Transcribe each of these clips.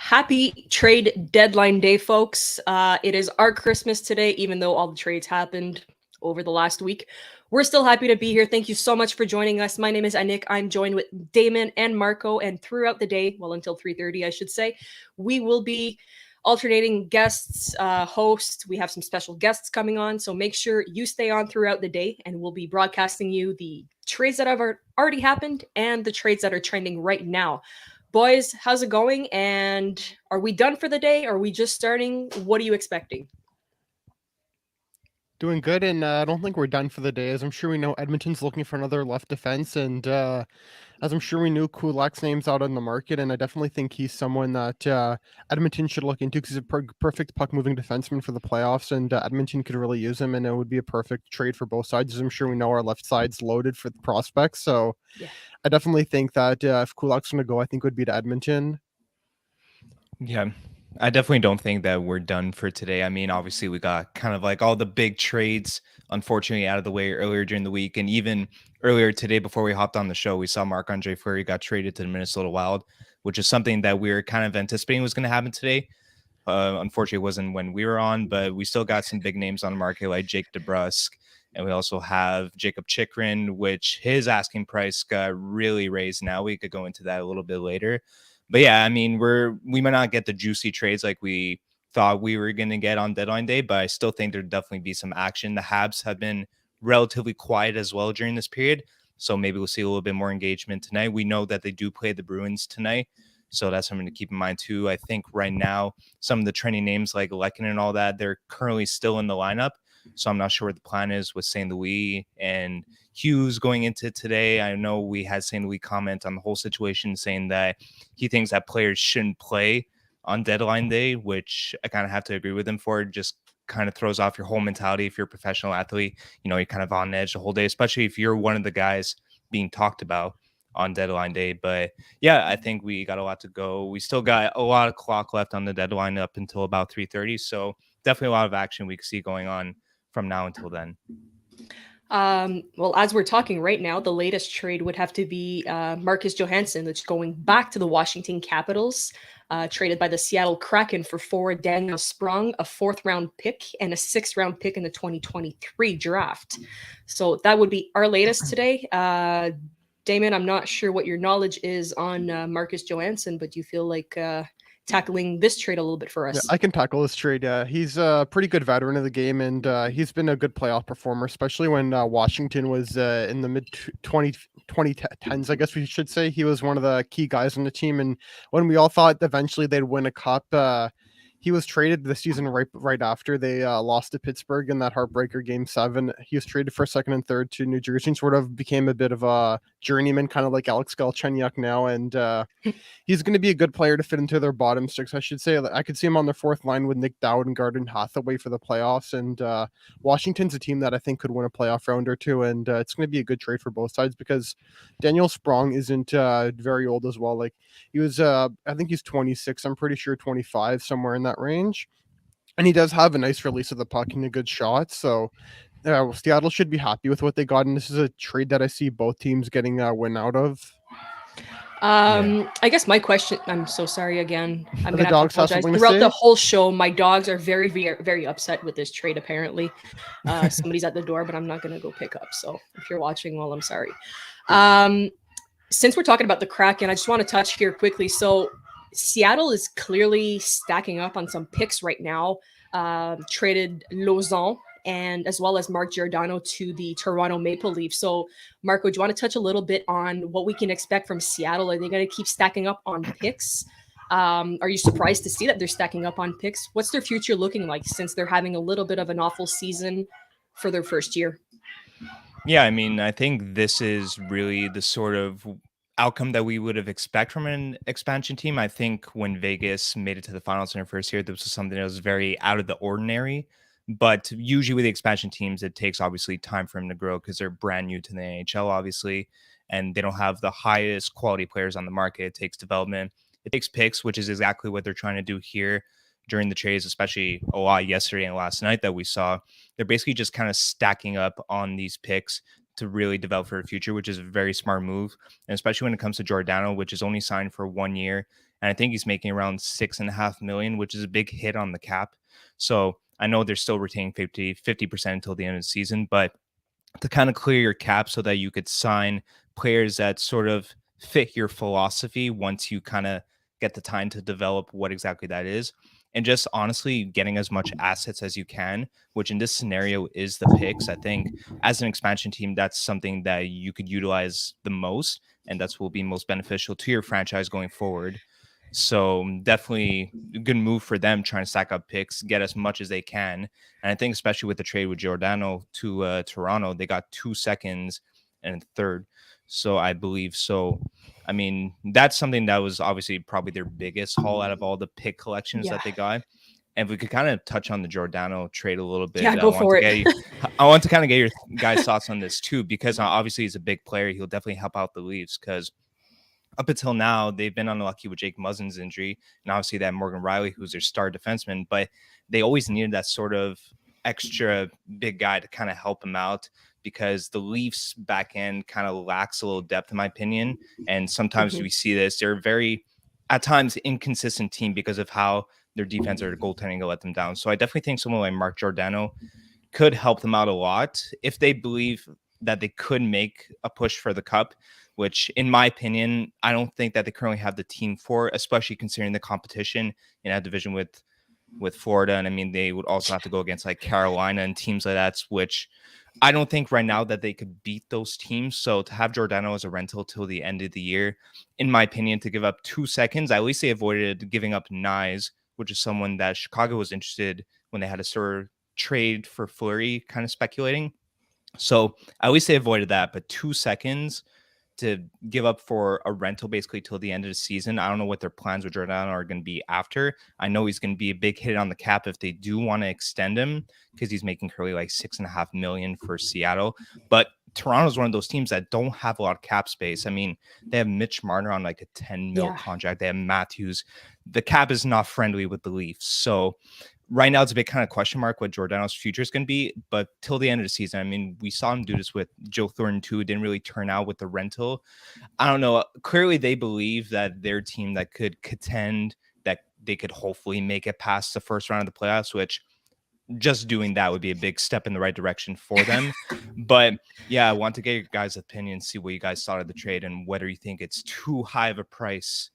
Happy trade deadline day, folks. It is our Christmas today, even though all the trades happened over the last week. We're still happy to be here. Thank you so much for joining us. My name is Anik. I'm joined with Damon and Marco, and throughout the day, well, until 3:30, I should say, we will be alternating guests, hosts. We have some special guests coming on, so make sure you stay on throughout the day, and we'll be broadcasting you the trades that have already happened and the trades that are trending right now. Boys, how's it going? And are we done for the day? Are we just starting? What are you expecting? Doing good, and I don't think we're done for the day. As I'm sure we know, Edmonton's looking for another left defense, and as I'm sure we knew, Kulak's name's out on the market, and I definitely think he's someone that Edmonton should look into because he's a perfect puck-moving defenseman for the playoffs, and Edmonton could really use him, and it would be a perfect trade for both sides. As I'm sure we know, our left side's loaded for the prospects, so Yeah. I definitely think that if Kulak's going to go, I think it would be to Edmonton. Yeah, I definitely don't think that we're done for today. I mean, obviously, we got kind of like all the big trades, unfortunately, out of the way earlier during the week. And even earlier today, before we hopped on the show, we saw Marc-Andre Fleury got traded to the Minnesota Wild, which is something that we were kind of anticipating was going to happen today. Unfortunately, it wasn't when we were on, but we still got some big names on the market like Jake DeBrusk. And we also have Jacob Chikrin, which his asking price got really raised now. We could go into that a little bit later. But yeah, I mean, we might not get the juicy trades like we thought we were going to get on deadline day, but I still think there'd definitely be some action. The Habs have been relatively quiet as well during this period, so maybe we'll see a little bit more engagement tonight. We know that they do play the Bruins tonight, so that's something to keep in mind too. I think right now, some of the trending names like Lehkonen and all that, they're currently still in the lineup, so I'm not sure what the plan is with St. Louis and Hughes going into today. I know we had St. Louis comment on the whole situation saying that he thinks that players shouldn't play on deadline day, which I kind of have to agree with him for. It just kind of throws off your whole mentality. If you're a professional athlete, you know, you're kind of on edge the whole day, especially if you're one of the guys being talked about on deadline day. But yeah, I think we got a lot to go. We still got a lot of clock left on the deadline up until about 3:30. So definitely a lot of action we can see going on from now until then. Well, as we're talking right now, the latest trade would have to be Marcus Johansson, that's going back to the Washington Capitals, traded by the Seattle Kraken for forward Daniel Sprong, a fourth-round pick, and a sixth-round pick in the 2023 draft. So that would be our latest today. Damon, I'm not sure what your knowledge is on Marcus Johansson, but do you feel like tackling this trade a little bit for us? Yeah, I can tackle this trade. He's a pretty good veteran of the game, and he's been a good playoff performer, especially when Washington was in the mid 2010s, I guess we should say. He was one of the key guys on the team, and when we all thought eventually they'd win a cup, he was traded the season right after they lost to Pittsburgh in that heartbreaker Game 7. He was traded for second and third to New Jersey and sort of became a bit of a journeyman, kind of like Alex Galchenyuk now, and he's going to be a good player to fit into their bottom six, I should say. I could see him on their fourth line with Nick Dowd and Garden Hathaway for the playoffs, and Washington's a team that I think could win a playoff round or two, and it's going to be a good trade for both sides because Daniel Sprong isn't very old as well. Like, he was, I think he's 26, I'm pretty sure 25, somewhere in that range, and he does have a nice release of the puck and a good shot, so Seattle should be happy with what they got, and this is a trade that I see both teams getting a win out of. I guess my question, I'm so sorry again. I'm going to have to apologize. To Throughout the whole show, my dogs are very, very, very upset with this trade, apparently. Somebody's at the door, but I'm not going to go pick up. So if you're watching, well, I'm sorry. Since we're talking about the Kraken, I just want to touch here quickly. So Seattle is clearly stacking up on some picks right now. Traded Lauzon and as well as Mark Giordano to the Toronto Maple Leafs. So, Marco, do you want to touch a little bit on what we can expect from Seattle? Are they going to keep stacking up on picks? Are you surprised to see that they're stacking up on picks? What's their future looking like since they're having a little bit of an awful season for their first year? Yeah, I mean, I think this is really the sort of outcome that we would have expected from an expansion team. I think when Vegas made it to the finals in their first year, this was something that was very out of the ordinary. But usually with the expansion teams, it takes obviously time for them to grow because they're brand new to the NHL, obviously, and they don't have the highest quality players on the market. It takes development. It takes picks, which is exactly what they're trying to do here during the trades, especially a lot yesterday and last night that we saw. They're basically just kind of stacking up on these picks to really develop for the future, which is a very smart move. And especially when it comes to Giordano, which is only signed for 1 year and I think he's making around $6.5 million, which is a big hit on the cap. So I know they're still retaining 50% until the end of the season, but to kind of clear your cap so that you could sign players that sort of fit your philosophy once you kind of get the time to develop what exactly that is. And just honestly getting as much assets as you can, which in this scenario is the picks. I think as an expansion team, that's something that you could utilize the most, and that's what will be most beneficial to your franchise going forward. So definitely a good move for them, trying to stack up picks, get as much as they can. And I think especially with the trade with Giordano to Toronto, they got 2 seconds and a third. So I believe so. I mean, that's something that was obviously probably their biggest haul out of all the pick collections that they got. And if we could kind of touch on the Giordano trade a little bit, go for it. I want to kind of get your guys' thoughts on this too, because obviously he's a big player. He'll definitely help out the Leafs because up until now, they've been unlucky with Jake Muzzin's injury, and obviously that Morgan Riley, who's their star defenseman, but they always needed that sort of extra big guy to kind of help him out because the Leafs back end kind of lacks a little depth, in my opinion. And sometimes we see this. They're very, at times, inconsistent team because of how their defense or their goaltending will let them down. So I definitely think someone like Mark Giordano could help them out a lot if they believe that they could make a push for the cup, which in my opinion, I don't think that they currently have the team for, especially considering the competition in that division with Florida. And I mean, they would also have to go against like Carolina and teams like that, which I don't think right now that they could beat those teams. So to have Giordano as a rental till the end of the year, in my opinion, to give up 2 seconds, at least they avoided giving up Nyes, which is someone that Chicago was interested when they had a sort of trade for Fleury, kind of speculating. So at least they avoided that, but 2 seconds to give up for a rental basically till the end of the season. I don't know what their plans with Giordano are going to be after. I know he's going to be a big hit on the cap if they do want to extend him because he's making currently like $6.5 million for Seattle. But Toronto's one of those teams that don't have a lot of cap space. I mean, they have Mitch Marner on like a 10 mil contract. They have Matthews. The cap is not friendly with the Leafs. So right now, it's a big kind of question mark what Giordano's future is going to be. But till the end of the season, I mean, we saw him do this with Joe Thornton too. It didn't really turn out with the rental. I don't know. Clearly, they believe that their team that could contend, that they could hopefully make it past the first round of the playoffs, which just doing that would be a big step in the right direction for them. But yeah, I want to get your guys' opinion, see what you guys thought of the trade and whether you think it's too high of a price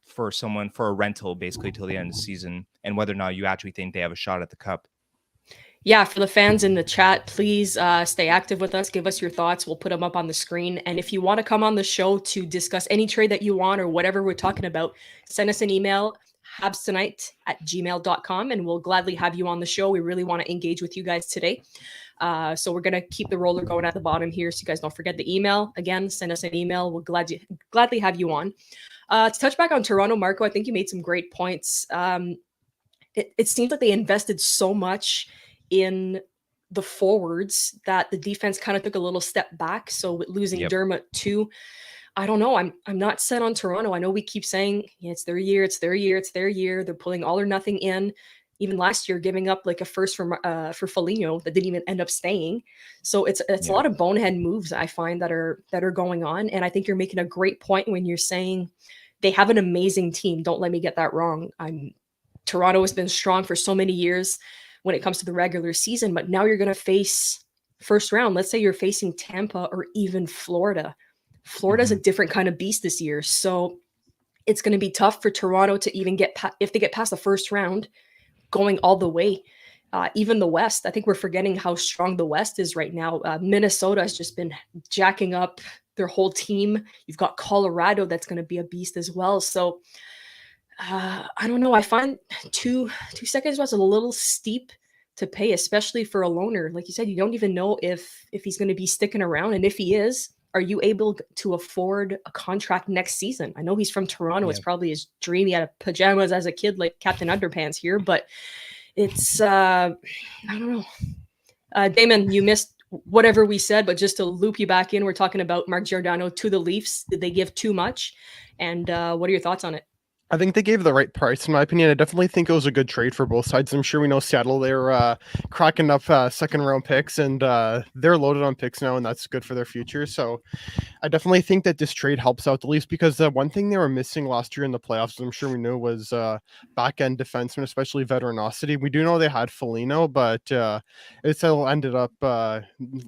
for someone for a rental basically till the end of the season, and whether or not you actually think they have a shot at the cup. Yeah, for the fans in the chat, please stay active with us. Give us your thoughts. We'll put them up on the screen. And if you want to come on the show to discuss any trade that you want or whatever we're talking about, send us an email, habstonight@gmail.com, and we'll gladly have you on the show. We really want to engage with you guys today. So we're going to keep the roller going at the bottom here so you guys don't forget the email. Again, send us an email. We'll gladly have you on. To touch back on Toronto, Marco, I think you made some great points. It seems like they invested so much in the forwards that the defense kind of took a little step back. So with losing Dermott too, I don't know. I'm not set on Toronto. I know we keep saying it's their year, it's their year, it's their year. They're pulling all or nothing in. Even last year, giving up like a first for Foligno that didn't even end up staying. So it's a lot of bonehead moves I find that are going on. And I think you're making a great point when you're saying they have an amazing team. Don't let me get that wrong. Toronto has been strong for so many years when it comes to the regular season, but now you're going to face first round. Let's say you're facing Tampa or even Florida. Florida's a different kind of beast this year. So it's going to be tough for Toronto to even if they get past the first round, going all the way. Even the West, I think we're forgetting how strong the West is right now. Minnesota has just been jacking up their whole team. You've got Colorado that's going to be a beast as well. So I don't know. I find 2 seconds was a little steep to pay, especially for a loaner. Like you said, you don't even know if he's going to be sticking around. And if he is, are you able to afford a contract next season? I know he's from Toronto. It's probably his dream. He had pajamas as a kid, like Captain Underpants here, but it's, I don't know. Damon, you missed whatever we said, but just to loop you back in, we're talking about Mark Giordano to the Leafs. Did they give too much? And what are your thoughts on it? I think they gave the right price, in my opinion. I definitely think it was a good trade for both sides. I'm sure we know Seattle, they're cracking up second round picks, and they're loaded on picks now, and that's good for their future. So I definitely think that this trade helps out, at least because the one thing they were missing last year in the playoffs, as I'm sure we knew, was back end defensemen, especially veteranosity. We do know they had Foligno, but it still ended up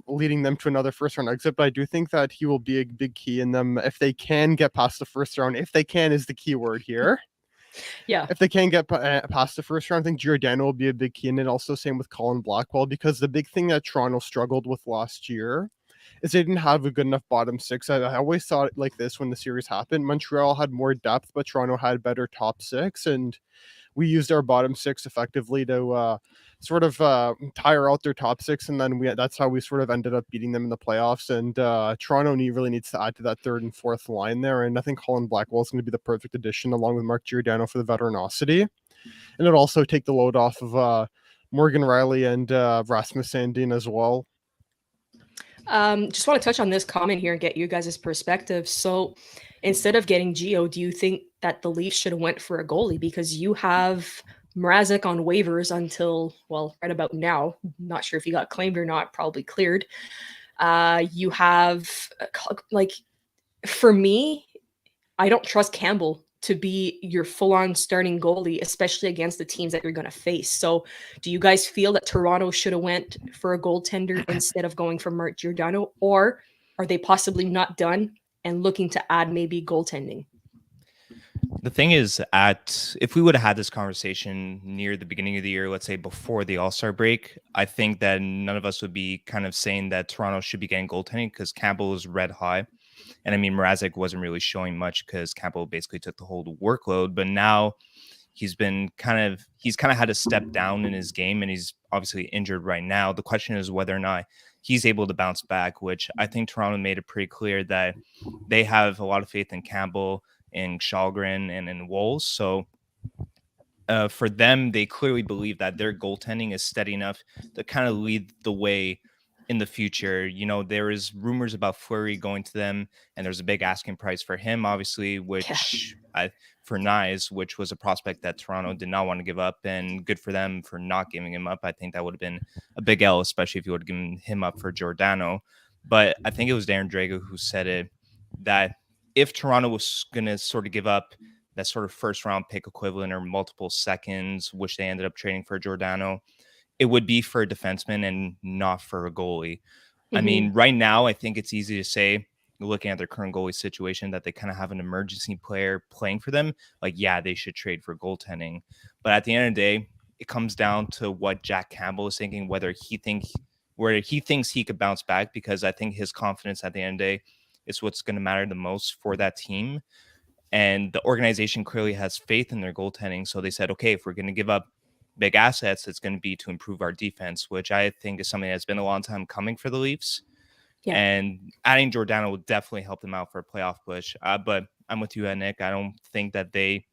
leading them to another first round exit. But I do think that he will be a big key in them if they can get past the first round. If they can is the key word here. Yeah. If they can get past the first round, I think Giordano will be a big key. And then also same with Colin Blackwell, because the big thing that Toronto struggled with last year is they didn't have a good enough bottom six. I always thought it like this when the series happened. Montreal had more depth, but Toronto had better top six. And we used our bottom six effectively to sort of tire out their top six, and then that's how we sort of ended up beating them in the playoffs. And Toronto really needs to add to that third and fourth line there, and I think Colin Blackwell is going to be the perfect addition along with Mark Giordano for the veteranosity, and it'll also take the load off of Morgan Riley and Rasmus Sandin as well. Just want to touch on this comment here and get you guys' perspective. So instead of getting Gio, do you think that the Leafs should have went for a goalie? Because you have Mrazek on waivers until, well, right about now. Not sure if he got claimed or not, probably cleared. You have, like, for me, I don't trust Campbell to be your full-on starting goalie, especially against the teams that you're going to face. So do you guys feel that Toronto should have went for a goaltender instead of going for Mark Giordano, or are they possibly not done and looking to add maybe goaltending? The thing is, if we would have had this conversation near the beginning of the year, let's say before the All-Star break, I think that none of us would be kind of saying that Toronto should be getting goaltending because Campbell is red high. And I mean, Mrazek wasn't really showing much because Campbell basically took the whole workload. But now he's kind of had to step down in his game, and he's obviously injured right now. The question is whether or not he's able to bounce back, which I think Toronto made it pretty clear that they have a lot of faith in Campbell, in Shalgren, and in Wolves. So for them, they clearly believe that their goaltending is steady enough to kind of lead the way in the future. You know, there is rumors about Fleury going to them, and there's a big asking price for him, obviously, which for Nyes, which was a prospect that Toronto did not want to give up, and good for them for not giving him up. I think that would have been a big L, especially if you would have given him up for Giordano. But I think it was Darren Drago who said it, that if Toronto was going to sort of give up that sort of first round pick equivalent or multiple seconds, which they ended up trading for Giordano, it would be for a defenseman and not for a goalie. I mean, right now, I think it's easy to say, looking at their current goalie situation, that they kind of have an emergency player playing for them. Like, yeah, they should trade for goaltending. But at the end of the day, it comes down to what Jack Campbell is thinking, whether he thinks he could bounce back, because I think his confidence at the end of the day is what's going to matter the most for that team. And the organization clearly has faith in their goaltending. So they said, okay, if we're going to give up big assets, it's going to be to improve our defense, which I think is something that's been a long time coming for the Leafs. Yeah. And adding Giordano will definitely help them out for a playoff push. But I'm with you, Nick. I don't think that they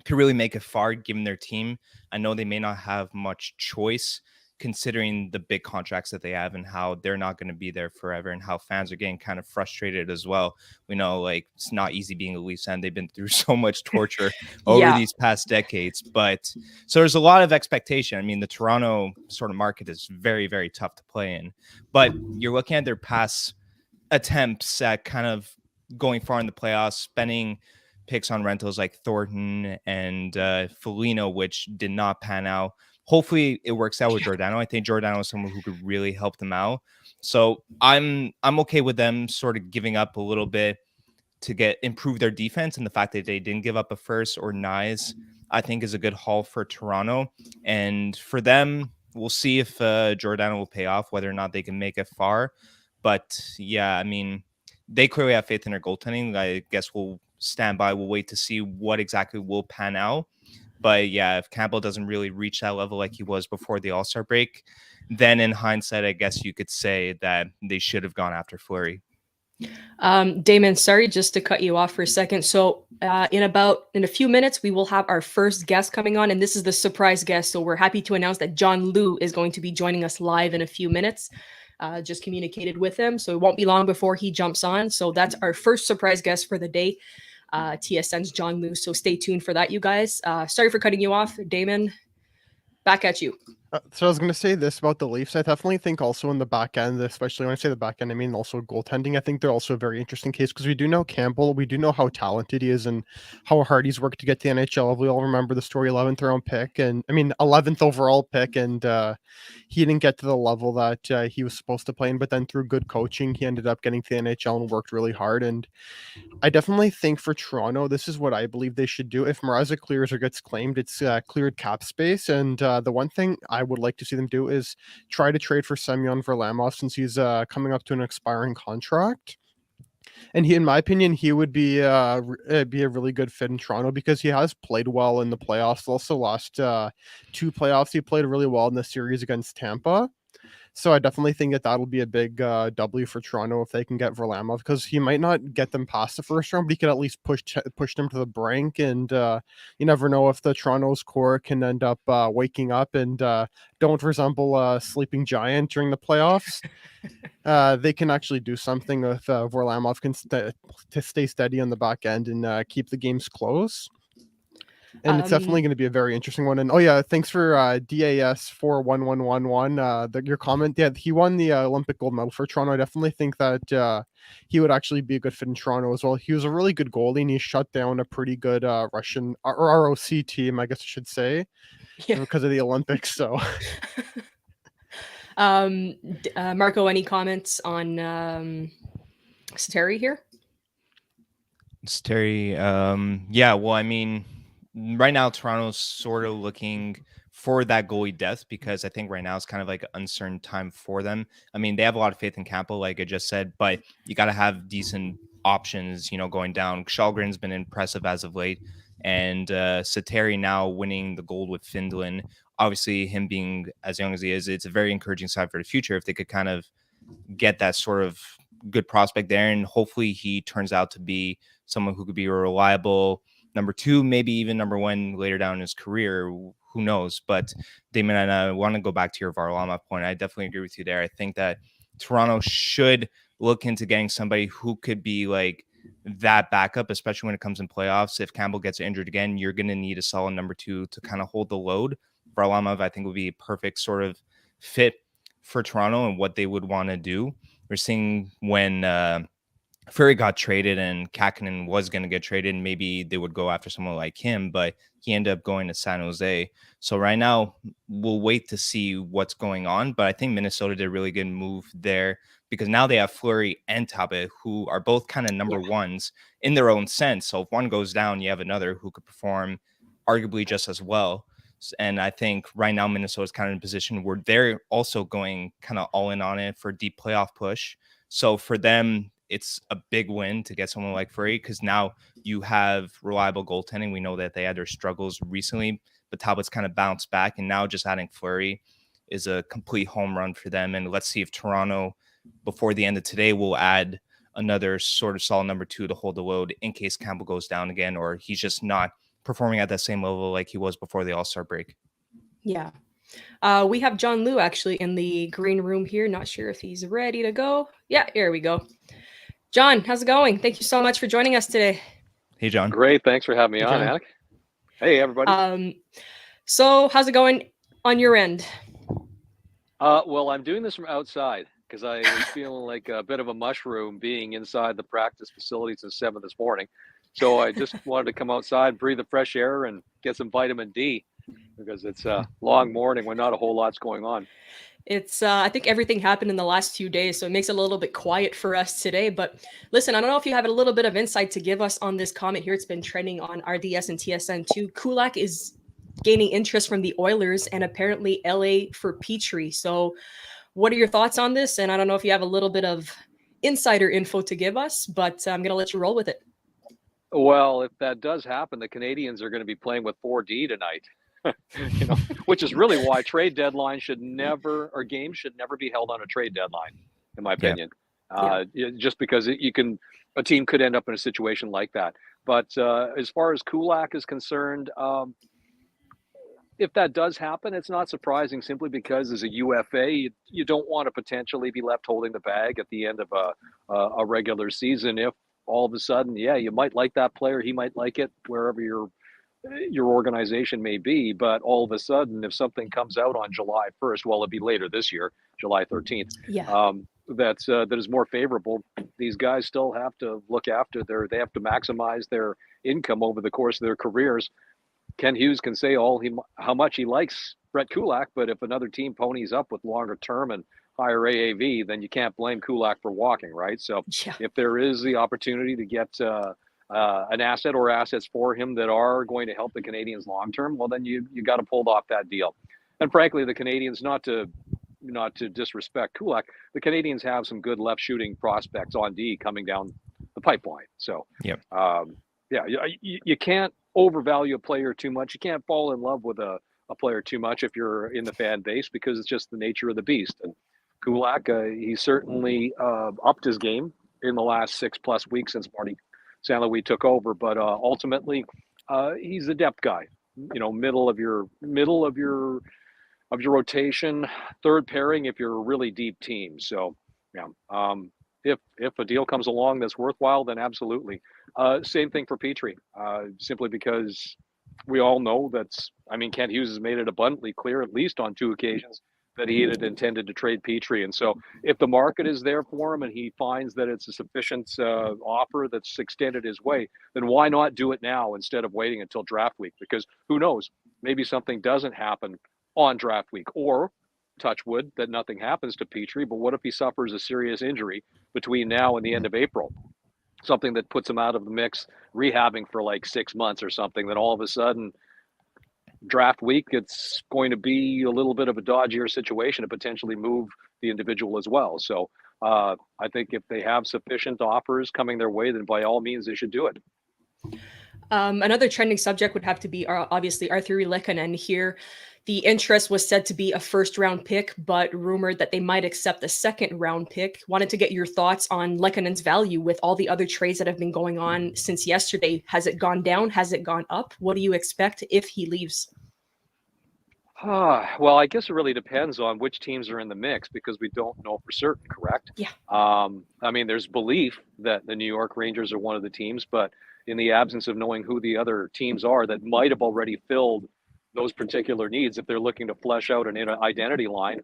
could really make it far given their team. I know they may not have much choice considering the big contracts that they have and how they're not going to be there forever, and how fans are getting kind of frustrated as well. We know, like, it's not easy being a Leafs fan. They've been through so much torture over these past decades. But so there's a lot of expectation. I mean, the Toronto sort of market is very, very tough to play in. But you're looking at their past attempts at kind of going far in the playoffs, spending picks on rentals like Thornton and Foligno, which did not pan out. Hopefully it works out with Giordano. I think Giordano is someone who could really help them out. So I'm okay with them sort of giving up a little bit to improve their defense, and the fact that they didn't give up a first or Nyes, I think, is a good haul for Toronto. And for them, we'll see if Giordano will pay off, whether or not they can make it far. But yeah, I mean, they clearly have faith in their goaltending. I guess we'll stand by. We'll wait to see what exactly will pan out. But yeah, if Campbell doesn't really reach that level like he was before the All-Star break, then in hindsight, I guess you could say that they should have gone after Fleury. Damon, sorry, just to cut you off for a second. So in a few minutes, we will have our first guest coming on, and this is the surprise guest. So we're happy to announce that John Liu is going to be joining us live in a few minutes. Just communicated with him, so it won't be long before he jumps on. So that's our first surprise guest for the day. TSN's John Liu. So stay tuned for that, you guys. Sorry for cutting you off, Damon. Back at you. So I was going to say this about the Leafs. I definitely think also in the back end, especially when I say the back end, I mean also goaltending. I think they're also a very interesting case because we do know Campbell. We do know how talented he is and how hard he's worked to get to the NHL. We all remember the story, 11th round pick, and I mean 11th overall pick, and he didn't get to the level that he was supposed to play in. But then through good coaching, he ended up getting to the NHL and worked really hard. And I definitely think for Toronto, this is what I believe they should do. If Mrazek clears or gets claimed, it's cleared cap space. And the one thing I would like to see them do is try to trade for Semyon Varlamov since he's coming up to an expiring contract. And he, in my opinion, he would be a really good fit in Toronto because he has played well in the playoffs. Also lost 2 playoffs. He played really well in the series against Tampa. So I definitely think that that'll be a big W for Toronto if they can get Varlamov because he might not get them past the first round, but he could at least push them to the brink. And you never know if the Toronto's core can end up waking up and don't resemble a sleeping giant during the playoffs. They can actually do something if Varlamov can to stay steady on the back end and keep the games close. And it's definitely going to be a very interesting one. And oh yeah, thanks for DAS 41111. Your comment. Yeah, he won the Olympic gold medal for Toronto. I definitely think that he would actually be a good fit in Toronto as well. He was a really good goalie, and he shut down a pretty good Russian or ROC team, I guess I should say, because of the Olympics. So, Marco, any comments on Sateri here? Sateri, yeah. Well, I mean, right now Toronto's sort of looking for that goalie depth because I think right now it's kind of like an uncertain time for them. I mean, they have a lot of faith in Campbell, like I just said, but you got to have decent options, going down. Kallgren's been impressive as of late, and Sateri now winning the gold with Finland. Obviously, him being as young as he is, it's a very encouraging sign for the future if they could kind of get that sort of good prospect there, and hopefully he turns out to be someone who could be a reliable number 2, maybe even number 1 later down in his career. Who knows? But Damon, and I want to go back to your Varlamov point. I definitely agree with you there. I think that Toronto should look into getting somebody who could be like that backup, especially when it comes in playoffs. If Campbell gets injured again, you're going to need a solid number 2 to kind of hold the load. Varlamov, I think, would be a perfect sort of fit for Toronto and what they would want to do. We're seeing when Fleury got traded and Kakkonen was going to get traded, and maybe they would go after someone like him, but he ended up going to San Jose. So right now, we'll wait to see what's going on. But I think Minnesota did a really good move there because now they have Fleury and Talbot, who are both kind of number ones in their own sense. So if one goes down, you have another who could perform arguably just as well. And I think right now Minnesota's kind of in a position where they're also going kind of all in on it for a deep playoff push. So for them, it's a big win to get someone like Fleury because now you have reliable goaltending. We know that they had their struggles recently, but Talbot's kind of bounced back, and now just adding Fleury is a complete home run for them. And let's see if Toronto, before the end of today, will add another sort of solid number 2 to hold the load in case Campbell goes down again or he's just not performing at that same level like he was before the All-Star break. Yeah. We have John Liu actually in the green room here. Not sure if he's ready to go. Yeah, here we go. John, how's it going? Thank you so much for joining us today. Hey, John. Great. Thanks for having me on, Alec. Hey, everybody. So how's it going on your end? Well, I'm doing this from outside because I was feeling like a bit of a mushroom being inside the practice facility since 7 this morning. So I just wanted to come outside, breathe the fresh air, and get some vitamin D because it's a long morning when not a whole lot's going on. It's I think everything happened in the last few days, so it makes it a little bit quiet for us today. But listen, I don't know if you have a little bit of insight to give us on this comment here. It's been trending on RDS and TSN too. Kulak is gaining interest from the Oilers and apparently LA for Petrie. So what are your thoughts on this? And I don't know if you have a little bit of insider info to give us, but I'm going to let you roll with it. Well, if that does happen, the Canadians are going to be playing with 4D tonight. Which is really why trade deadline should never, or games should never be held on a trade deadline, in my opinion. Just because a team could end up in a situation like that. But as far as Kulak is concerned, if that does happen, it's not surprising simply because as a UFA, you don't want to potentially be left holding the bag at the end of a regular season if all of a sudden, yeah, you might like that player, he might like it wherever your organization may be, but all of a sudden, if something comes out on July 1st, well, it'll be later this year, July 13th, Yeah. that is more favorable. These guys still have to look after they have to maximize their income over the course of their careers. Ken Hughes can say how much he likes Brett Kulak, but if another team ponies up with longer term and higher AAV, then you can't blame Kulak for walking, right? So Yeah. if there is the opportunity to get an asset or assets for him that are going to help the Canadians long term, well, then you got to pull off that deal. And frankly, the Canadians, not to disrespect Kulak, the Canadians have some good left shooting prospects on D coming down the pipeline. So Yep. you can't overvalue a player too much. You can't fall in love with a player too much if you're in the fan base, because it's just the nature of the beast. And Kulak, he certainly upped his game in the last 6+ weeks since Marty St. Louis took over. But ultimately, he's a depth guy. Middle of your rotation, third pairing if you're a really deep team. So yeah, if a deal comes along that's worthwhile, then absolutely. Same thing for Petrie, simply because we all know Kent Hughes has made it abundantly clear, at least on 2 occasions, that he had intended to trade Petrie. And so if the market is there for him and he finds that it's a sufficient offer that's extended his way, then why not do it now instead of waiting until draft week? Because who knows, maybe something doesn't happen on draft week, or touch wood that nothing happens to Petrie, but what if he suffers a serious injury between now and the end of April? Something that puts him out of the mix, rehabbing for like 6 months or something, then all of a sudden draft week, it's going to be a little bit of a dodgier situation to potentially move the individual as well. So I think if they have sufficient offers coming their way, then by all means they should do it. Another trending subject would have to be obviously Artturi Lehkonen here. The interest was said to be a first-round pick, but rumored that they might accept a second-round pick. Wanted to get your thoughts on Lehkonen's value with all the other trades that have been going on since yesterday. Has it gone down? Has it gone up? What do you expect if he leaves? Well, I guess it really depends on which teams are in the mix, because we don't know for certain, correct? Yeah. There's belief that the New York Rangers are one of the teams, but in the absence of knowing who the other teams are that might have already filled those particular needs, if they're looking to flesh out an identity line,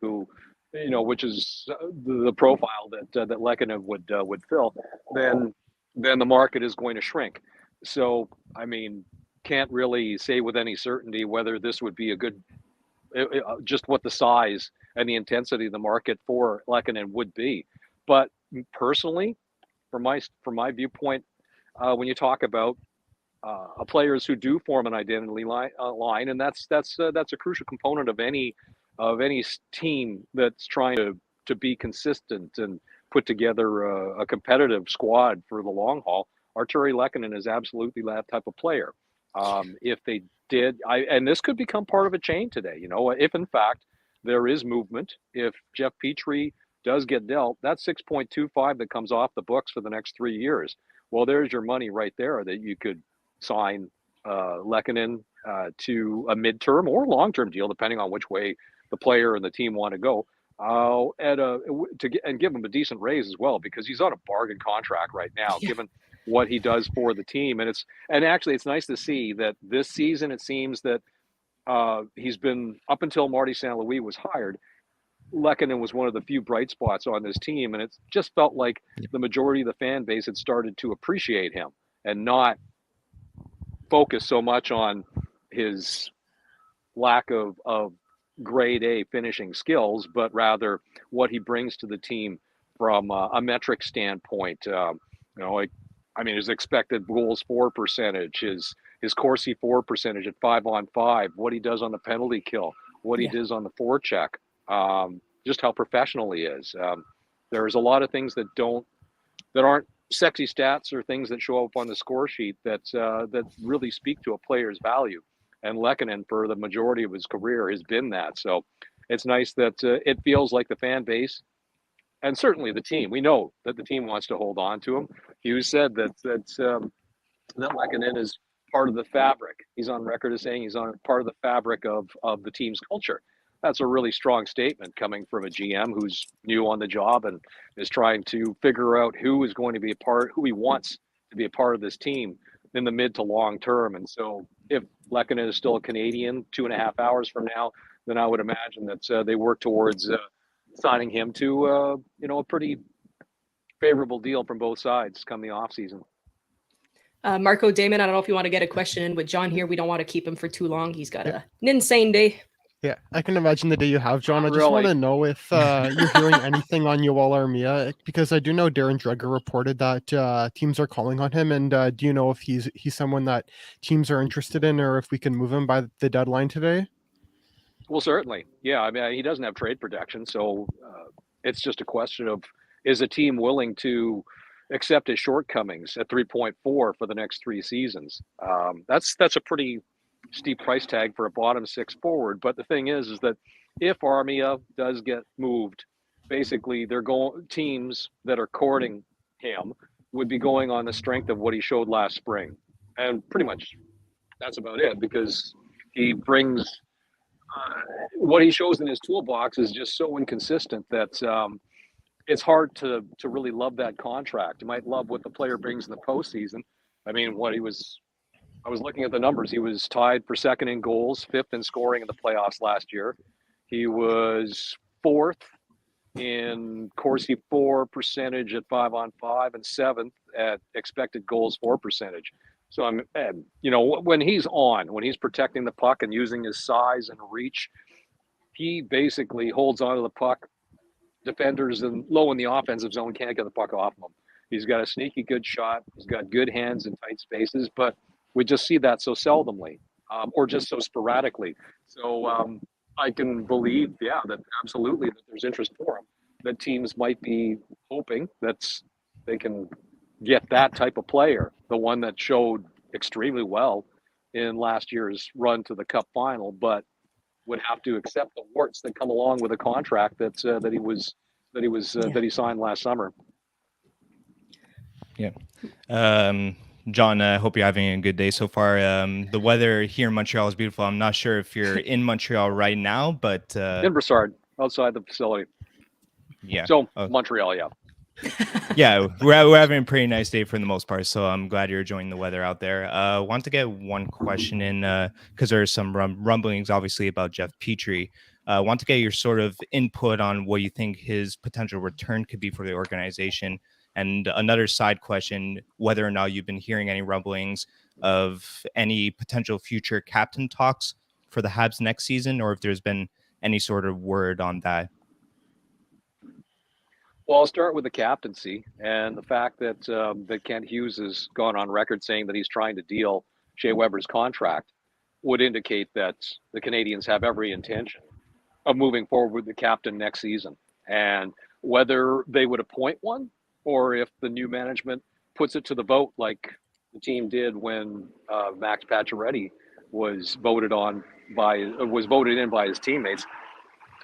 which is the profile that Lehkonen would fill, then the market is going to shrink. So, can't really say with any certainty whether this would be a good, just what the size and the intensity of the market for Lehkonen would be. But personally, from my viewpoint, when you talk about players who do form an identity line, and that's a crucial component of any team that's trying to be consistent and put together a competitive squad for the long haul. Artturi Lehkonen is absolutely that type of player. If they did, and this could become part of a chain today. If in fact there is movement, if Jeff Petrie does get dealt, that's 6.25 that comes off the books for the next 3 years. Well, there's your money right there that you could sign Lehkonen to a midterm or long-term deal, depending on which way the player and the team want to go, and give him a decent raise as well, because he's on a bargain contract right now, Yeah. given what he does for the team. And actually, it's nice to see that this season it seems that he's been, up until Marty St. Louis was hired, Lehkonen was one of the few bright spots on this team, and it just felt like the majority of the fan base had started to appreciate him and not focus so much on his lack of grade A finishing skills, but rather what he brings to the team from a metric standpoint. His expected goals for percentage, his Corsi for percentage at 5-on-5, what he does on the penalty kill, what he does on the forecheck, just how professional he is. There's a lot of things that aren't sexy stats or things that show up on the score sheet that really speak to a player's value. And Lehkonen, for the majority of his career, has been that. So it's nice that it feels like the fan base, and certainly the team, we know that the team wants to hold on to him. Hughes said that Lehkonen is part of the fabric. He's on record as saying he's on part of the fabric of the team's culture. That's a really strong statement coming from a GM who's new on the job and is trying to figure out who is going to be a part, who he wants to be a part of this team in the mid to long term. And so if Lehkonen is still a Canadian 2.5 hours from now, then I would imagine that they work towards signing him to a pretty favorable deal from both sides come the offseason. Marco Damon, I don't know if you want to get a question in with John here. We don't want to keep him for too long. He's got an insane day. Yeah, I can imagine the day you have, John. I just Really? want to know if you're hearing anything on Yoel Armia, because I do know Darren Dreger reported that teams are calling on him. And do you know if he's someone that teams are interested in, or if we can move him by the deadline today? Well, certainly. Yeah, I mean, he doesn't have trade protection, so it's just a question of, is a team willing to accept his shortcomings at 3.4 for the next 3 seasons? That's a pretty steep price tag for a bottom 6 forward. But the thing is that if Armia does get moved, basically teams that are courting him would be going on the strength of what he showed last spring, and pretty much that's about it, because he brings what he shows in his toolbox is just so inconsistent that it's hard to really love that contract. You might love what the player brings in the postseason. I mean, I was looking at the numbers. He was tied for second in goals, 5th in scoring in the playoffs last year. He was 4th in Corsi for percentage at 5-on-5 and 7th at expected goals for percentage. So when he's protecting the puck and using his size and reach, he basically holds onto the puck. Defenders and low in the offensive zone can't get the puck off him. He's got a sneaky good shot. He's got good hands in tight spaces, but we just see that so seldomly, or just so sporadically. So I can believe, that absolutely that there's interest for him. That teams might be hoping that they can get that type of player, the one that showed extremely well in last year's run to the Cup final, but would have to accept the warts that come along with a contract that he signed last summer. Yeah. John, I hope you're having a good day so far. The weather here in Montreal is beautiful. I'm not sure if you're in Montreal right now, but in Brossard, outside the facility. Yeah. So Montreal, yeah. Yeah, we're having a pretty nice day for the most part, so I'm glad you're enjoying the weather out there. Want to get one question in, because there's some rumblings, obviously, about Jeff Petrie. Want to get your sort of input on what you think his potential return could be for the organization. And another side question, whether or not you've been hearing any rumblings of any potential future captain talks for the Habs next season, or if there's been any sort of word on that. Well, I'll start with the captaincy and the fact that that Kent Hughes has gone on record saying that he's trying to deal Shea Weber's contract would indicate that the Canadians have every intention of moving forward with the captain next season. And whether they would appoint one or if the new management puts it to the vote like the team did when Max Pacioretty was voted in by his teammates.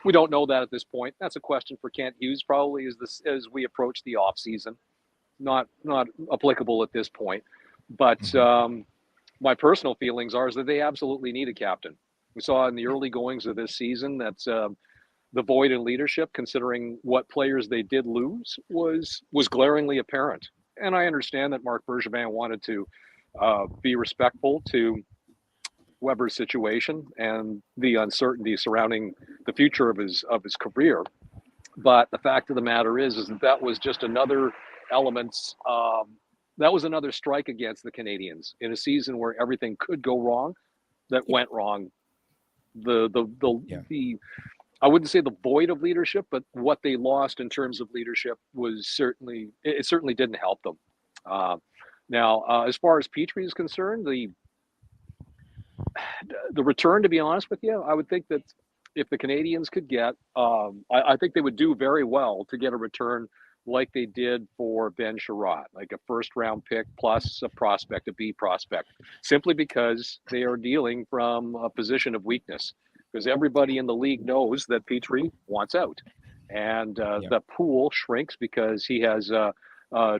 We don't know that at this point. That's a question for Kent Hughes, probably as we approach the off season. Not applicable at this point. But my personal feelings are is that they absolutely need a captain. We saw in the early goings of this season that the void in leadership, considering what players they did lose, was glaringly apparent. And I understand that Marc Bergevin wanted to be respectful to Weber's situation and the uncertainty surrounding the future of his career. But the fact of the matter is that was just another element. That was another strike against the Canadians in a season where everything could go wrong. That went wrong. I wouldn't say the void of leadership, but what they lost in terms of leadership was certainly didn't help them. Now, as far as Petrie is concerned, the return, to be honest with you, I would think that if the Canadians could get, I think they would do very well to get a return like they did for Ben Sherratt, like a first-round pick plus a prospect, a B prospect, simply because they are dealing from a position of weakness. Because everybody in the league knows that Petrie wants out, and the pool shrinks because he has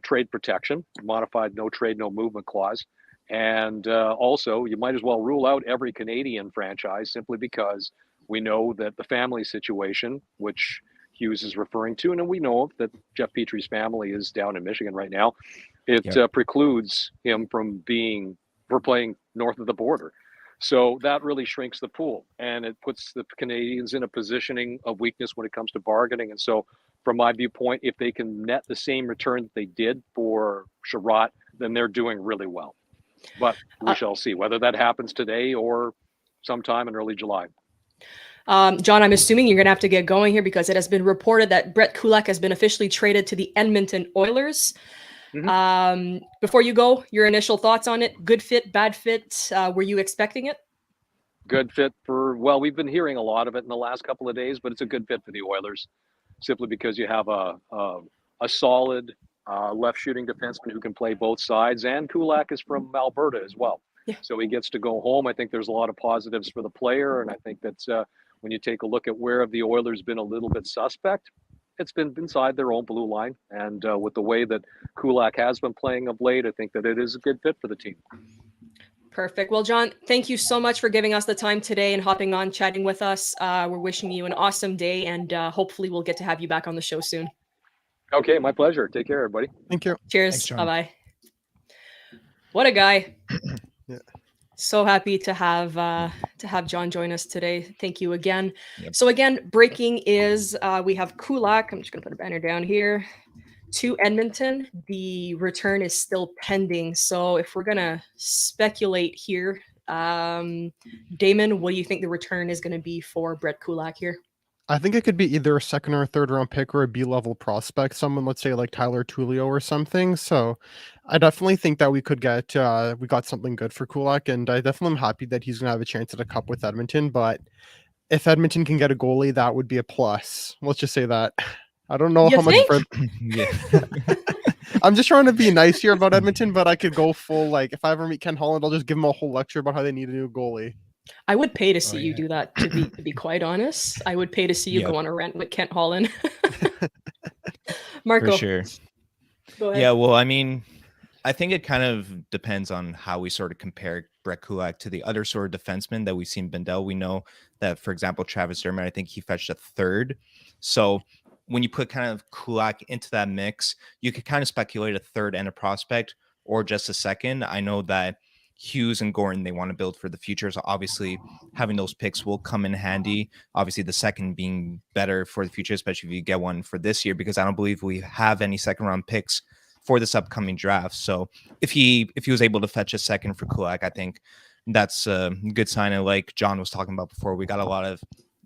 trade protection, modified no trade, no movement clause. And also, you might as well rule out every Canadian franchise simply because we know that the family situation, which Hughes is referring to, and we know that Jeff Petrie's family is down in Michigan right now, it precludes him from playing north of the border. So that really shrinks the pool, and it puts the Canadians in a positioning of weakness when it comes to bargaining. And so, from my viewpoint, if they can net the same return that they did for Sherratt, then they're doing really well. But we shall see whether that happens today or sometime in early July. John, I'm assuming you're going to have to get going here because it has been reported that Brett Kulak has been officially traded to the Edmonton Oilers. Before you go, your initial thoughts on it? Good fit, bad fit? Were you expecting it? Good fit well, we've been hearing a lot of it in the last couple of days, but it's a good fit for the Oilers simply because you have a solid left shooting defenseman who can play both sides, and Kulak is from Alberta as well. Yeah. So he gets to go home. I think there's a lot of positives for the player, and I think that's when you take a look at where have the Oilers been a little bit suspect, it's been inside their own blue line. And with the way that Kulak has been playing of late, I think that it is a good fit for the team. Perfect. Well, John, thank you so much for giving us the time today and hopping on, chatting with us. We're wishing you an awesome day, and hopefully we'll get to have you back on the show soon. Okay, my pleasure. Take care, everybody. Thank you. Cheers. Thanks, John. Bye-bye. What a guy. Yeah. So happy to have John join us today. Thank you again. Yep. So again, breaking is we have Kulak. I'm just going to put a banner down here. To Edmonton. The return is still pending. So if we're going to speculate here, Damon, what do you think the return is going to be for Brett Kulak here? I think it could be either a second or a third round pick or a B-level prospect, someone, let's say, like Tyler Tullio or something. So I definitely think that we could get, we got something good for Kulak, and I definitely am happy that he's going to have a chance at a cup with Edmonton. But if Edmonton can get a goalie, that would be a plus. Let's just say that. I don't know You how much think? Yeah. I'm just trying to be nice here about Edmonton, but I could go full, like, if I ever meet Ken Holland, I'll just give him a whole lecture about how they need a new goalie. I would pay to see you yeah. do that, to be quite honest. I would pay to see you Yep. go on a rant with Kent Holland. Marco, For sure. go ahead. Yeah, well, I mean, I think it kind of depends on how we sort of compare Brett Kulak to the other sort of defensemen that we've seen Bendel. We know that, for example, Travis Dermott, I think he fetched a third. So when you put kind of Kulak into that mix, you could kind of speculate a third and a prospect or just a second. I know that Hughes and Gordon, they want to build for the future. So obviously having those picks will come in handy. Obviously the second being better for the future, especially if you get one for this year, because I don't believe we have any second round picks for this upcoming draft. So if he was able to fetch a second for Kulak, I think that's a good sign. And like John was talking about before, we got a lot of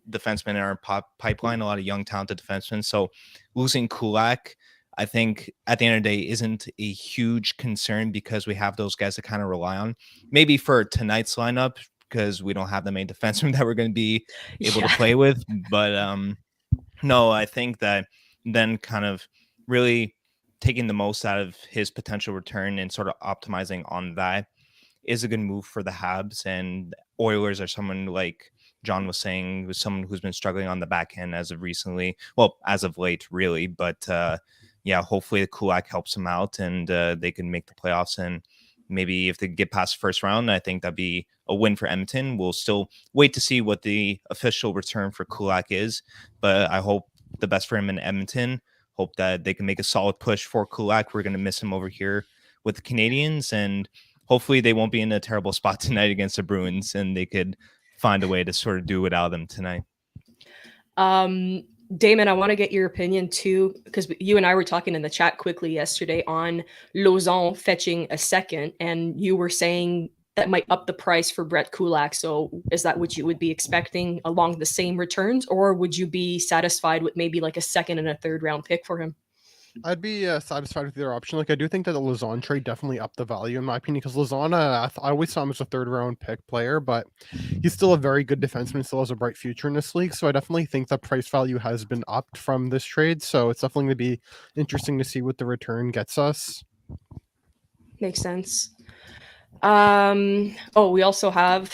defensemen in our pipeline, a lot of young talented defensemen. So losing Kulak, I think at the end of the day isn't a huge concern because we have those guys to kind of rely on. Maybe for tonight's lineup, because we don't have the main defenseman that we're going to be able to play with. But no, I think that then kind of really taking the most out of his potential return and sort of optimizing on that is a good move for the Habs. And Oilers are someone, like John was saying, was someone who's been struggling on the back end as of recently. Well, as of late, really. But yeah, hopefully the Kulak helps them out and they can make the playoffs. And maybe if they get past the first round, I think that'd be a win for Edmonton. We'll still wait to see what the official return for Kulak is. But I hope the best for him in Edmonton. Hope that they can make a solid push for Kulak. We're going to miss him over here with the Canadians. And hopefully they won't be in a terrible spot tonight against the Bruins and they could find a way to sort of do without them tonight. Damon, I want to get your opinion too, because you and I were talking in the chat quickly yesterday on Lauzon fetching a second, and you were saying that might up the price for Brett Kulak. So is that what you would be expecting along the same returns, or would you be satisfied with maybe like a second and a third round pick for him? I'd be satisfied with either option. Like, I do think that the Lauzon trade definitely upped the value in my opinion, because Lauzon, I always saw him as a third round pick player, but he's still a very good defenseman, still has a bright future in this league. So I definitely think the price value has been upped from this trade. So it's definitely going to be interesting to see what the return gets us. Makes sense. Oh, we also have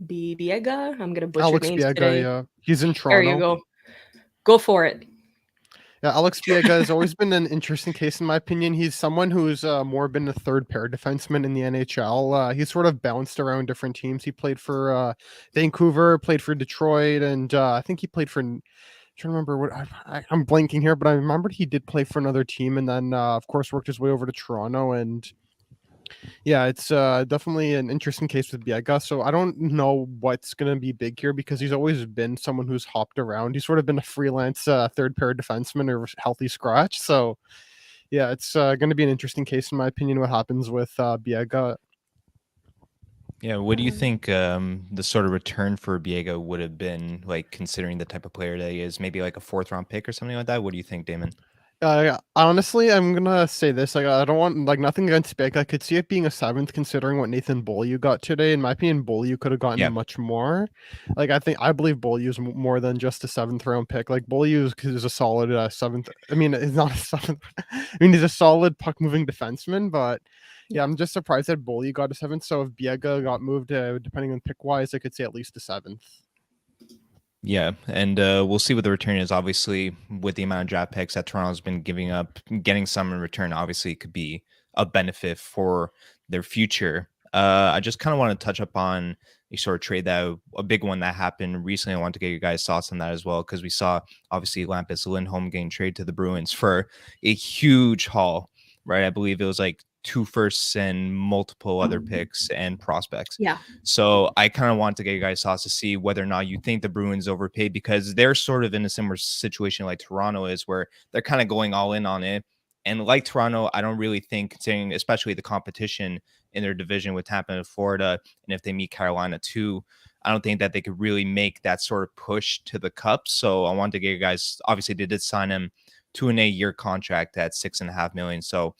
Biega. I'm going to butcher Alex names Biega, today. yeah. He's in Toronto. There you go. Go for it. Yeah, Alex Biega has always been an interesting case in my opinion. He's someone who's more been a third pair defenseman in the NHL. He's sort of bounced around different teams. He played for Vancouver, played for Detroit, and I think he played for trying to remember what I'm blanking here, but I remembered he did play for another team, and then of course worked his way over to Toronto. And yeah, it's definitely an interesting case with Biega. So I don't know what's going to be big here because he's always been someone who's hopped around. He's sort of been a freelance third pair defenseman or healthy scratch. So yeah, it's going to be an interesting case in my opinion. What happens with Biega? Yeah, what do you think the sort of return for Biega would have been, like, considering the type of player that he is? Maybe like a 4th-round pick or something like that? What do you think, Damon? Honestly, I'm gonna say this. Like, I don't want like nothing against Biega. I could see it being a 7th, considering what Nathan Beaulieu got today. In my opinion, Beaulieu could have gotten Yeah. much more. Like, I believe Beaulieu's more than just a 7th-round pick. Like, Beaulieu is a solid 7th. I mean, it's not a 7th. I mean, he's a solid puck-moving defenseman, but yeah, I'm just surprised that Beaulieu got a 7th. So if Biega got moved, depending on pick-wise, I could say at least a 7th. Yeah, and we'll see what the return is. Obviously, with the amount of draft picks that Toronto's been giving up, getting some in return obviously could be a benefit for their future. I just kind of want to touch up on a sort of trade a big one that happened recently. I want to get your guys' thoughts on that as well, because we saw obviously Lampus Lindholm getting traded to the Bruins for a huge haul, right? I believe it was like 2 firsts and multiple other picks and prospects. Yeah. So I kind of want to get you guys' thoughts to see whether or not you think the Bruins overpaid, because they're sort of in a similar situation like Toronto is, where they're kind of going all in on it. And like Toronto, I don't really think, considering especially the competition in their division with Tampa and Florida, and if they meet Carolina too, I don't think that they could really make that sort of push to the Cup. So I wanted to get you guys, obviously they did sign him to an 8-year contract at $6.5 million. So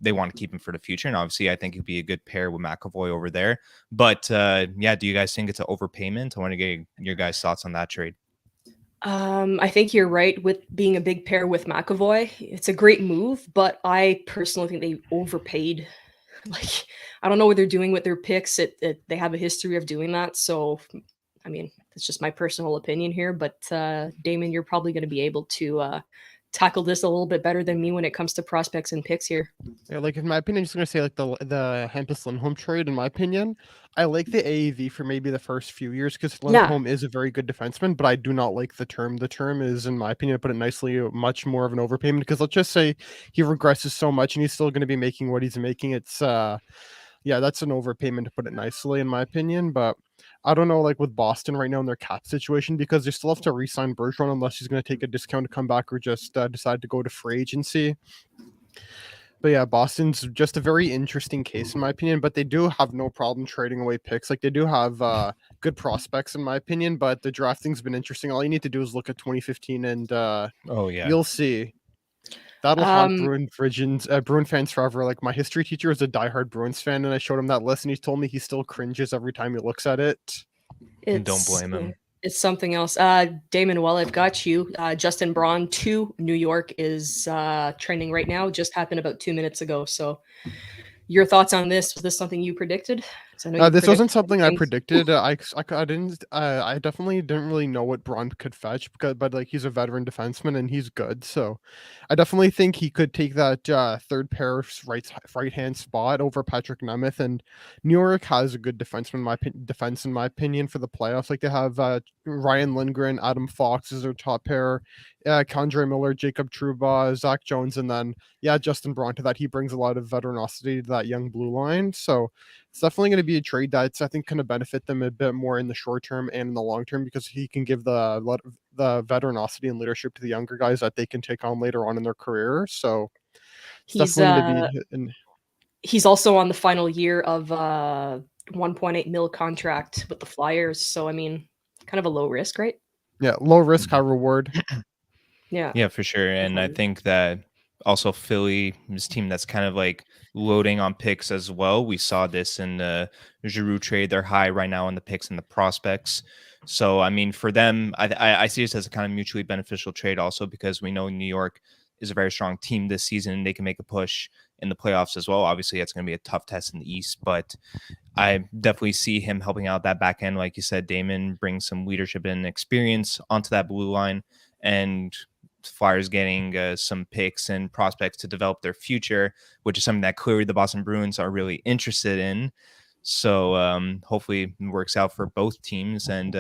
they want to keep him for the future. And obviously, I think he'd be a good pair with McAvoy over there. But yeah, do you guys think it's an overpayment? I want to get your guys' thoughts on that trade. I think you're right with being a big pair with McAvoy. It's a great move, but I personally think they overpaid. Like, I don't know what they're doing with their picks. They have a history of doing that. So, I mean, it's just my personal opinion here. But Damon, you're probably going to be able to tackle this a little bit better than me when it comes to prospects and picks here. Yeah, like in my opinion, I'm just gonna say like the Hampus Lindholm trade. In my opinion, I like the AAV for maybe the first few years because Lindholm is a very good defenseman, but I do not like the term. The term is, in my opinion, to put it nicely, much more of an overpayment. Because let's just say he regresses so much and he's still going to be making what he's making. It's yeah, that's an overpayment to put it nicely, in my opinion. But I don't know, like with Boston right now in their cap situation, because they still have to re-sign Bergeron unless he's going to take a discount to come back or just decide to go to free agency. But yeah, Boston's just a very interesting case in my opinion, but they do have no problem trading away picks. Like they do have good prospects in my opinion, but the drafting's been interesting. All you need to do is look at 2015 and Oh yeah, you'll see. That'll haunt Bruin fans forever. Like my history teacher is a diehard Bruins fan, and I showed him that list, and he told me he still cringes every time he looks at it. Don't blame him. It's something else. Damon, while I've got you, Justin Braun to New York is trending right now. Just happened about 2 minutes ago. So your thoughts on this? Was this something you predicted? This wasn't something I predicted. I definitely didn't really know what Braun could fetch, but like he's a veteran defenseman and he's good. So I definitely think he could take that third pair right hand spot over Patrick Nemeth. And New York has a good defense in my opinion for the playoffs. Like they have Ryan Lindgren, Adam Fox is their top pair, K'Andre Miller, Jacob Trouba, Zach Jones, and then Justin Braun to that. He brings a lot of veteranosity to that young blue line. So it's definitely going to be a trade that's, I think, going to benefit them a bit more in the short term and in the long term, because he can give the veteranosity and leadership to the younger guys that they can take on later on in their career. So it's definitely going to be. He's also on the final year of $1.8 million contract with the Flyers. So, I mean, kind of a low risk, right? Yeah, low risk, high reward. Yeah, for sure. And I think that also Philly, this team that's kind of like loading on picks as well. We saw this in the Giroux trade. They're high right now on the picks and the prospects. So, I mean, for them, I see this as a kind of mutually beneficial trade also, because we know New York is a very strong team this season and they can make a push in the playoffs as well. Obviously, it's going to be a tough test in the East, but I definitely see him helping out that back end. Like you said, Damon brings some leadership and experience onto that blue line, and Flyers getting some picks and prospects to develop their future, which is something that clearly the Boston Bruins are really interested in. So hopefully it works out for both teams. And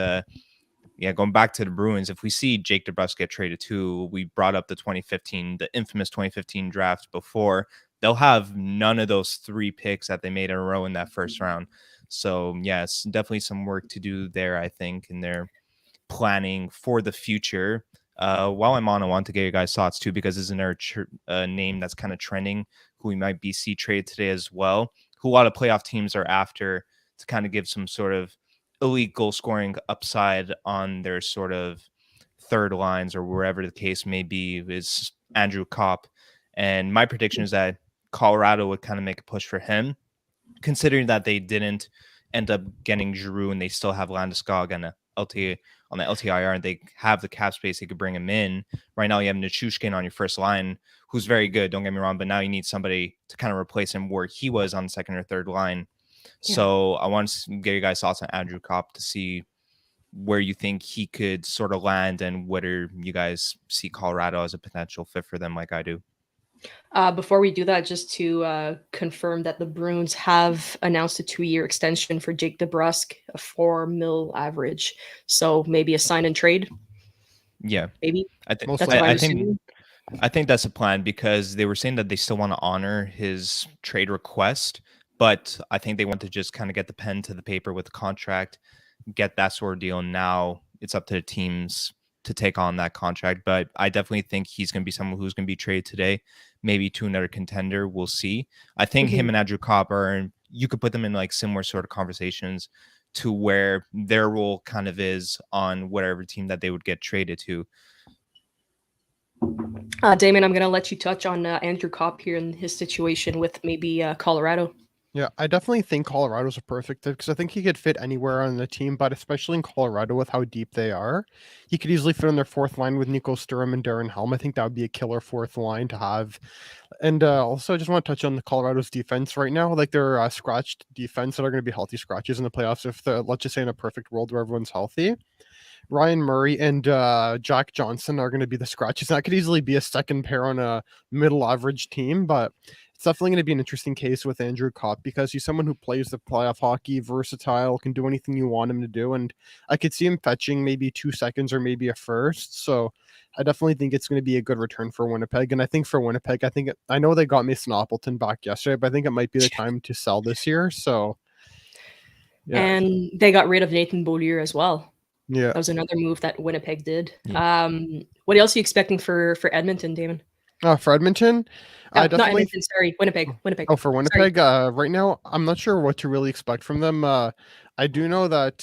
going back to the Bruins, if we see Jake DeBrusk get traded too, we brought up the infamous 2015 draft before. They'll have none of those 3 picks that they made in a row in that first round. So yeah, it's definitely some work to do there, I think, in their planning for the future. While I'm on, I want to get your guys' thoughts too, because there's another name that's kind of trending who we might be see traded today as well, who a lot of playoff teams are after to kind of give some sort of elite goal scoring upside on their sort of third lines or wherever the case may be, is Andrew Kopp. And my prediction is that Colorado would kind of make a push for him, considering that they didn't end up getting Giroux and they still have Landeskog and LT on the LTIR, and they have the cap space. They could bring him in. Right now, you have Nichushkin on your first line, who's very good. Don't get me wrong, but now you need somebody to kind of replace him where he was on the second or third line. Yeah. So I want to get your guys' thoughts on Andrew Kopp to see where you think he could sort of land and whether you guys see Colorado as a potential fit for them, like I do. Before we do that, just to confirm that the Bruins have announced a 2-year extension for Jake DeBrusk, a $4 million average. So maybe a sign and trade. Yeah, maybe. I think that's a plan, because they were saying that they still want to honor his trade request, but I think they want to just kind of get the pen to the paper with the contract, get that sort of deal. Now it's up to the teams to take on that contract, but I definitely think he's going to be someone who's going to be traded today, maybe to another contender. We'll see. I think him and Andrew Kopp you could put them in like similar sort of conversations to where their role kind of is on whatever team that they would get traded to. Damon, I'm going to let you touch on Andrew Kopp here and his situation with maybe Colorado. Yeah, I definitely think Colorado's a perfect fit, because I think he could fit anywhere on the team, but especially in Colorado with how deep they are. He could easily fit on their fourth line with Nico Sturm and Darren Helm. I think that would be a killer fourth line to have. And also, I just want to touch on the Colorado's defense right now. Like, they're scratched defense that are going to be healthy scratches in the playoffs if let's just say in a perfect world where everyone's healthy. Ryan Murray and Jack Johnson are going to be the scratches. That could easily be a second pair on a middle average team, but it's definitely going to be an interesting case with Andrew Kopp, because he's someone who plays the playoff hockey, versatile, can do anything you want him to do. And I could see him fetching maybe 2 seconds or maybe a first. So I definitely think it's going to be a good return for Winnipeg. And I think for Winnipeg, I know they got Mason Appleton back yesterday, but I think it might be the time to sell this year. So yeah. And they got rid of Nathan Beaulieu as well. Yeah, that was another move that Winnipeg did. Yeah. What else are you expecting for Edmonton, Damon? For Edmonton, I definitely... not Edmonton. Sorry, Winnipeg. Oh, for Winnipeg, right now I'm not sure what to really expect from them. I do know that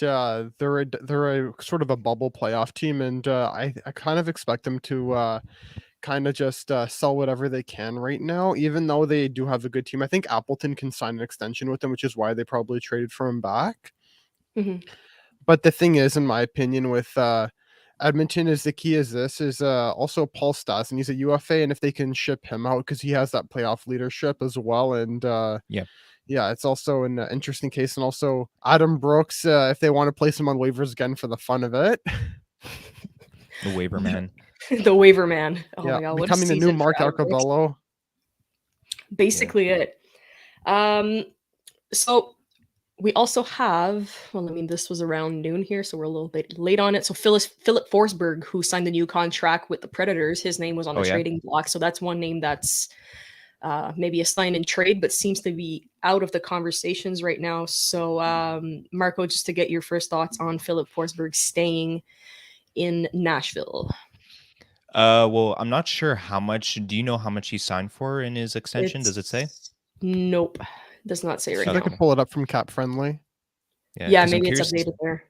they're a sort of a bubble playoff team, and I kind of expect them to kind of just sell whatever they can right now, even though they do have a good team. I think Appleton can sign an extension with them, which is why they probably traded for him back. Mm-hmm. But the thing is, in my opinion, with Edmonton, is the key is also Paul Stasny. He's a UFA, and if they can ship him out, because he has that playoff leadership as well. And it's also an interesting case. And also Adam Brooks, if they want to place him on waivers again for the fun of it. The waiver man. The waiver man. Oh yeah, my God, becoming the new Mark Arcobello. Basically it. So we also have, this was around noon here, so we're a little bit late on it. So Philip Forsberg, who signed the new contract with the Predators, his name was on the trading block. So that's one name that's maybe a sign and trade, but seems to be out of the conversations right now. So Marco, just to get your first thoughts on Philip Forsberg staying in Nashville. Well, I'm not sure how much. Do you know how much he signed for in his extension? Does it say? Nope. Does not say right now. I can pull it up from Cap Friendly. Yeah, maybe it's updated there.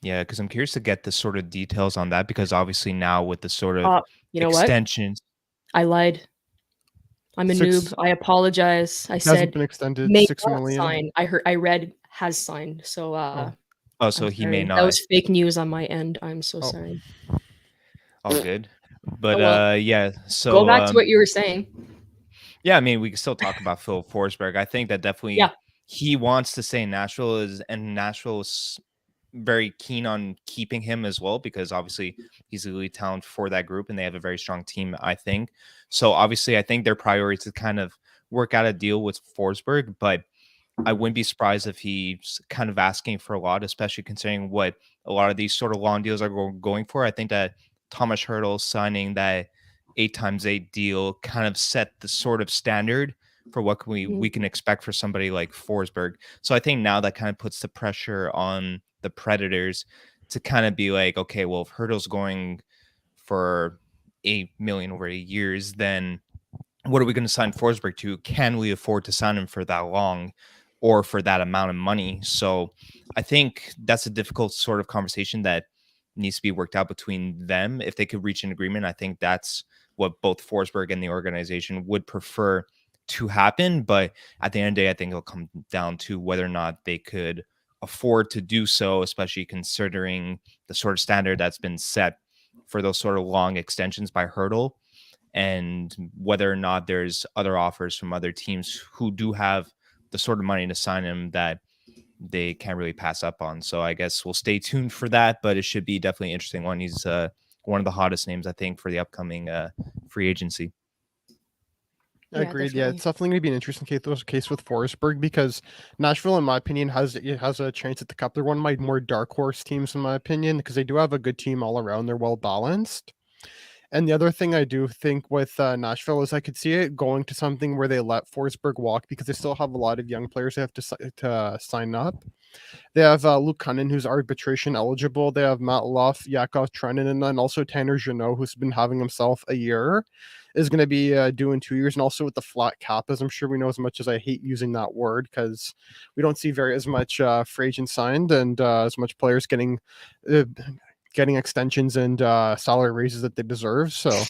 Yeah, because I'm curious to get the sort of details on that, because obviously now with the sort of extensions. I lied. I'm a noob. I apologize. I said hasn't been extended. May 6 million. Sign. I read has signed. So so he may not. That was fake news on my end. I'm so sorry. All good. But so go back to what you were saying. Yeah, I mean, we can still talk about Phil Forsberg. I think that definitely he wants to stay in Nashville, and Nashville is very keen on keeping him as well, because obviously he's a elite talent for that group, and they have a very strong team, I think. So obviously, I think their priority is to kind of work out a deal with Forsberg, but I wouldn't be surprised if he's kind of asking for a lot, especially considering what a lot of these sort of long deals are going for. I think that Thomas Hertel signing that 8x8 deal kind of set the sort of standard for what we can expect for somebody like Forsberg. So I think now that kind of puts the pressure on the Predators to kind of be like, okay, well, if Hertel's going for 8 million over 8 years, then what are we going to sign Forsberg to? Can we afford to sign him for that long or for that amount of money? So I think that's a difficult sort of conversation that needs to be worked out between them. If they could reach an agreement, I think that's what both Forsberg and the organization would prefer to happen. But at the end of the day, I think it'll come down to whether or not they could afford to do so, especially considering the sort of standard that's been set for those sort of long extensions by Hertel, and whether or not there's other offers from other teams who do have the sort of money to sign him that they can't really pass up on. So I guess we'll stay tuned for that, but it should be definitely an interesting one. He's one of the hottest names, I think, for the upcoming free agency. Agreed. Yeah, Definitely. it's definitely going to be an interesting case with Forsberg, because Nashville, in my opinion, has a chance at the cup. They're one of my more dark horse teams, in my opinion, because they do have a good team all around. They're well balanced. And the other thing I do think with Nashville is I could see it going to something where they let Forsberg walk, because they still have a lot of young players they have to sign up. They have Luke Cunnin, who's arbitration eligible. They have Matt Luff, Yakov Trenin, and then also Tanner Jeannot, who's been having himself a year, is going to be doing 2 years. And also with the flat cap, as I'm sure we know, as much as I hate using that word, because we don't see as much free agents signed and as much players getting extensions and salary raises that they deserve. So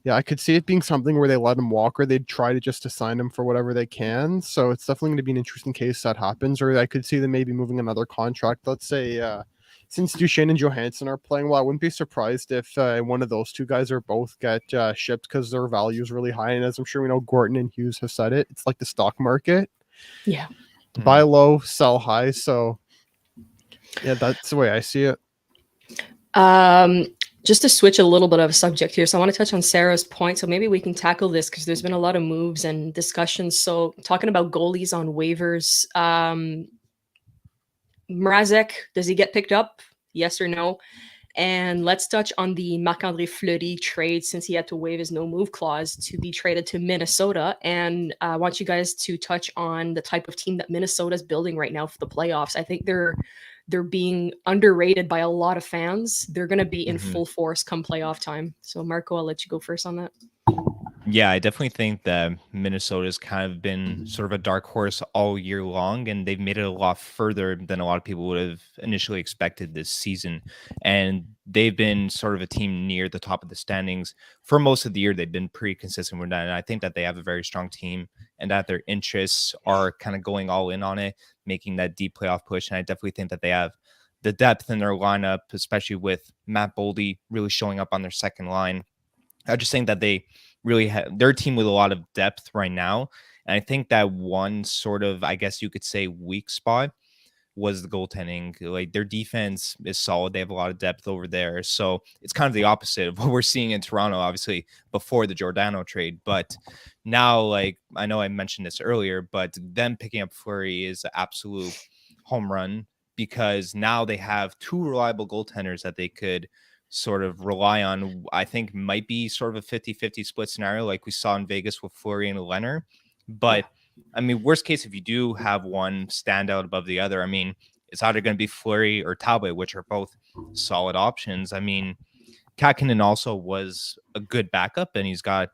yeah, I could see it being something where they let him walk, or they'd try to just assign him for whatever they can. So it's definitely going to be an interesting case that happens. Or I could see them maybe moving another contract. Let's say since Duchesne and Johansson are playing well, I wouldn't be surprised if one of those two guys or both get shipped, because their value is really high. And as I'm sure we know, Gorton and Hughes have said it, it's like the stock market. Yeah. Buy low, sell high. So yeah, that's the way I see it. Just to switch a little bit of a subject here. So I want to touch on Sarah's point. So maybe we can tackle this, because there's been a lot of moves and discussions. So talking about goalies on waivers, Mrazek, does he get picked up? Yes or no? And let's touch on the Marc-Andre Fleury trade, since he had to waive his no move clause to be traded to Minnesota. And I want you guys to touch on the type of team that Minnesota is building right now for the playoffs. I think they're being underrated by a lot of fans. They're going to be in full force come playoff time. So Marco, I'll let you go first on that. Yeah, I definitely think that Minnesota's kind of been sort of a dark horse all year long, and they've made it a lot further than a lot of people would have initially expected this season. And they've been sort of a team near the top of the standings for most of the year. They've been pretty consistent with that. And I think that they have a very strong team, and that their interests are kind of going all in on it, making that deep playoff push. And I definitely think that they have the depth in their lineup, especially with Matt Boldy really showing up on their second line. I just think that they really have their team with a lot of depth right now. And I think that one sort of, I guess you could say, weak spot was the goaltending. Like, their defense is solid. They have a lot of depth over there. So it's kind of the opposite of what we're seeing in Toronto, obviously, before the Giordano trade. But now, like, I know I mentioned this earlier, but them picking up Fleury is an absolute home run, because now they have two reliable goaltenders that they could sort of rely on. I think might be sort of a 50-50 split scenario like we saw in Vegas with Fleury and Leonard. But I mean, worst case, if you do have one stand out above the other, I mean, it's either going to be Fleury or Talbot, which are both solid options. I mean, Kakkinen also was a good backup, and he's got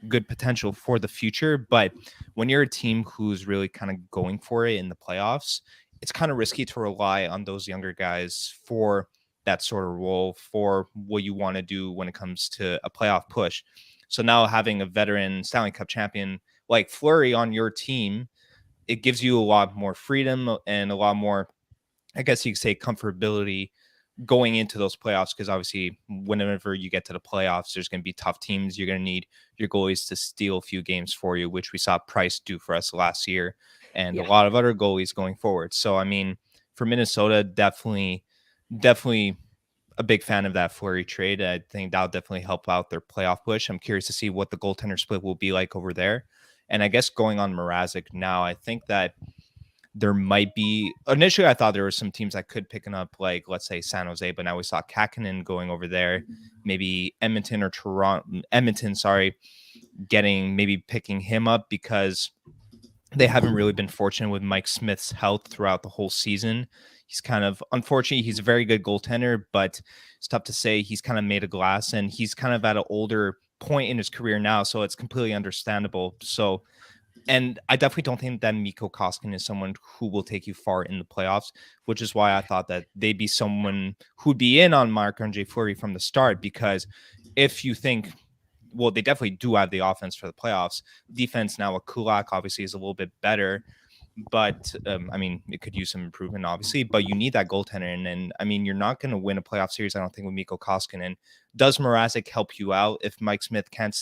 good potential for the future. But when you're a team who's really kind of going for it in the playoffs, it's kind of risky to rely on those younger guys for that sort of role, for what you want to do when it comes to a playoff push. So now having a veteran Stanley Cup champion like Fleury on your team, it gives you a lot more freedom and a lot more, I guess you could say, comfortability going into those playoffs, because obviously whenever you get to the playoffs, there's going to be tough teams. You're going to need your goalies to steal a few games for you, which we saw Price do for us last year, and a lot of other goalies going forward. So, I mean, for Minnesota, definitely a big fan of that Fleury trade. I think that'll definitely help out their playoff push. I'm curious to see what the goaltender split will be like over there. And I guess going on Mrazek now, I think that there might be, initially I thought there were some teams that could pick him up, like let's say San Jose, but now we saw Kakkonen going over there, maybe Edmonton or Edmonton, maybe picking him up because they haven't really been fortunate with Mike Smith's health throughout the whole season. He's kind of, unfortunately, he's a very good goaltender, but it's tough to say. He's kind of made of glass, and he's kind of at an older point in his career now, so it's completely understandable. So, and I definitely don't think that Mikko Koskinen is someone who will take you far in the playoffs, which is why I thought that they'd be someone who'd be in on Marc-Andre Fleury from the start, because if you think, well, they definitely do have the offense for the playoffs. Defense now with Kulak obviously is a little bit better, but I mean, it could use some improvement, obviously, but you need that goaltender. And I mean, you're not going to win a playoff series, I don't think, with Mikko Koskinen. Does Mrazek help you out if Mike Smith can't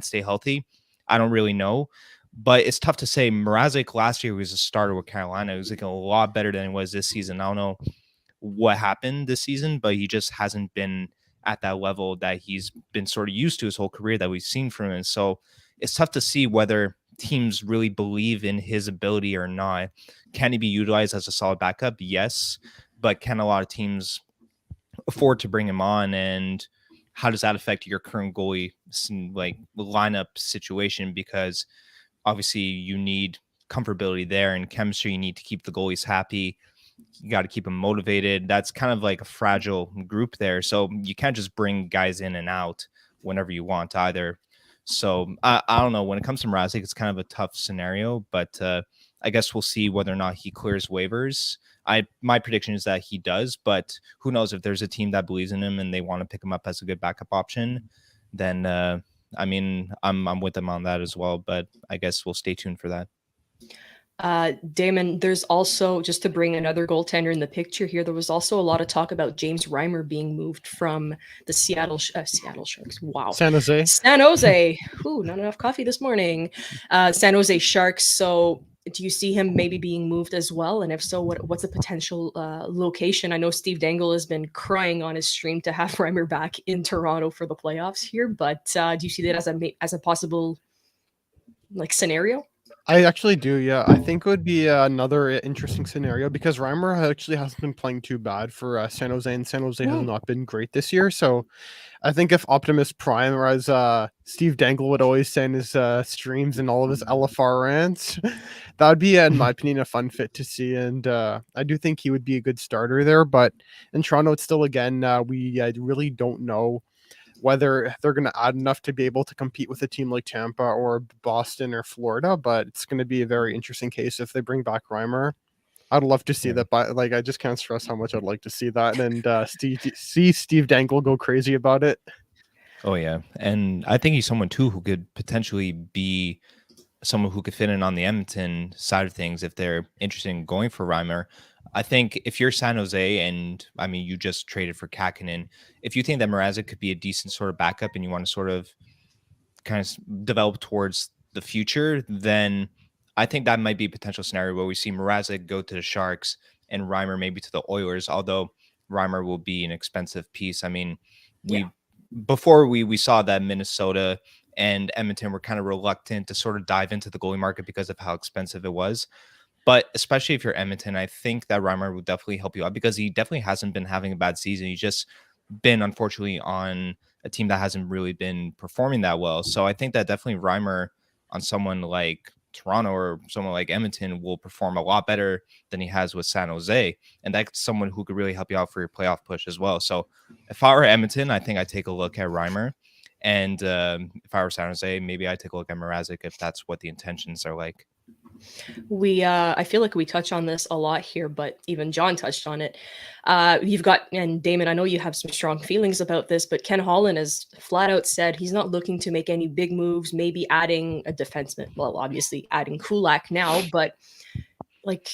stay healthy? I don't really know, but it's tough to say. Mrazek last year was a starter with Carolina. He was like a lot better than he was this season. I don't know what happened this season, but he just hasn't been at that level that he's been sort of used to his whole career that we've seen from him. So it's tough to see whether teams really believe in his ability or not. Can he be utilized as a solid backup? Yes. But can a lot of teams afford to bring him on? And how does that affect your current goalie like lineup situation? Because obviously you need comfortability there and chemistry. You need to keep the goalies happy. You got to keep them motivated. That's kind of like a fragile group there. So you can't just bring guys in and out whenever you want either. So I don't know. When it comes to Mrazek, it's kind of a tough scenario, but I guess we'll see whether or not he clears waivers. My prediction is that he does, but who knows, if there's a team that believes in him and they want to pick him up as a good backup option, then I mean, I'm with them on that as well, but I guess we'll stay tuned for that. Damon, there's also, just to bring another goaltender in the picture here, there was also a lot of talk about James Reimer being moved from the Seattle Sharks. Wow. San Jose. San Jose. Ooh, not enough coffee this morning. San Jose Sharks. So do you see him maybe being moved as well? And if so, what's a potential location? I know Steve Dangle has been crying on his stream to have Reimer back in Toronto for the playoffs here, but do you see that as a possible like scenario? I actually do, yeah. I think it would be another interesting scenario because Reimer actually hasn't been playing too bad for San Jose, and San Jose has not been great this year. So I think if Optimus Prime, or as Steve Dangle would always say in his streams and all of his LFR rants, that would be, in my opinion, a fun fit to see. And I do think he would be a good starter there. But in Toronto, it's still, again, we really don't know whether they're going to add enough to be able to compete with a team like Tampa or Boston or Florida, but it's going to be a very interesting case if they bring back Reimer. I'd love to see that, but like I just can't stress how much I'd like to see that, and see Steve Dangle go crazy about it. Oh yeah, and I think he's someone too who could potentially be someone who could fit in on the Edmonton side of things if they're interested in going for Reimer. I think if you're San Jose and I mean you just traded for Kakkonen, if you think that Mrazek could be a decent sort of backup and you want to sort of kind of develop towards the future, then I think that might be a potential scenario where we see Mrazek go to the Sharks and Reimer maybe to the Oilers, although Reimer will be an expensive piece. I mean, before we saw that Minnesota and Edmonton were kind of reluctant to sort of dive into the goalie market because of how expensive it was. But especially if you're Edmonton, I think that Reimer will definitely help you out because he definitely hasn't been having a bad season. He's just been, unfortunately, on a team that hasn't really been performing that well. So I think that definitely Reimer on someone like Toronto or someone like Edmonton will perform a lot better than he has with San Jose. And that's someone who could really help you out for your playoff push as well. So if I were Edmonton, I think I'd take a look at Reimer. And if I were San Jose, maybe I'd take a look at Mrazek if that's what the intentions are like. I feel like we touch on this a lot here, but even John touched on it. You've got, and Damon, I know you have some strong feelings about this, but Ken Holland has flat out said he's not looking to make any big moves, maybe adding a defenseman. Well, obviously adding Kulak now, but like,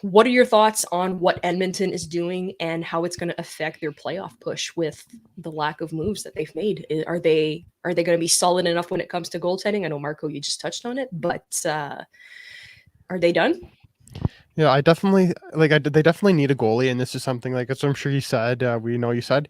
what are your thoughts on what Edmonton is doing and how it's going to affect their playoff push with the lack of moves that they've made? Are they going to be solid enough when it comes to goaltending? I know, Marco, you just touched on it, but are they done? Yeah, I definitely they definitely need a goalie, and this is something like, as I'm sure you said, we know you said.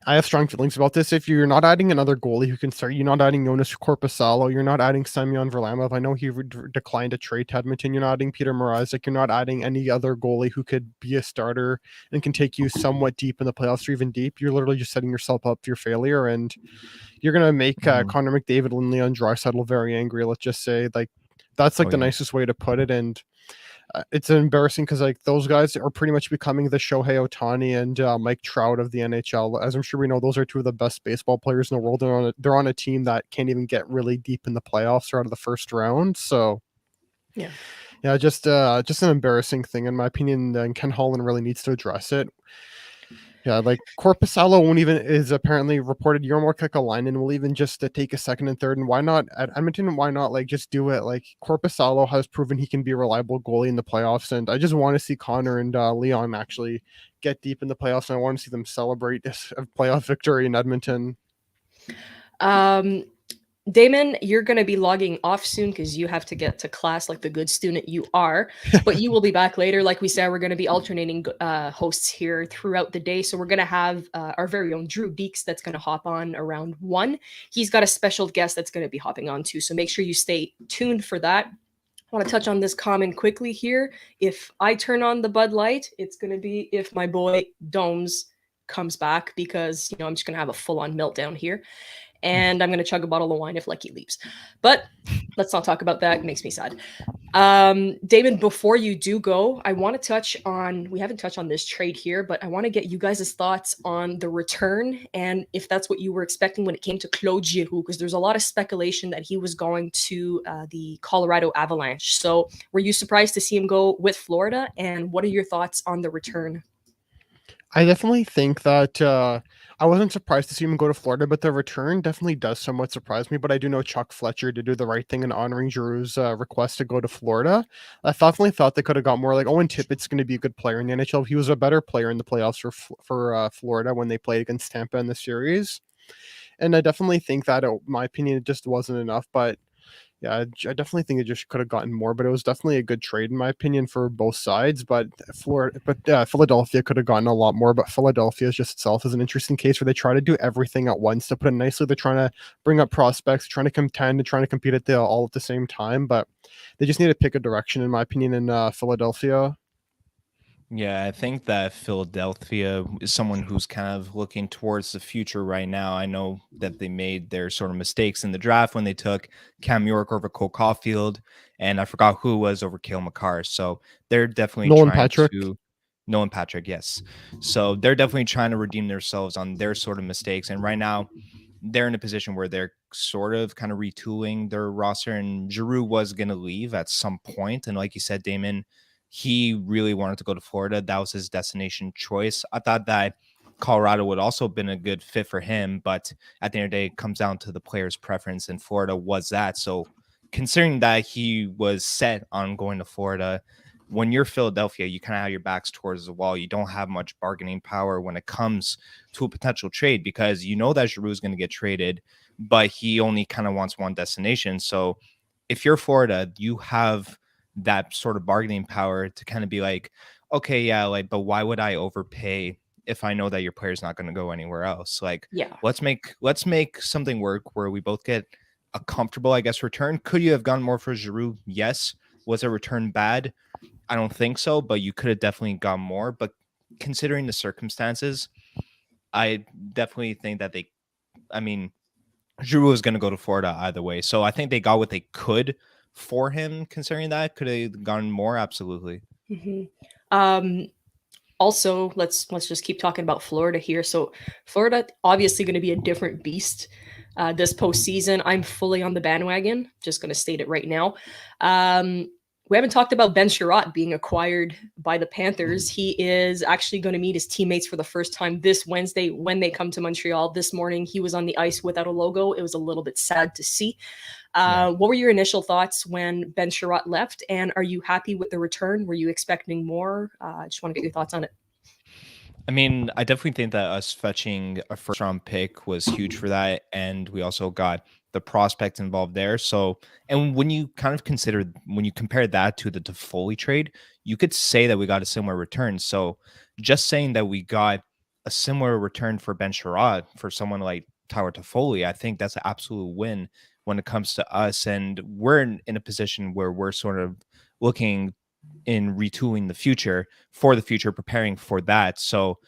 I have strong feelings about this. If you're not adding another goalie who can start, you're not adding Jonas Korpisalo, you're not adding Semyon Varlamov. I know he declined a trade to Edmonton. You're not adding Peter Mrazek. You're not adding any other goalie who could be a starter and can take you somewhat deep in the playoffs or even deep. You're literally just setting yourself up for failure, and you're going to make Connor McDavid and Leon Draisaitl very angry. Let's just say, like, that's like the nicest way to put it. And it's embarrassing because like those guys are pretty much becoming the Shohei Ohtani and Mike Trout of the NHL. As I'm sure we know, those are two of the best baseball players in the world. They're on a team that can't even get really deep in the playoffs or out of the first round. So yeah, just an embarrassing thing in my opinion. And Ken Holland really needs to address it. Yeah, like Korpisalo won't even is apparently reported. Jaromir Kekalainen will even just take a second and third. And why not at Edmonton? Why not like just do it? Like Korpisalo has proven he can be a reliable goalie in the playoffs, and I just want to see Connor and Leon actually get deep in the playoffs. And I want to see them celebrate this playoff victory in Edmonton. Damon, you're going to be logging off soon because you have to get to class like the good student you are. But you will be back later. Like we said, we're going to be alternating hosts here throughout the day. So we're going to have our very own Drew Beeks that's going to hop on around 1. He's got a special guest that's going to be hopping on too. So make sure you stay tuned for that. I want to touch on this comment quickly here. If I turn on the Bud Light, it's going to be if my boy Domes comes back because, I'm just going to have a full-on meltdown here. And I'm going to chug a bottle of wine if Lecky leaves. But let's not talk about that. It makes me sad. Damon, before you do go, I want to touch on, we haven't touched on this trade here, but I want to get you guys' thoughts on the return and if that's what you were expecting when it came to Claude Giroux, because there's a lot of speculation that he was going to the Colorado Avalanche. So were you surprised to see him go with Florida? And what are your thoughts on the return? I definitely think that I wasn't surprised to see him go to Florida, but the return definitely does somewhat surprise me. But I do know Chuck Fletcher to do the right thing in honoring Giroux's request to go to Florida. I definitely thought they could have got more. Like Owen Tippett's going to be a good player in the NHL. He was a better player in the playoffs for Florida when they played against Tampa in the series. And I definitely think that, in my opinion, it just wasn't enough. But yeah, I definitely think it just could have gotten more, but it was definitely a good trade in my opinion for both sides. But Philadelphia could have gotten a lot more. But Philadelphia just itself is an interesting case where they try to do everything at once. To put it nicely, they're trying to bring up prospects, trying to contend, and trying to compete all at the same time. But they just need to pick a direction, in my opinion, in Philadelphia. Yeah, I think that Philadelphia is someone who's kind of looking towards the future right now. I know that they made their sort of mistakes in the draft when they took Cam York over Cole Caulfield, and I forgot who was over Cale Makar. So they're definitely Nolan Patrick, yes. So they're definitely trying to redeem themselves on their sort of mistakes. And right now, they're in a position where they're sort of kind of retooling their roster. And Giroux was going to leave at some point, and like you said, Damon, he really wanted to go to Florida. That was his destination choice. I thought that Colorado would also have been a good fit for him, but at the end of the day, it comes down to the player's preference, and Florida was that. So considering that he was set on going to Florida, when you're Philadelphia, you kind of have your backs towards the wall. You don't have much bargaining power when it comes to a potential trade because you know that Giroux is going to get traded, but he only kind of wants one destination. So if you're Florida, you have that sort of bargaining power to kind of be like, okay, yeah, like, but why would I overpay if I know that your player's not going to go anywhere else? Like, yeah, let's make something work where we both get a comfortable, I guess, return. Could you have gone more for Giroux? Yes. Was a return bad? I don't think so, but you could have definitely gone more. But considering the circumstances, I definitely think that Giroux was going to go to Florida either way. So I think they got what they could for him. Considering that, could have gone more? Absolutely. Mm-hmm. Also, let's just keep talking about Florida here. So Florida obviously going to be a different beast this postseason. I'm fully on the bandwagon. Just going to state it right now. We haven't talked about Ben Sherratt being acquired by the Panthers. He is actually going to meet his teammates for the first time this Wednesday when they come to Montreal. This morning, he was on the ice without a logo. It was a little bit sad to see. What were your initial thoughts when Ben Sherratt left? And are you happy with the return? Were you expecting more? I just want to get your thoughts on it. I mean, I definitely think that us fetching a first-round pick was huge for that. And we also got the prospect involved there. So, and when you compare that to the Toffoli trade, you could say that we got a similar return. So just saying that we got a similar return for Ben Sherrod for someone like Tyler Toffoli, I think that's an absolute win when it comes to us. And we're in a position where we're sort of looking in retooling the future for the future, preparing for that. So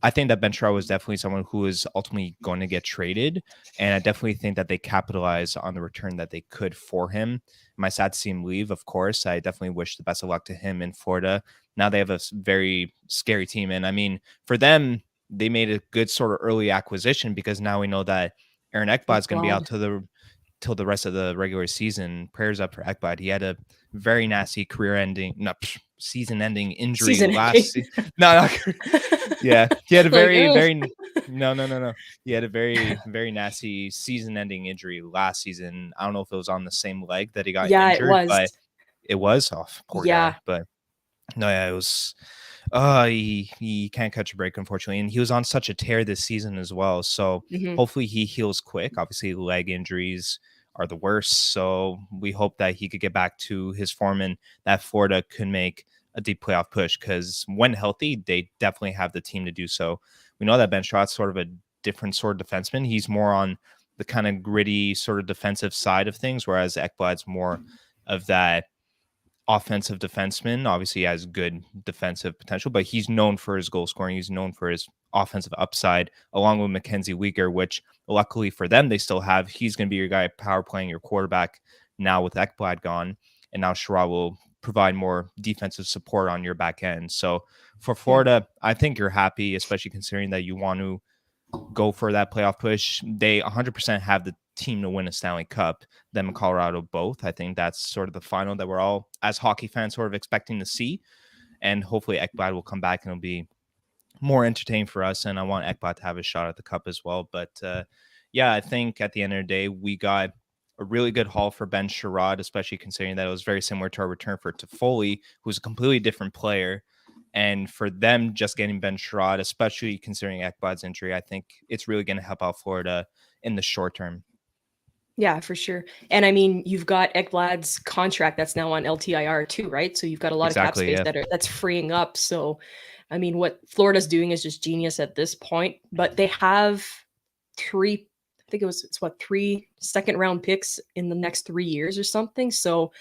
I think that Ben Sherrod was definitely someone who is ultimately going to get traded. And I definitely think that they capitalized on the return that they could for him. Am I sad to see him leave? Of course. I definitely wish the best of luck to him in Florida. Now they have a very scary team. And I mean, for them, they made a good sort of early acquisition because now we know that Aaron Ekblad is going to be out till the rest of the regular season. Prayers up for Ekblad. He had a very nasty season-ending injury last season. No, yeah, he had a very no. He had a very nasty season-ending injury last season. I don't know if it was on the same leg that he got injured, but it was off. Poor guy. But no, yeah, it was. He can't catch a break, unfortunately, and he was on such a tear this season as well. So hopefully he heals quick. Obviously, leg injuries are the worst, so we hope that he could get back to his form and that Florida could make a deep playoff push, because when healthy, they definitely have the team to do so. We know that Ben Sherrod's sort of a different sort of defenseman. He's more on the kind of gritty sort of defensive side of things, whereas Ekblad's more of that offensive defenseman. Obviously, he has good defensive potential, but he's known for his goal scoring. He's known for his offensive upside, along with Mackenzie Weegar, which luckily for them, they still have. He's going to be your guy power playing your quarterback now with Ekblad gone, and now Sherrod will provide more defensive support on your back end. So for Florida, I think you're happy, especially considering that you want to go for that playoff push. They 100% have the team to win a Stanley Cup. Them and Colorado both. I think that's sort of the final that we're all, as hockey fans, sort of expecting to see. And hopefully Ekblad will come back and it'll be more entertaining for us. And I want Ekblad to have a shot at the cup as well. But yeah, I think at the end of the day, we got a really good haul for Ben Sherrod, especially considering that it was very similar to our return for Toffoli, who's a completely different player. And for them just getting Ben Sherrod, especially considering Ekblad's injury, I think it's really going to help out Florida in the short term. Yeah, for sure. And I mean, you've got Ekblad's contract that's now on LTIR too, right? So you've got a lot of cap space that's freeing up. So, I mean, what Florida's doing is just genius at this point. But they have three second-round picks in the next 3 years or something. So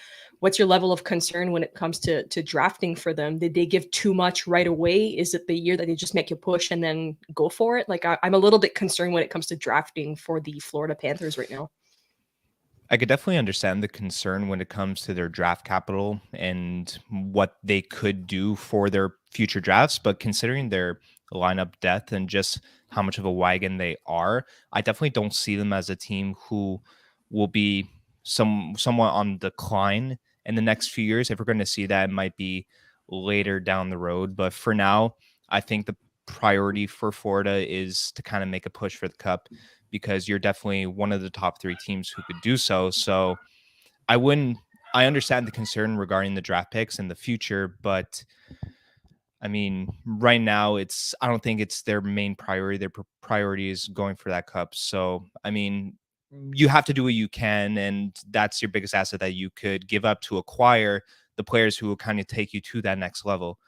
what's your level of concern when it comes to drafting for them? Did they give too much right away? Is it the year that they just make you push and then go for it? Like, I'm a little bit concerned when it comes to drafting for the Florida Panthers right now. I could definitely understand the concern when it comes to their draft capital and what they could do for their future drafts. But considering their lineup depth and just how much of a wagon they are, I definitely don't see them as a team who will be somewhat on decline in the next few years. If we're going to see that, it might be later down the road. But for now, I think the priority for Florida is to kind of make a push for the cup, because you're definitely one of the top 3 teams who could do so. So I understand the concern regarding the draft picks in the future, but I mean, right now I don't think it's their main priority. Their priority is going for that cup. So, I mean, you have to do what you can, and that's your biggest asset that you could give up to acquire the players who will kind of take you to that next level.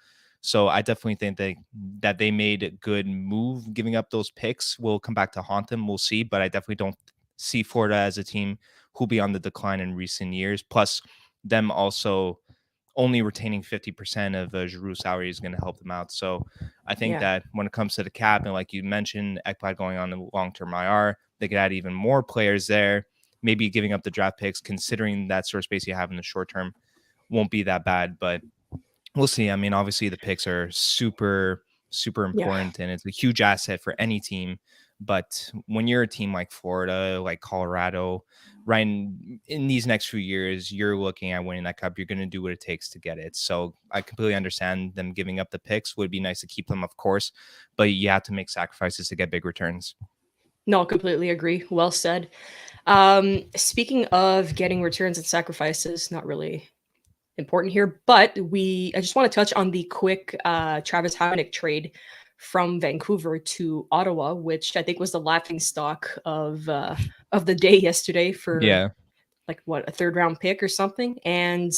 So I definitely think that they made a good move. Giving up those picks will come back to haunt them. We'll see. But I definitely don't see Florida as a team who'll be on the decline in recent years. Plus, them also only retaining 50% of Giroux's salary is going to help them out. So I think that when it comes to the cap, and like you mentioned, Ekblad going on a long-term IR, they could add even more players there. Maybe giving up the draft picks, considering that sort of space you have in the short term, won't be that bad. But we'll see. I mean, obviously the picks are super, super important, and it's a huge asset for any team. But when you're a team like Florida, like Colorado, right in these next few years, you're looking at winning that cup. You're going to do what it takes to get it. So I completely understand them giving up the picks. Would be nice to keep them, of course, but you have to make sacrifices to get big returns. No, completely agree. Well said. Speaking of getting returns and sacrifices, not really important here, but I just want to touch on the quick Travis Hamonic trade from Vancouver to Ottawa, which I think was the laughingstock of the day yesterday for like a 3rd-round pick or something. And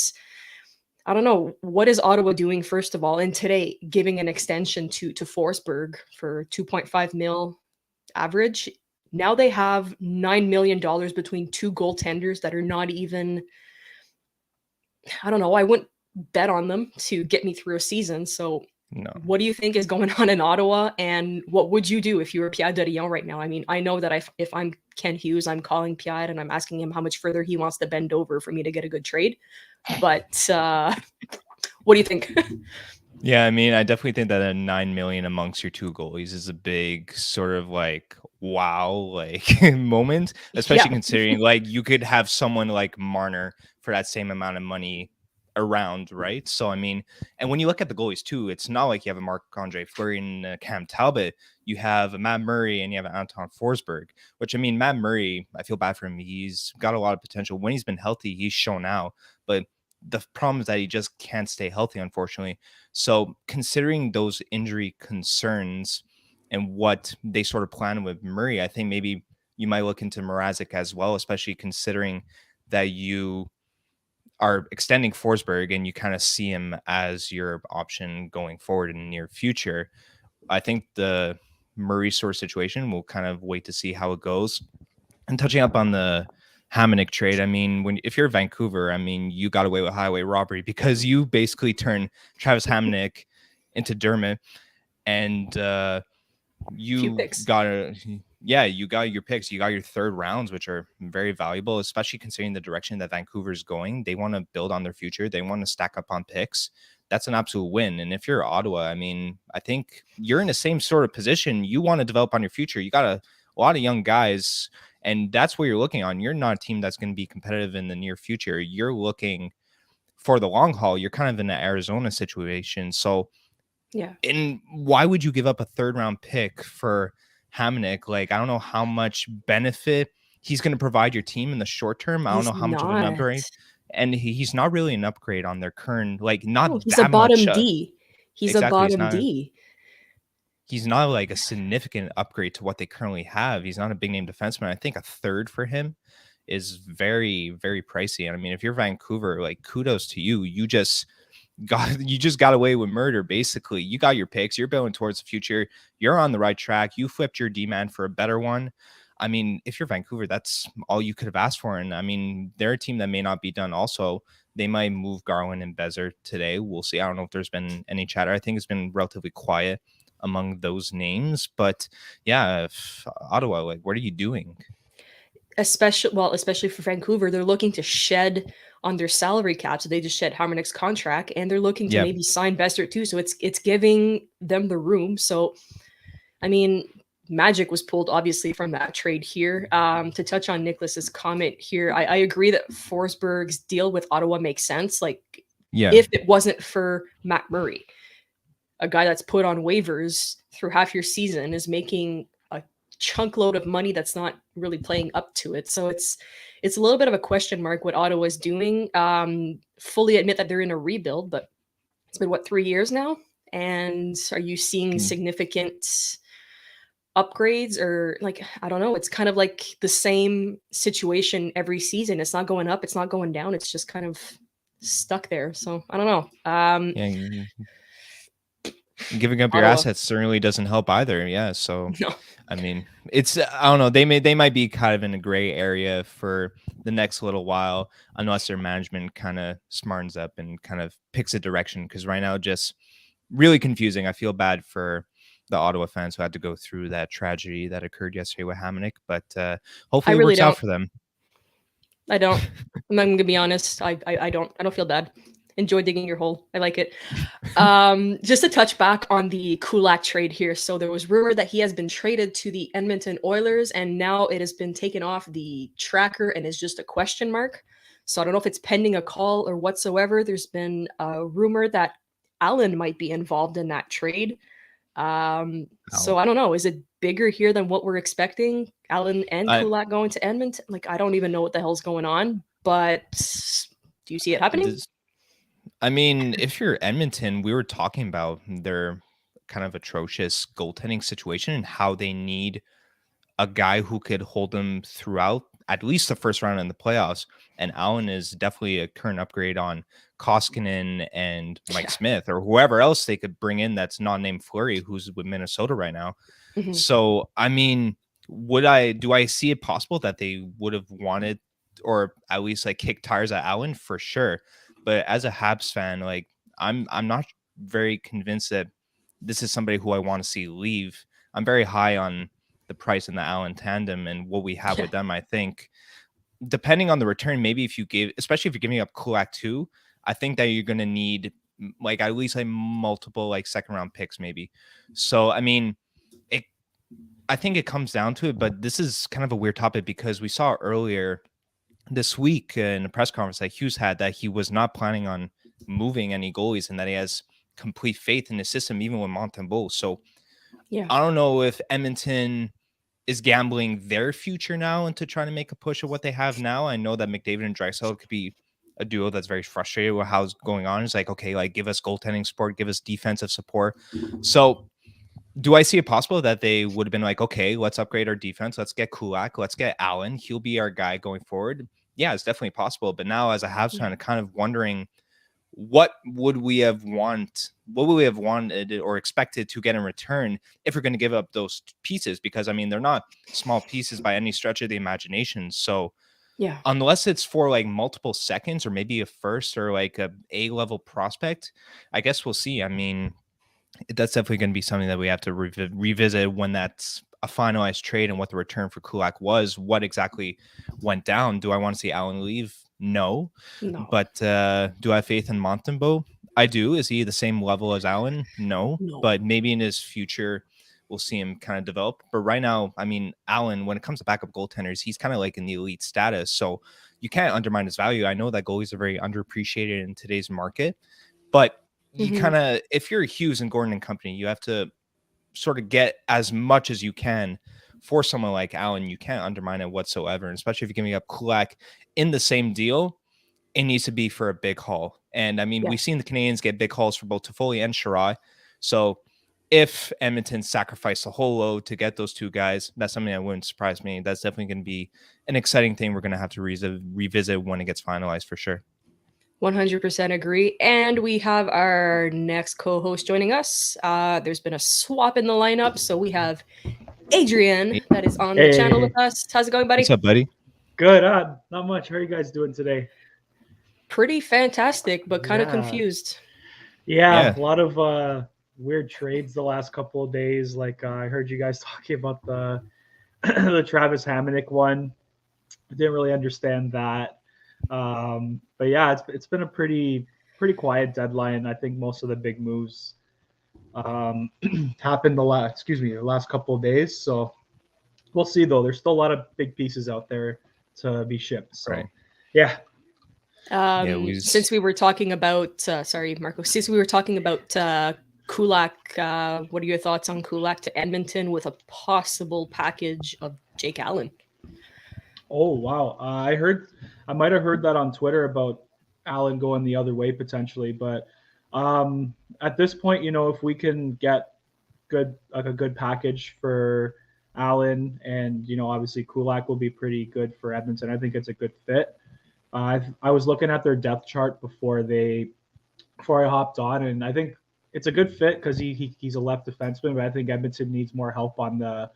I don't know, what is Ottawa doing first of all? And today, giving an extension to Forsberg for 2.5 mil average. Now they have $9 million between two goaltenders that are not even, I don't know, I wouldn't bet on them to get me through a season. So No. what do you think is going on in Ottawa? And what would you do if you were Pierre Dorion right now? I mean, I know that if I'm Ken Hughes, I'm calling Pierre and I'm asking him how much further he wants to bend over for me to get a good trade. But what do you think? Yeah, I mean, I definitely think that a 9 million amongst your two goalies is a big sort of like wow, like moment, especially Yeah. considering like you could have someone like Marner for that same amount of money around, right? So I mean, and when you look at the goalies too, it's not like you have a Marc-Andre Fleury and Cam Talbot. You have a Matt Murray and you have Anton Forsberg, which I mean, Matt Murray, I feel bad for him. He's got a lot of potential. When he's been healthy, he's shown out, but the problem is that he just can't stay healthy, unfortunately. So considering those injury concerns and what they sort of plan with Murray, I think maybe you might look into Mrazek as well, especially considering that you are extending Forsberg and you kind of see him as your option going forward in the near future. I think the Murray sort of situation, we'll kind of wait to see how it goes. And touching up on the Hamonic trade, I mean, if you're Vancouver, I mean, you got away with highway robbery because you basically turned Travis Hamonic into Dermott, and you picks. got you got your picks. You got your third rounds, which are very valuable, especially considering the direction that Vancouver's going. They want to build on their future. They want to stack up on picks. That's an absolute win. And if you're Ottawa, I mean, I think you're in the same sort of position. You want to develop on your future. You got a lot of young guys, and that's what you're looking on. You're not a team that's going to be competitive in the near future. You're looking for the long haul. You're kind of in the Arizona situation. So, Yeah. and why would you give up a third round pick for Hamonic? Like, I don't know how much benefit he's going to provide your team in the short term. I don't He's know how much of an not. upgrade. And he's not really an upgrade on their current, like, No, not he's a that much. bottom D. He's a Exactly. bottom D. He's not like a significant upgrade to what they currently have. He's not a big name defenseman. I think a third for him is very, very pricey. And I mean, if you're Vancouver, like, kudos to you. You just got away with murder. Basically, you got your picks. You're building towards the future. You're on the right track. You flipped your D-man for a better one. I mean, if you're Vancouver, that's all you could have asked for. And I mean, they're a team that may not be done. Also, they might move Garland and Bezer today. We'll see. I don't know if there's been any chatter. I think it's been relatively quiet among those names. But yeah, Ottawa, like, what are you doing? Especially for Vancouver, they're looking to shed on their salary cap. So they just shed Harmonic's contract, and they're looking to maybe sign Besser too. So it's giving them the room. So, I mean, magic was pulled obviously from that trade here. To touch on Nicholas's comment here, I agree that Forsberg's deal with Ottawa makes sense. Like, if it wasn't for Matt Murray, a guy that's put on waivers through half your season is making a chunk load of money that's not really playing up to it. So it's a little bit of a question mark what Ottawa is doing. Fully admit that they're in a rebuild, but it's been 3 years now, and are you seeing significant upgrades? Or, like, I don't know, it's kind of like the same situation every season. It's not going up, it's not going down, it's just kind of stuck there. So I don't know. Giving up your assets certainly doesn't help either. Yeah. So, no. I mean, it's, I don't know. They might be kind of in a gray area for the next little while, unless their management kind of smartens up and kind of picks a direction. Because right now, just really confusing. I feel bad for the Ottawa fans who had to go through that tragedy that occurred yesterday with Hamonic, but hopefully it works out for them. I don't. I'm going to be honest. I don't feel bad. Enjoy digging your hole. I like it. Just to touch back on the Kulak trade here. So there was rumor that he has been traded to the Edmonton Oilers, and now it has been taken off the tracker and is just a question mark. So I don't know if it's pending a call or whatsoever. There's been a rumor that Allen might be involved in that trade. So I don't know. Is it bigger here than what we're expecting? Allen and Kulak going to Edmonton? Like, I don't even know what the hell's going on, but do you see it happening? I mean, if you're Edmonton, we were talking about their kind of atrocious goaltending situation and how they need a guy who could hold them throughout. at least the first round in the playoffs. And Allen is definitely a current upgrade on Koskinen and Mike Smith or whoever else they could bring in that's not named Fleury, who's with Minnesota right now. So, I mean, do I see it possible that they would have wanted or at least like kick tires at Allen? For sure. But as a Habs fan, like I'm not very convinced that this is somebody who I want to see leave. I'm very high on the price in the Allen tandem and what we have with them. I think depending on the return, maybe especially if you're giving up Kulak too, I think that you're going to need like at least like multiple like second round picks maybe. So, I mean, I think it comes down to it, but this is kind of a weird topic because we saw earlier this week in a press conference that Hughes had that he was not planning on moving any goalies and that he has complete faith in the system, even with Montembeault. So I don't know if Edmonton is gambling their future now into trying to make a push of what they have now. I know that McDavid and Drexel could be a duo that's very frustrated with how's going on. It's like, okay, like give us goaltending support, give us defensive support. So do I see it possible that they would have been like, okay, let's upgrade our defense. Let's get Kulak. Let's get Allen. He'll be our guy going forward. Yeah, it's definitely possible. But now as a Habs fan, I'm kind of wondering what would we have wanted or expected to get in return if we're going to give up those pieces? Because, I mean, they're not small pieces by any stretch of the imagination. So unless it's for like multiple seconds or maybe a first or like a level prospect, I guess we'll see. I mean, that's definitely going to be something that we have to revisit when that's a finalized trade and what the return for Kulak was. What exactly went down? Do I want to see Allen leave? No. But do I have faith in Montembeault? I do. Is he the same level as Allen? No. But maybe in his future, we'll see him kind of develop. But right now, I mean, Allen, when it comes to backup goaltenders, he's kind of like in the elite status. So you can't undermine his value. I know that goalies are very underappreciated in today's market, but you kind of, if you're Hughes and Gordon and company, you have to sort of get as much as you can for someone like Allen. You can't undermine it whatsoever. And especially if you're giving up Kulak in the same deal, it needs to be for a big haul. And I mean, we've seen the Canadians get big hauls for both Toffoli and Shirai. So if Edmonton sacrificed the whole load to get those two guys, that's something that wouldn't surprise me. That's definitely going to be an exciting thing we're going to have to revisit when it gets finalized for sure. 100% agree. And we have our next co-host joining us. There's been a swap in the lineup. So we have Adrian that is on the channel with us. How's it going, buddy? What's up, buddy? Good. Not much. How are you guys doing today? Pretty fantastic, but kind of confused. Yeah, a lot of weird trades the last couple of days. Like I heard you guys talking about the the Travis Hamonic one. I didn't really understand that. But yeah, it's been a pretty quiet deadline. I think most of the big moves happened the last couple of days. So we'll see though. There's still a lot of big pieces out there to be shipped. So yeah. Since we were talking about sorry, Marco, since we were talking about Kulak, what are your thoughts on Kulak to Edmonton with a possible package of Jake Allen? Oh wow. I might have heard that on Twitter about Allen going the other way potentially, but at this point, if we can get a good package for Allen, and obviously Kulak will be pretty good for Edmonton. I think it's a good fit. I was looking at their depth chart before I hopped on, and I think it's a good fit because he's a left defenseman, but I think Edmonton needs more help on the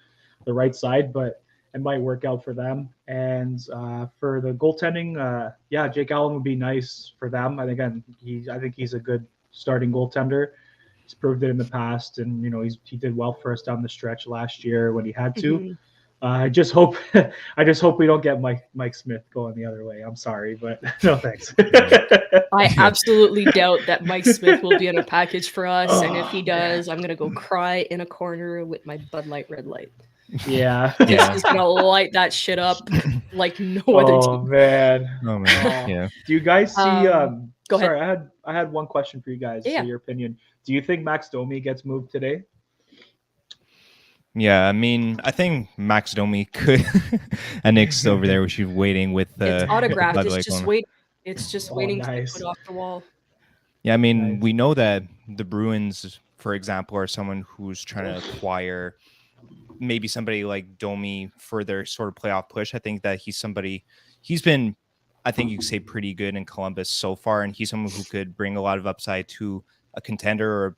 right side, but it might work out for them. And for the goaltending, Jake Allen would be nice for them. And again, I think he's a good starting goaltender. He's proved it in the past, and he did well for us down the stretch last year when he had to. I just hope we don't get Mike Smith going the other way. I'm sorry, but no thanks. I absolutely doubt that Mike Smith will be in a package for us, and if he does, I'm gonna go cry in a corner with my Bud Light Red Light. Yeah. He's gonna light that shit up like no other team. Oh man. Yeah. Do you guys see? Go ahead. I had one question for you guys. For your opinion. Do you think Max Domi gets moved today? Yeah, I mean, I think Max Domi could. And Nick's over there, she's waiting with the autograph. It's just waiting. It's just waiting to be put off the wall. Yeah, I mean, we know that the Bruins, for example, are someone who's trying to acquire maybe somebody like Domi for their sort of playoff push. I think that he's been, I think you could say, pretty good in Columbus so far, and he's someone who could bring a lot of upside to a contender or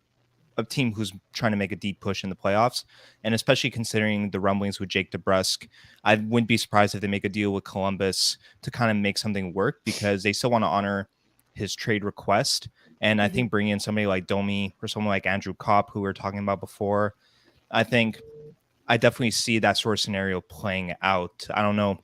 a team who's trying to make a deep push in the playoffs. And especially considering the rumblings with Jake DeBrusk, I wouldn't be surprised if they make a deal with Columbus to kind of make something work, because they still want to honor his trade request. And I think bringing in somebody like Domi or someone like Andrew Kopp, who we were talking about before, I think I definitely see that sort of scenario playing out. I don't know.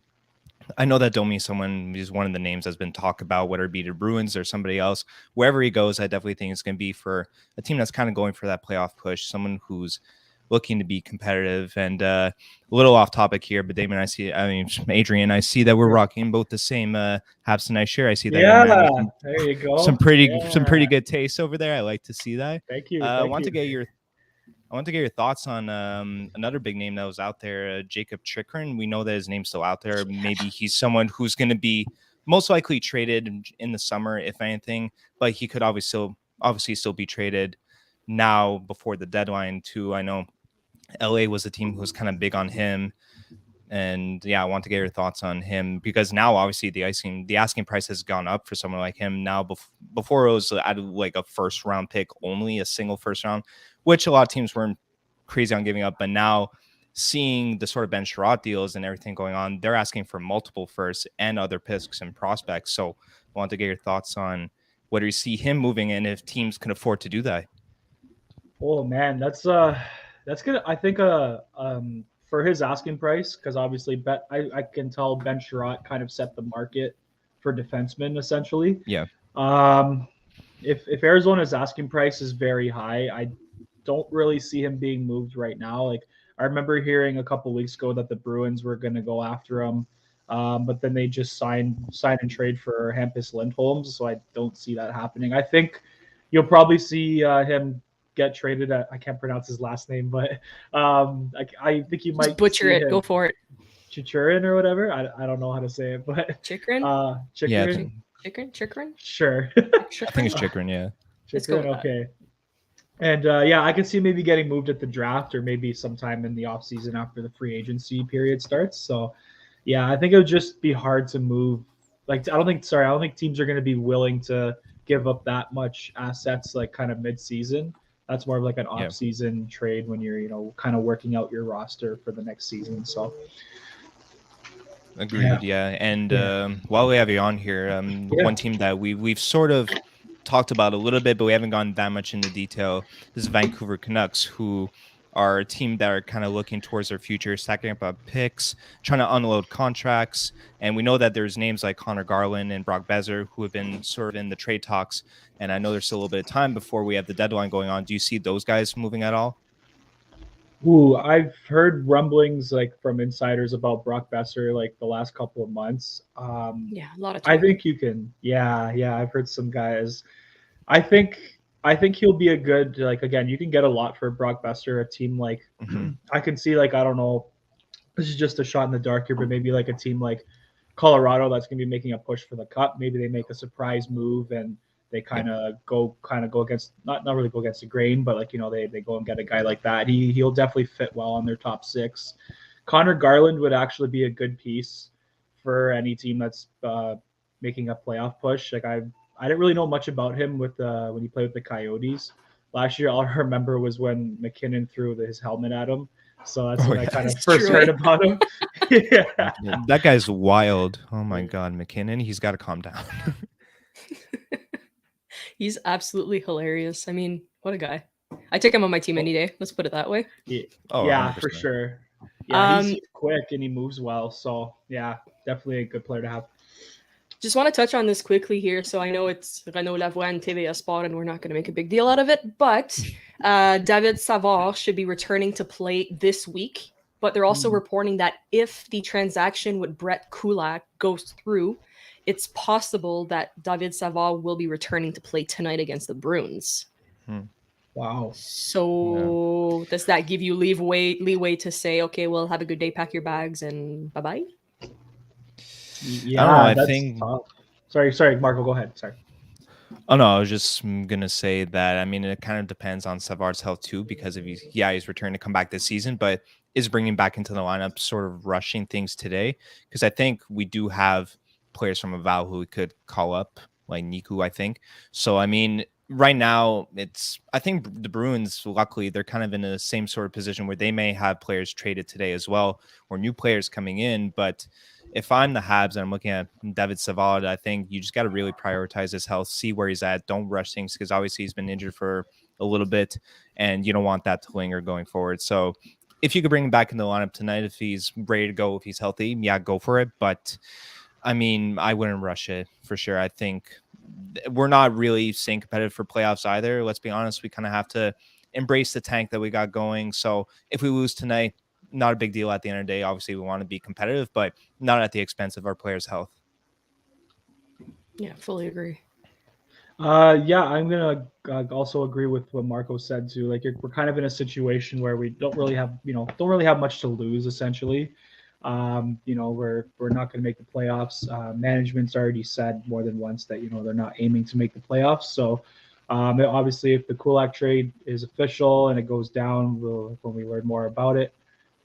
I know that Domi is one of the names that's been talked about, whether it be the Bruins or somebody else. Wherever he goes, I definitely think it's going to be for a team that's kind of going for that playoff push, someone who's looking to be competitive. And a little off topic here, but Adrian, I see that we're rocking both the same Habs Tonight shirt. I see that. Yeah, there you go. Some pretty good taste over there. I like to see that. Thank you. I want to get your thoughts on another big name that was out there, Jacob Chikrin. We know that his name's still out there. Maybe he's someone who's going to be most likely traded in the summer, if anything, but he could obviously still be traded now before the deadline too. I know LA was a team who was kind of big on him. And yeah, I want to get your thoughts on him, because now obviously the asking price has gone up for someone like him. Now, before it was at like a first round pick only, a single first round, which a lot of teams weren't crazy on giving up. But now, seeing the sort of Ben Sherratt deals and everything going on, they're asking for multiple firsts and other picks and prospects. So I want to get your thoughts on whether you see him moving and if teams can afford to do that. Oh man, that's good. I think for his asking price, because obviously I can tell Ben Sherratt kind of set the market for defensemen essentially. Yeah. If Arizona's asking price is very high, I don't really see him being moved right now. Like, I remember hearing a couple weeks ago that the Bruins were going to go after him, but then they just sign and trade for Hampus Lindholm, so I don't see that happening. I think you'll probably see him get traded at, I can't pronounce his last name, but I think you might Just butcher it. Go for it. Chichurin or whatever. I don't know how to say it, but Chikrin? Chikrin. Yeah. Chikrin? I Sure. think it's Chikrin, yeah. Let's go Chikrin, with okay. And yeah, I could see maybe getting moved at the draft or maybe sometime in the offseason after the free agency period starts. So yeah, I think it would just be hard to move. Like, I don't think teams are going to be willing to give up that much assets like kind of mid-season. That's more of like an off-season trade when you're, kind of working out your roster for the next season. So agreed, yeah. And while we have you on here, one team that we've sort of talked about a little bit, but we haven't gone that much into detail, is Vancouver Canucks, who are a team that are kind of looking towards their future, stacking up picks, trying to unload contracts. And we know that there's names like Connor Garland and Brock Besser who have been sort of in the trade talks. And I know there's still a little bit of time before we have the deadline going on. Do you see those guys moving at all? Ooh, I've heard rumblings like from insiders about Brock Besser like the last couple of months. Yeah, a lot of I time. think you can. Yeah, I've heard some guys. I think he'll be a good, like, again, you can get a lot for Brock Besser, a team like I can see, like, I don't know, this is just a shot in the dark here, but maybe like a team like Colorado that's going to be making a push for the cup. Maybe they make a surprise move and they kind of go against, not really go against the grain, but like, they go and get a guy like that. He'll definitely fit well on their top six. Connor Garland would actually be a good piece for any team that's making a playoff push. Like, I didn't really know much about him with when he played with the Coyotes last year. All I remember was when McKinnon threw his helmet at him. So that's when I kind of first heard about him. Yeah. That guy's wild. Oh my God, McKinnon, he's got to calm down. He's absolutely hilarious. I mean, what a guy. I take him on my team any day. Let's put it that way. Yeah, Oh, yeah, 100%. for sure. Yeah, he's quick and he moves well. So yeah, definitely a good player to have. Just want to touch on this quickly here. So I know it's Renaud Lavoie and TVA Sport, and we're not going to make a big deal out of it. But David Savard should be returning to play this week. But they're also reporting that if the transaction with Brett Kulak goes through, it's possible that David Savard will be returning to play tonight against the Bruins. Wow. So does that give you leeway to say, okay, well, have a good day, pack your bags, and bye-bye? Yeah, I don't know, I that's think... tough. Sorry, Marco, go ahead. Sorry. Oh, no, I was just going to say that, I mean, it kind of depends on Savard's health too, because if he's returning to come back this season, but is bringing back into the lineup, sort of rushing things today, because I think we do have players from Aval who we could call up, like Niku, I think. So, I mean, right now, I think the Bruins, luckily, they're kind of in the same sort of position where they may have players traded today as well, or new players coming in. But if I'm the Habs and I'm looking at David Savard, I think you just got to really prioritize his health, see where he's at. Don't rush things, because obviously he's been injured for a little bit, and you don't want that to linger going forward. So if you could bring him back in the lineup tonight, if he's ready to go, if he's healthy, yeah, go for it. But I mean, I wouldn't rush it for sure. I think we're not really staying competitive for playoffs either. Let's be honest. We kind of have to embrace the tank that we got going. So if we lose tonight, not a big deal at the end of the day. Obviously, we want to be competitive, but not at the expense of our players' health. Yeah, fully agree. Yeah, I'm gonna also agree with what Marco said too. Like we're kind of in a situation where we don't really have much to lose essentially. We're not going to make the playoffs. Management's already said more than once that they're not aiming to make the playoffs. So obviously, if the Kulak trade is official and it goes down, when we learn more about it.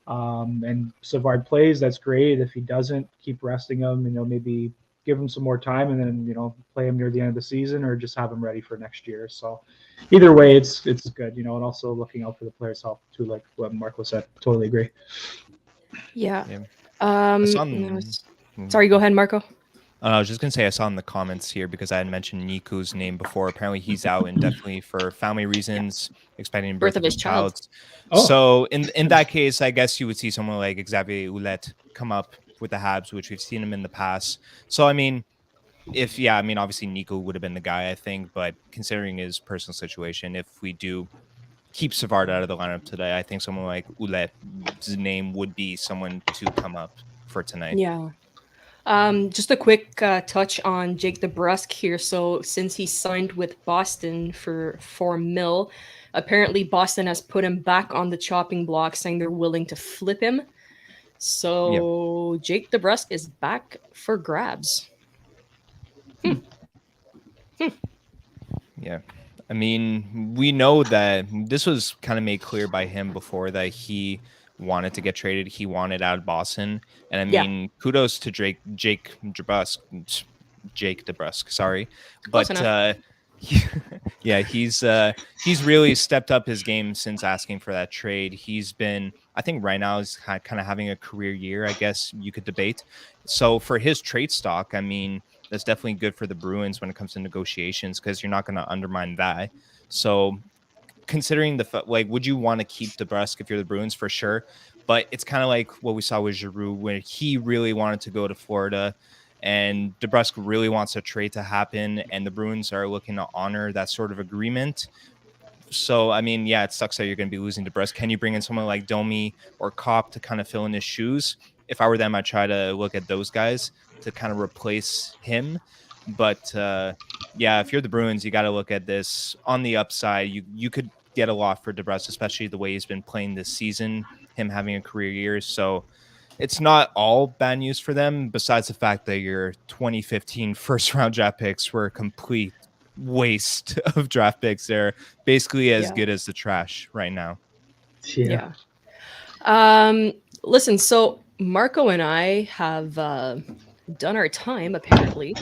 And Savard plays, that's great. If he doesn't, keep resting him. Maybe give him some more time, and then play him near the end of the season, or just have him ready for next year. So either way, it's good. And also looking out for the players' health too, like what Marco said. Totally agree. Yeah. Sorry, go ahead, Marco. I was just going to say I saw in the comments here, because I had mentioned Niku's name before. Apparently he's out indefinitely for family reasons, expecting birth of his child. Oh. So in that case, I guess you would see someone like Xavier Ouellet come up with the Habs, which we've seen him in the past. So, I mean, obviously Niku would have been the guy, I think, but considering his personal situation, if we do keep Savard out of the lineup today, I think someone like Ouellet's name would be someone to come up for tonight. Yeah. Just a quick touch on Jake DeBrusk here. So since he signed with Boston for $4 million, apparently Boston has put him back on the chopping block, saying they're willing to flip him. So Jake DeBrusk is back for grabs. Yeah. I mean, we know that this was kind of made clear by him before that he wanted to get traded. He wanted out of Boston. And I mean, kudos to Jake DeBrusk, sorry. But he's really stepped up his game since asking for that trade. He's been, I think right now he's kind of having a career year, I guess you could debate. So for his trade stock, I mean, that's definitely good for the Bruins when it comes to negotiations, because you're not going to undermine that. So considering would you want to keep DeBrusk if you're the Bruins? For sure. But it's kind of like what we saw with Giroux, where he really wanted to go to Florida, and DeBrusk really wants a trade to happen, and the Bruins are looking to honor that sort of agreement. So, I mean, yeah, it sucks that you're going to be losing DeBrusk. Can you bring in someone like Domi or Kopp to kind of fill in his shoes? If I were them, I'd try to look at those guys to kind of replace him. But, if you're the Bruins, you got to look at this on the upside. You could get a lot for DeBrusk, especially the way he's been playing this season, him having a career year. So it's not all bad news for them, besides the fact that your 2015 first-round draft picks were a complete waste of draft picks. They're basically as good as the trash right now. Yeah. Listen, so Marco and I have done our time, apparently,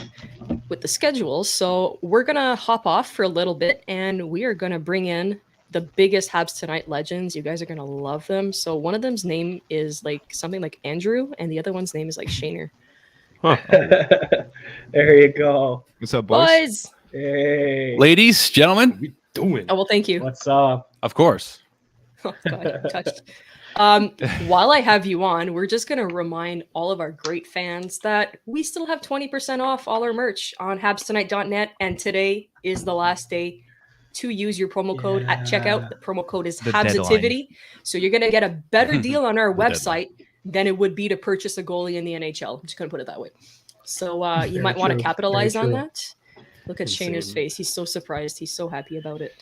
with the schedule. So we're going to hop off for a little bit, and we are going to bring in the biggest Habs Tonight legends. You guys are going to love them. So one of them's name is like something like Andrew, and the other one's name is like Shaner. Huh. There you go. What's up, boys? Hey. Ladies, gentlemen. What we doing? Oh, well, thank you. What's up? Of course. Oh, God, I'm touched. While I have you on, we're just going to remind all of our great fans that we still have 20% off all our merch on habstonight.net, and today is the last day to use your promo code at checkout. The promo code is Habsativity. So you're going to get a better deal on our website than it would be to purchase a goalie in the NHL. I'm just going to put it that way. So you might want to capitalize on that. Look at Shaner's face. He's so surprised. He's so happy about it.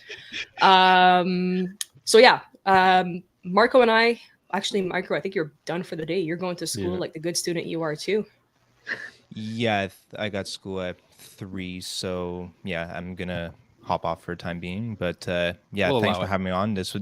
Marco and I, actually, Marco, I think you're done for the day. You're going to school like the good student you are too. Yeah, I got school at 3. So yeah, I'm going to hop off for a time being. But yeah, We'll thanks allow for it. having me on. This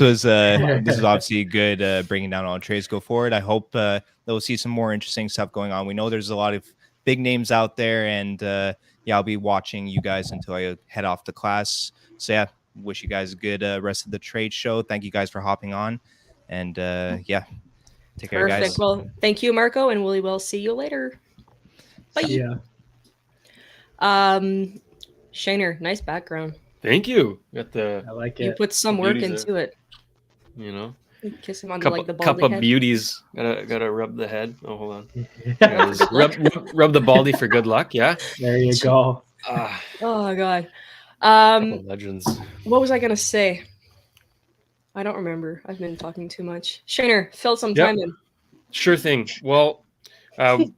was obviously good, bringing down all trades go forward. I hope that we'll see some more interesting stuff going on. We know there's a lot of big names out there, and yeah, I'll be watching you guys until I head off to class. So yeah, wish you guys a good rest of the trade show. Thank you guys for hopping on, and yeah, take care, guys. Perfect. Well, thank you, Marco, and we will see you later. Bye. Yeah. Shaner, nice background. Thank you. Got the I like You it. put some The work beauties into it. you know Kiss him on cup, like the cup baldy of head. beauties. Gotta rub the head. Oh, hold on. Yeah, for good Rub the baldy for good luck. Yeah. There you go. Oh god. Couple legends. What was I gonna say? I don't remember. I've been talking too much. Shaner, fill some Yep. time in. Sure thing. Well,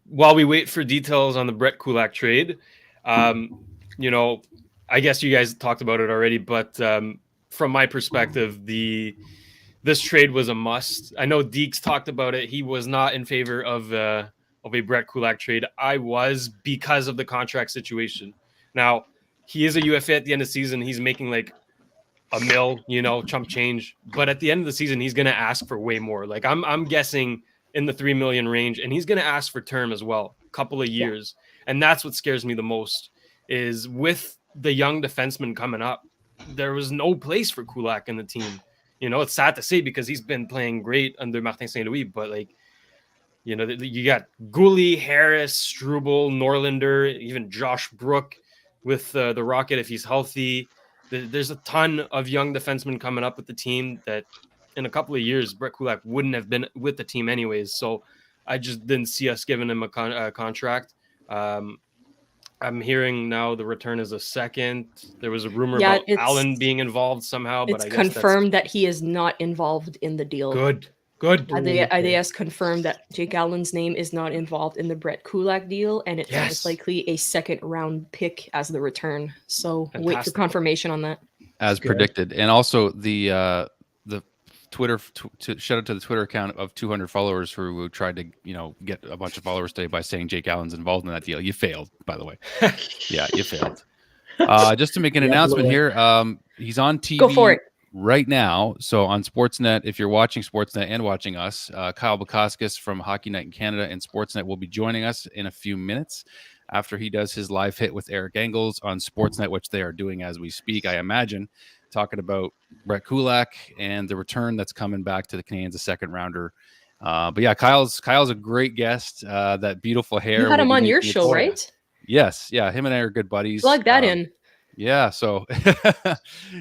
while we wait for details on the Brett Kulak trade, you know, I guess you guys talked about it already, but from my perspective, this trade was a must. I know Deeks talked about it. He was not in favor of a Brett Kulak trade. I was, because of the contract situation. Now, he is a UFA at the end of the season. He's making like $1 million, you know, chump change. But at the end of the season, he's going to ask for way more. Like I'm guessing in the $3 million range, and he's going to ask for term as well, a couple of years. And that's what scares me the most, is with the young defenseman coming up, there was no place for Kulak in the team. You know, it's sad to say because he's been playing great under Martin St. Louis, but like, you know, you got Gouli, Harris, Struble, Norlander, even Josh Brook with the Rocket if he's healthy. There's a ton of young defensemen coming up with the team that in a couple of years, Brett Kulak wouldn't have been with the team anyways. So I just didn't see us giving him a contract. I'm hearing now the return is a second. There was a rumor about Allen being involved somehow, but It's I guess confirmed that he is not involved in the deal. Good. IDS confirmed that Jake Allen's name is not involved in the Brett Kulak deal, and it's most likely a second round pick as the return. So wait for confirmation on that. As predicted. And also the Twitter shout out to the Twitter account of 200 followers who tried to, you know, get a bunch of followers today by saying Jake Allen's involved in that deal. You failed, by the way. Yeah, you failed. Just to make an announcement here, he's on TV. Go for it. Right now. So on Sportsnet, if you're watching Sportsnet and watching us, Kyle Bukauskas from Hockey Night in Canada and Sportsnet will be joining us in a few minutes after he does his live hit with Eric Engels on Sportsnet, which they are doing as we speak, I imagine, talking about Brett Kulak and the return that's coming back to the Canadiens, a second rounder. But yeah, Kyle's a great guest. That beautiful hair. You had him on your show, right? Yes. Yeah. Him and I are good buddies. Plug that in. Yeah. So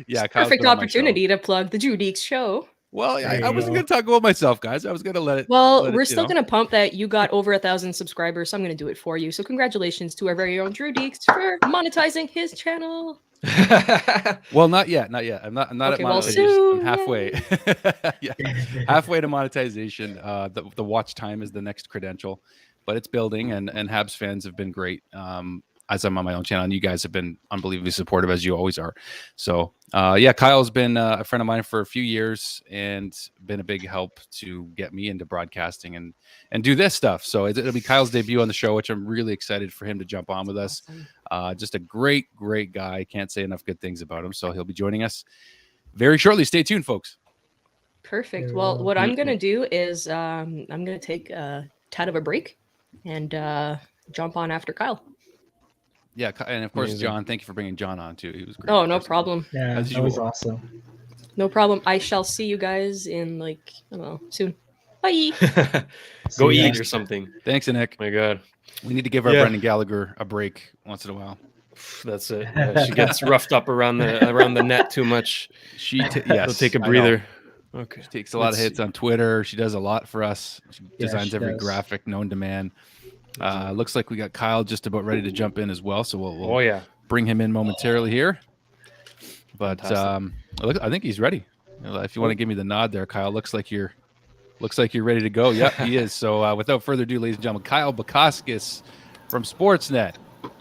yeah, perfect opportunity to plug the Drew Deeks show. Well, I wasn't going to talk about myself, guys. I was going to let it. Well, we're still going to pump that you got over 1,000 subscribers, so I'm going to do it for you. So congratulations to our very own Drew Deeks for monetizing his channel. Well, not yet. I'm not okay, at monetization. I'm halfway. Yeah, halfway to monetization. The watch time is the next credential, but it's building, and Habs fans have been great. As I'm on my own channel, and you guys have been unbelievably supportive, as you always are. So, yeah, Kyle's been a friend of mine for a few years and been a big help to get me into broadcasting and do this stuff. So it'll be Kyle's debut on the show, which I'm really excited for him to jump on with us. Just a great guy. Can't say enough good things about him. So he'll be joining us very shortly. Stay tuned, folks. Perfect. Well, what I'm going to do is I'm going to take a tad of a break and jump on after Kyle. Yeah, and of course, John, thank you for bringing John on too. He was great. Oh, no problem. Yeah, that was awesome. No problem. I shall see you guys in I don't know, soon. Bye. Go eat or something. Thanks, Nick. My God. We need to give our Brendan Gallagher a break once in a while. That's it. She gets roughed up around the net too much. Yes, she'll take a breather. Okay. She takes a lot of hits on Twitter. She does a lot for us. She designs every graphic known to man. Looks like we got Kyle just about ready to jump in as well, so we'll bring him in momentarily here. But I think he's ready. If you want to give me the nod there, Kyle, looks like you're ready to go. Yep, he is. So without further ado, ladies and gentlemen, Kyle Bukauskas from Sportsnet.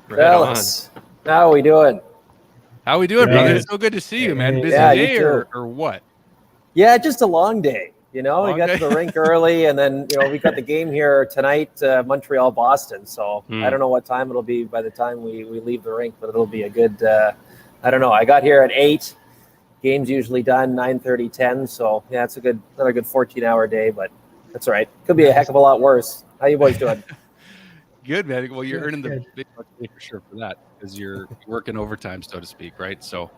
Fellas, how are we doing? How we doing, brother? It's so good to see you, man. Busy day or what? Yeah, just a long day. You know, we Long got day. to the rink early, and then we got the game here tonight, Montreal Boston. So I don't know what time it'll be by the time we leave the rink, but it'll be a good. I don't know. I got here at 8. Game's usually done 9:30, 10. So yeah, it's another good 14-hour day, but that's all right. Could be a heck of a lot worse. How you boys doing? Good, man. Well, you're Good, earning the good. big bucks today for sure for that, because you're working overtime, so to speak, right? So,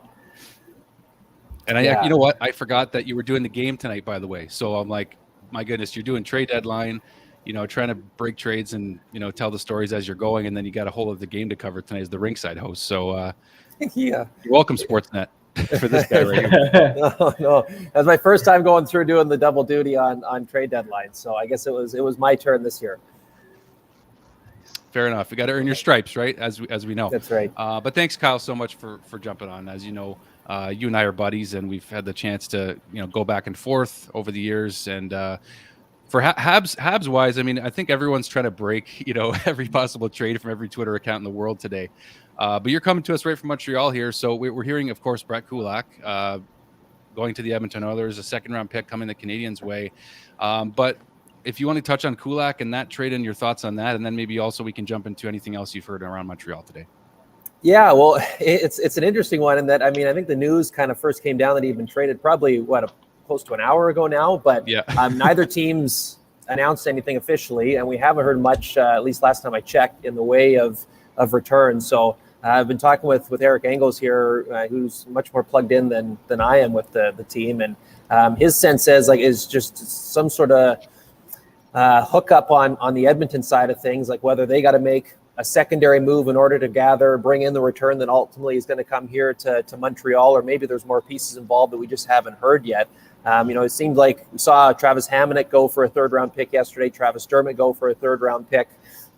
and Yeah. you know what? I forgot that you were doing the game tonight, by the way. So I'm like, my goodness, you're doing trade deadline, trying to break trades and tell the stories as you're going, and then you got a whole of the game to cover tonight as the ringside host. So Yeah. you're welcome, Sportsnet, for this guy right here. No. That was my first time going through doing the double duty on trade deadline. So I guess it was my turn this year. Fair enough. You got to earn your stripes, right? As we know. That's right. But thanks, Kyle, so much for jumping on. As you know, you and I are buddies, and we've had the chance to go back and forth over the years. And for Habs wise, I mean, I think everyone's trying to break every possible trade from every Twitter account in the world today. But you're coming to us right from Montreal here, so we're hearing, of course, Brett Kulak going to the Edmonton Oilers, a second-round pick coming the Canadiens' way. But if you want to touch on Kulak and that trade and your thoughts on that, and then maybe also we can jump into anything else you've heard around Montreal today. Yeah, well, it's an interesting one in that, I mean, I think the news kind of first came down that he'd been traded probably, close to an hour ago now, but yeah. Neither team's announced anything officially, and we haven't heard much, at least last time I checked, in the way of return. So I've been talking with Eric Engels here, who's much more plugged in than I am with the team, and his sense is just some sort of hookup on the Edmonton side of things, like whether they got to make a secondary move in order to bring in the return that ultimately is going to come here to Montreal, or maybe there's more pieces involved that we just haven't heard yet. It seemed like we saw Travis Hamonic go for a third-round pick yesterday, Travis Dermott go for a third-round pick.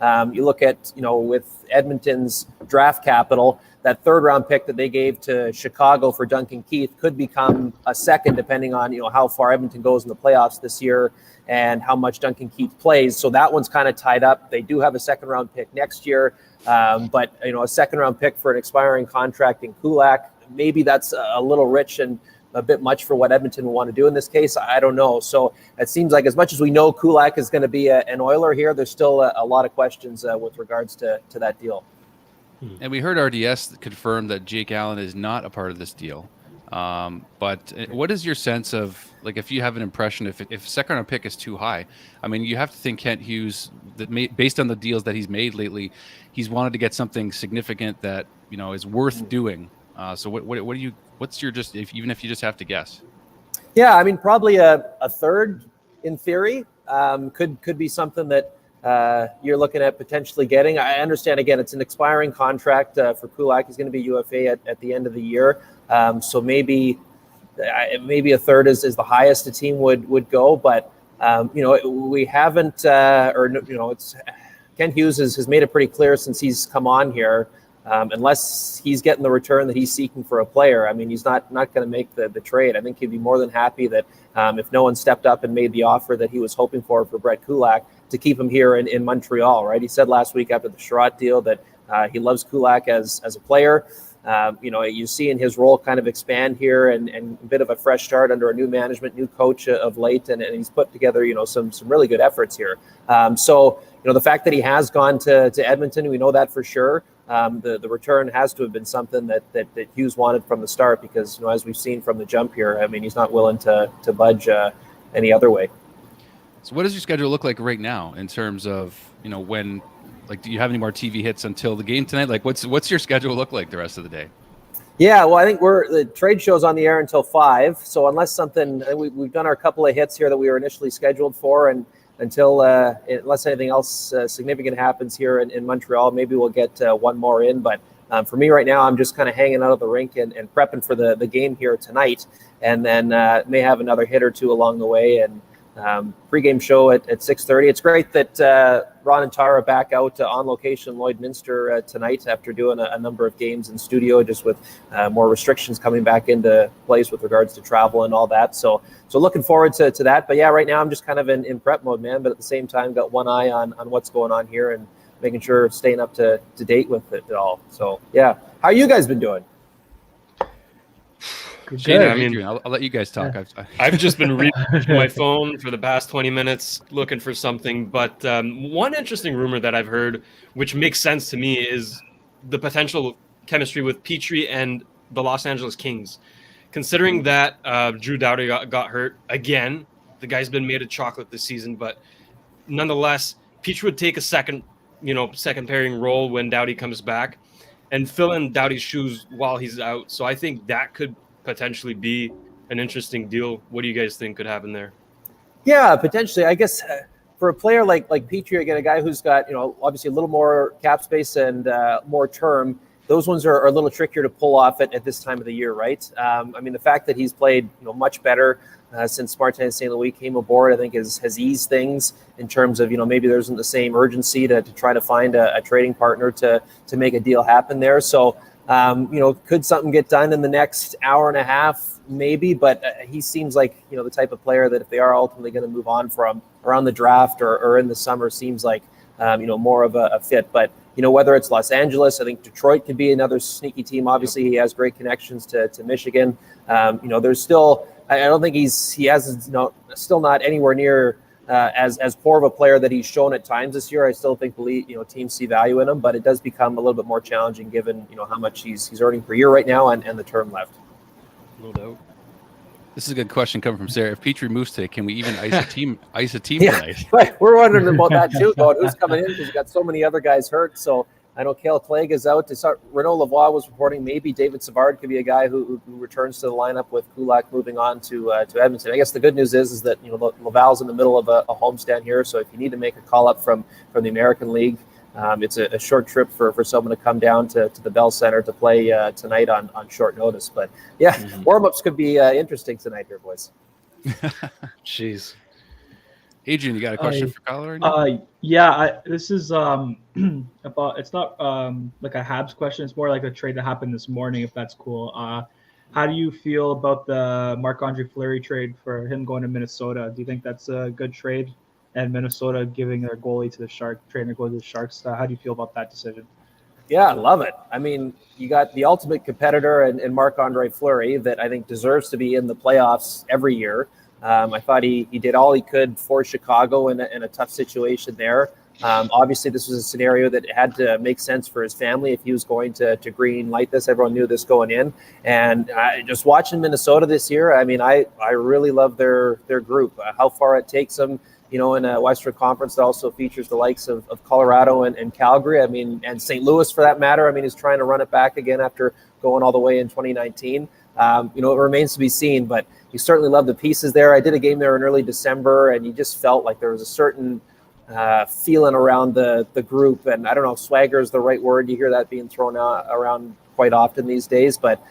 You look at, with Edmonton's draft capital, that third-round pick that they gave to Chicago for Duncan Keith could become a second, depending on, how far Edmonton goes in the playoffs this year and how much Duncan Keith plays. So that one's kind of tied up. They do have a second-round pick next year, but, a second-round pick for an expiring contract in Kulak, maybe that's a little rich and a bit much for what Edmonton will want to do in this case. I don't know. So it seems like as much as we know Kulak is going to be an Oiler here, there's still a lot of questions with regards to that deal. And we heard RDS confirm that Jake Allen is not a part of this deal. But what is your sense of, like, if you have an impression, if second round pick is too high? I mean, you have to think Kent Hughes, based on the deals that he's made lately, he's wanted to get something significant that is worth doing. So what do you? What's your even if you just have to guess? Yeah, I mean, probably a third in theory could be something that you're looking at potentially getting. I understand, again, it's an expiring contract for Kulak. He's going to be UFA at the end of the year. So maybe a third is the highest a team would go. But, we haven't, it's Kent Hughes has made it pretty clear since he's come on here. Unless he's getting the return that he's seeking for a player, I mean, he's not going to make the trade. I think he'd be more than happy that if no one stepped up and made the offer that he was hoping for Brett Kulak, to keep him here in Montreal, right? He said last week after the Sherratt deal that he loves Kulak as a player. You see in his role kind of expand here and a bit of a fresh start under a new management, new coach of late, and he's put together, some really good efforts here. So the fact that he has gone to Edmonton, we know that for sure. The return has to have been something that Hughes wanted from the start, because as we've seen from the jump here, I mean, he's not willing to budge any other way. So what does your schedule look like right now in terms of when, like, do you have any more TV hits until the game tonight? Like, what's your schedule look like the rest of the day? Yeah, well, I think the trade show's on the air until 5. So unless we've done our couple of hits here that we were initially scheduled for, and unless anything else significant happens here in Montreal, maybe we'll get one more in. But for me right now, I'm just kind of hanging out of the rink and prepping for the game here tonight, and then may have another hit or two along the way. And pregame show at 6:30. It's great that Ron and Tara back out on location Lloydminster tonight after doing a number of games in studio, just with more restrictions coming back into place with regards to travel and all that. So looking forward to that. But yeah, right now I'm just kind of in prep mode, man. But at the same time, got one eye on what's going on here and making sure staying up to date with it all. So yeah, how you guys been doing? Shane, I I mean- mean, I'll let you guys talk. I've just been reading my phone for the past 20 minutes looking for something. But one interesting rumor that I've heard, which makes sense to me, is the potential chemistry with Petrie and the Los Angeles Kings. Considering that Drew Doughty got hurt again, the guy's been made of chocolate this season, but nonetheless, Petrie would take a second pairing role when Doughty comes back and fill in Doughty's shoes while he's out. So I think that could potentially be an interesting deal. What do you guys think could happen there? Yeah, potentially. I guess for a player like Petrie, again, a guy who's got obviously a little more cap space and more term, those ones are a little trickier to pull off at this time of the year, right? I mean, the fact that he's played much better since Martin St. Louis came aboard, I think has eased things in terms of maybe there isn't the same urgency to try to find a trading partner to make a deal happen there. So could something get done in the next hour and a half? Maybe, but he seems like the type of player that if they are ultimately going to move on from around the draft or in the summer, seems like more of a fit. But whether it's Los Angeles, I think Detroit could be another sneaky team. Obviously, he has great connections to Michigan. There's still, I don't think he has still not anywhere near as poor of a player that he's shown at times this year. I still think teams see value in him, but it does become a little bit more challenging given how much he's earning per year right now and the term left. No doubt. This is a good question coming from Sarah. If Petrie moves today, can we even ice a team tonight? Right. We're wondering about that too, about who's coming in because you've got so many other guys hurt. So I know Cale Clegg is out. Renaud Lavoie was reporting maybe David Savard could be a guy who returns to the lineup with Kulak moving on to Edmonton. I guess the good news is that Laval's in the middle of a homestand here. So if you need to make a call up from the American League, it's a short trip for someone to come down to the Bell Center to play tonight on short notice. But yeah, warm-ups could be interesting tonight here, boys. Jeez. Adrian, you got a question for Kyle right now? This is about, it's not like a Habs question. It's more like a trade that happened this morning, if that's cool. How do you feel about the Marc-Andre Fleury trade for him going to Minnesota? Do you think that's a good trade? And Minnesota giving their goalie to the trainer goes to the Sharks. How do you feel about that decision? Yeah, I love it. I mean, you got the ultimate competitor in Marc-Andre Fleury that I think deserves to be in the playoffs every year. I thought he did all he could for Chicago in a tough situation there. Obviously, this was a scenario that had to make sense for his family if he was going to green light this. Everyone knew this going in. And just watching Minnesota this year, I mean, I really love their group. How far it takes them, in a Western Conference that also features the likes of Colorado and Calgary. I mean, and St. Louis for that matter. I mean, he's trying to run it back again after going all the way in 2019. It remains to be seen, but you certainly love the pieces there. I did a game there in early December, and you just felt like there was a certain feeling around the group. And I don't know if swagger is the right word. You hear that being thrown around quite often these days. But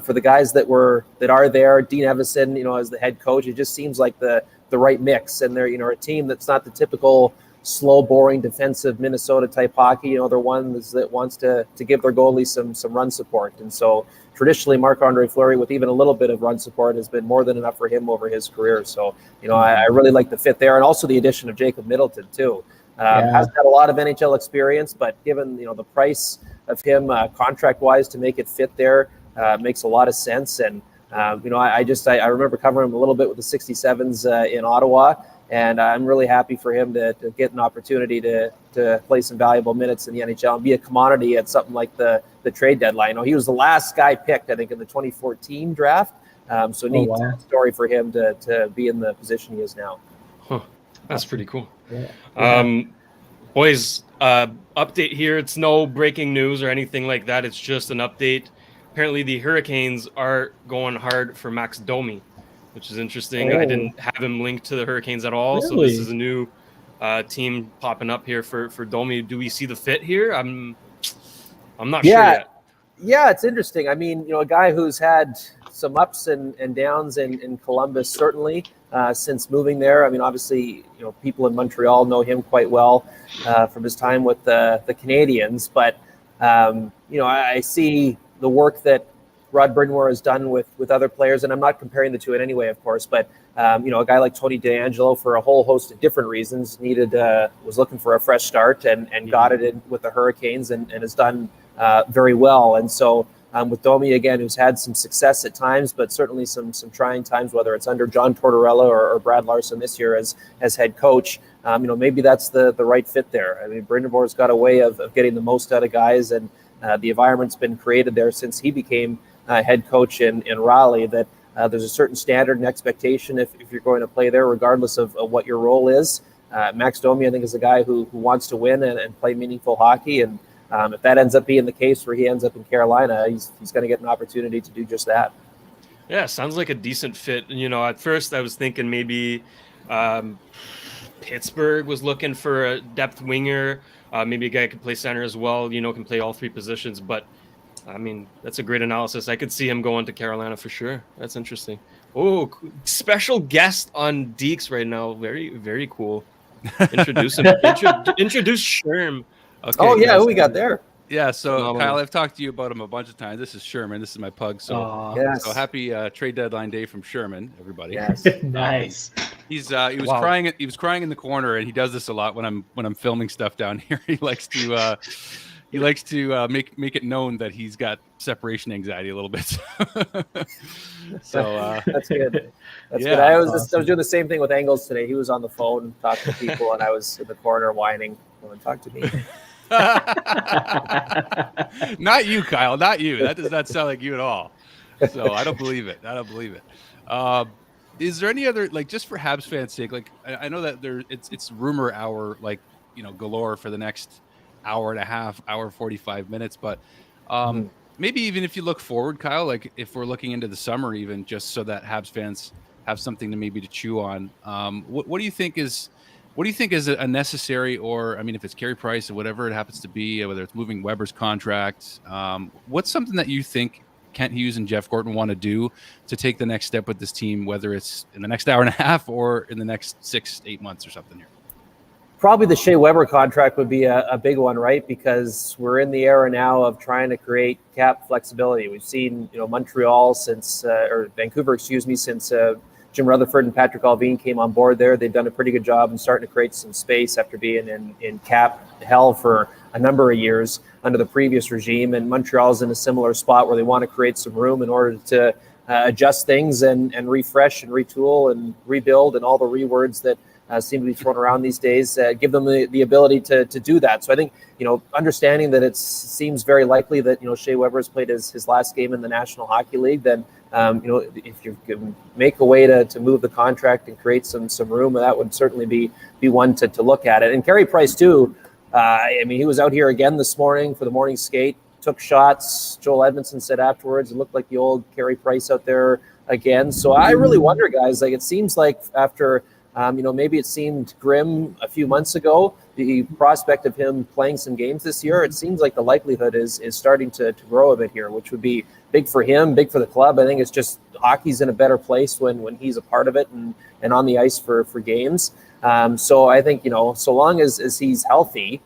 for the guys that are there, Dean Evison, as the head coach, it just seems like the right mix. And they're a team that's not the typical slow, boring, defensive Minnesota type hockey. They're ones that wants to give their goalie some run support. And so traditionally, Marc-Andre Fleury, with even a little bit of run support, has been more than enough for him over his career. So, I really like the fit there. And also the addition of Jacob Middleton, too. Hasn't had a lot of NHL experience, but given, the price of him contract-wise to make it fit there, makes a lot of sense. And, I remember covering him a little bit with the 67s in Ottawa. And I'm really happy for him to get an opportunity to play some valuable minutes in the NHL and be a commodity at something like the trade deadline. He was the last guy picked, I think, in the 2014 draft. So neat story for him to be in the position he is now. Huh. That's pretty cool. Yeah. Boys, update here. It's no breaking news or anything like that. It's just an update. Apparently, the Hurricanes are going hard for Max Domi, which is interesting. I didn't have him linked to the Hurricanes at all. Really? So this is a new team popping up here for Domi. Do we see the fit here? I'm not sure yet. Yeah, it's interesting. I mean, a guy who's had some ups and downs in Columbus, certainly, since moving there. I mean, obviously, people in Montreal know him quite well from his time with the Canadiens. But, I see the work that Rod Brind'Amour has done with other players, and I'm not comparing the two in any way, of course, but a guy like Tony DeAngelo, for a whole host of different reasons, was looking for a fresh start and got it in with the Hurricanes and has done very well. And so with Domi again, who's had some success at times, but certainly some trying times, whether it's under John Tortorella or Brad Larson this year as head coach. Maybe that's the right fit there. I mean, Brindenborg's got a way of getting the most out of guys, and the environment's been created there since he became head coach in Raleigh, that there's a certain standard and expectation if you're going to play there, regardless of what your role is. Max Domi, I think, is a guy who wants to win and play meaningful hockey, and if that ends up being the case where he ends up in Carolina, he's going to get an opportunity to do just that. Yeah, sounds like a decent fit. At first I was thinking maybe Pittsburgh was looking for a depth winger, maybe a guy who could play center as well, can play all three positions. But, I mean, that's a great analysis. I could see him going to Carolina for sure. That's interesting. Oh, special guest on Deeks right now. Very, very cool. Introduce him. Introduce Sherm. Okay, who guys. we got there? Yeah, so Kyle, I've talked to you about him a bunch of times. This is Sherman. This is my pug. So, yes. So happy trade deadline day from Sherman, everybody. Yes. Nice. He was crying. He was crying in the corner, and he does this a lot when I'm filming stuff down here. He likes to make it known that he's got separation anxiety a little bit. So that's good. That's good. I was doing the same thing with Engels today. He was on the phone talking to people, and I was in the corner whining. Come and talk to me. Not you, Kyle. Not you. That does not sound like you at all. So I don't believe it. Is there any other, just for Habs fans' sake? I know that it's rumor hour, galore for the next hour and a half, hour 45 minutes. But maybe even if you look forward, Kyle, if we're looking into the summer, even just so that Habs fans have something to chew on. What do you think is a necessary, or if it's Carey Price or whatever it happens to be, whether it's moving Weber's contract, what's something that you think Kent Hughes and Jeff Gorton want to do to take the next step with this team, whether it's in the next hour and a half or in the next 6-8 months or something here? Probably the Shea Weber contract would be a big one, right? Because we're in the era now of trying to create cap flexibility. We've seen, Montreal or Vancouver, since Jim Rutherford and Patrick Allvin came on board there. They've done a pretty good job in starting to create some space after being in cap hell for a number of years under the previous regime. And Montreal's in a similar spot where they want to create some room in order to adjust things and refresh and retool and rebuild and all the rewords that seem to be thrown around these days, give them the ability to do that. So I think, understanding that it seems very likely that, Shea Weber has played his last game in the National Hockey League, then, if you can make a way to move the contract and create some room, that would certainly be one to look at it. And Carey Price too, he was out here again this morning for the morning skate, took shots. Joel Edmondson said afterwards, it looked like the old Carey Price out there again. So I really wonder, guys, it seems like after, maybe it seemed grim a few months ago, the prospect of him playing some games this year, it seems like the likelihood is starting to grow a bit here, which would be big for him, big for the club. I think it's just hockey's in a better place when he's a part of it and on the ice for games. So I think, so long as he's healthy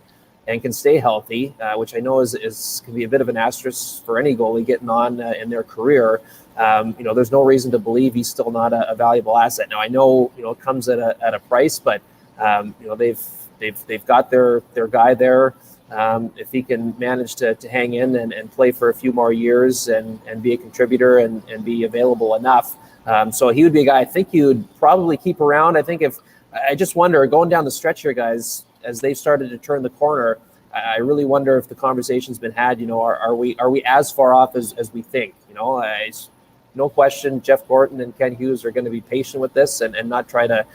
and can stay healthy, which I know is can be a bit of an asterisk for any goalie getting on in their career. There's no reason to believe he's still not a valuable asset. Now I know, it comes at a price, but they've got their guy there. If he can manage to hang in and play for a few more years and be a contributor and be available enough. So he would be a guy I think you would probably keep around. I just wonder, going down the stretch here, guys, as they've started to turn the corner, I really wonder if the conversation's been had, are we as far off as we think? No question, Jeff Gorton and Ken Hughes are going to be patient with this and not try to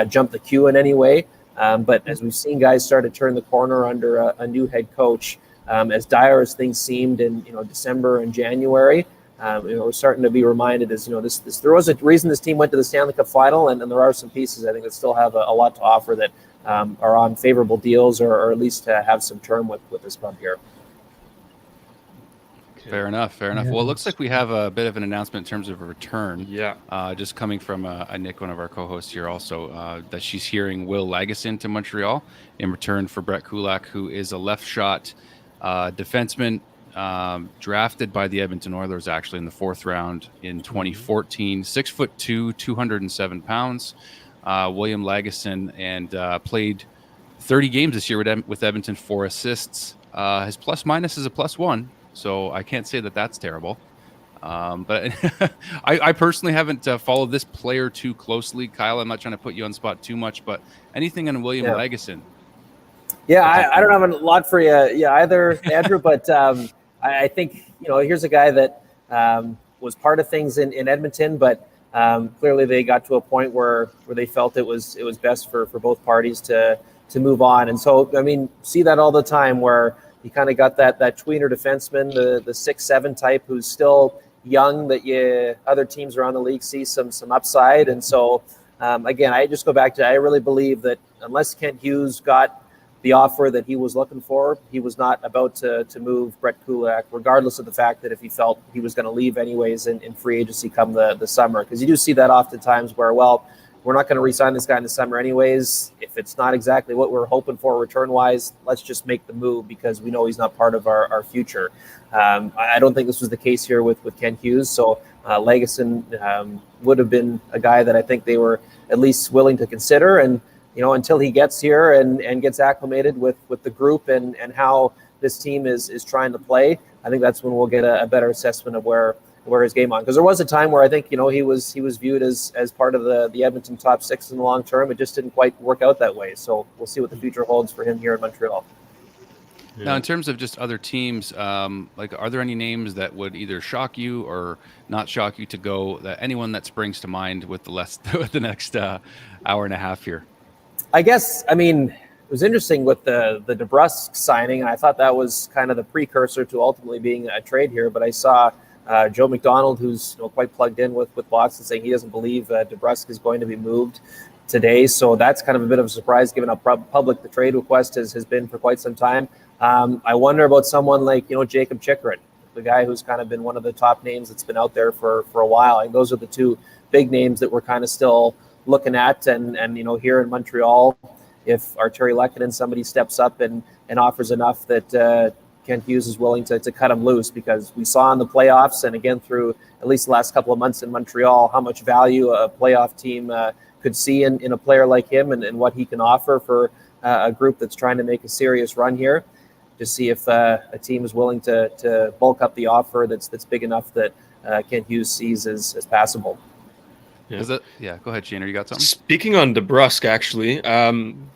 jump the queue in any way. But as we've seen guys start to turn the corner under a new head coach, as dire as things seemed in December and January, we're starting to be reminded as there was a reason this team went to the Stanley Cup final, and there are some pieces I think that still have a lot to offer that are on favorable deals or at least have some term with this club here. Fair enough. Well, it looks like we have a bit of an announcement in terms of a return. Yeah. Just coming from Nick, one of our co-hosts here also, that she's hearing Will Lagesson to Montreal in return for Brett Kulak, who is a left shot defenseman drafted by the Edmonton Oilers actually in the 4th round in 2014. 6'2", 207 pounds. William Lagesson, and played 30 games this year with Edmonton, 4 assists. His plus minus is a +1. So I can't say that that's terrible. But I personally haven't followed this player too closely. Kyle, I'm not trying to put you on the spot too much, but anything on William Lagesson? Yeah, I don't have a lot for you either, Andrew, but I think, here's a guy that was part of things in Edmonton, but clearly they got to a point where they felt it was best for both parties to move on. And so, I mean, see that all the time where you kind of got that tweener defenseman, the 6'7" type who's still young, that other teams around the league see some upside. And so, again, I just go back to, I really believe that unless Kent Hughes got the offer that he was looking for, he was not about to move Brett Kulak, regardless of the fact that if he felt he was going to leave anyways in free agency come the summer. Because you do see that oftentimes where, well, we're not going to re-sign this guy in the summer anyways. If it's not exactly what we're hoping for return-wise, let's just make the move because we know he's not part of our future. I don't think this was the case here with Kent Hughes. So Lagesson would have been a guy that I think they were at least willing to consider. And until he gets here and gets acclimated with the group and how this team is trying to play, I think that's when we'll get a better assessment of where his game on. Because there was a time where I think he was viewed as part of the Edmonton top six in the long term. It just didn't quite work out that way. So we'll see what the future holds for him here in Montreal. Yeah. Now, in terms of just other teams, are there any names that would either shock you or not shock you to go? Anyone that springs to mind with the next hour and a half here? I guess, I mean, it was interesting with the DeBrusk signing, and I thought that was kind of the precursor to ultimately being a trade here. But I saw Joe McDonald, who's quite plugged in with Boston, saying he doesn't believe DeBrusk is going to be moved today. So that's kind of a bit of a surprise, given how public the trade request has been for quite some time. I wonder about someone like Jacob Chychrun, the guy who's kind of been one of the top names that's been out there for a while. And those are the two big names that we're kind of still looking at, and here in Montreal, if Artturi Lehkonen, somebody steps up and offers enough that Kent Hughes is willing to cut him loose, because we saw in the playoffs and again through at least the last couple of months in Montreal how much value a playoff team could see in a player like him and what he can offer for a group that's trying to make a serious run here. To see if a team is willing to bulk up the offer that's big enough that Kent Hughes sees as passable. Yeah. Go ahead, Shane. You got something? Speaking on DeBrusk, actually,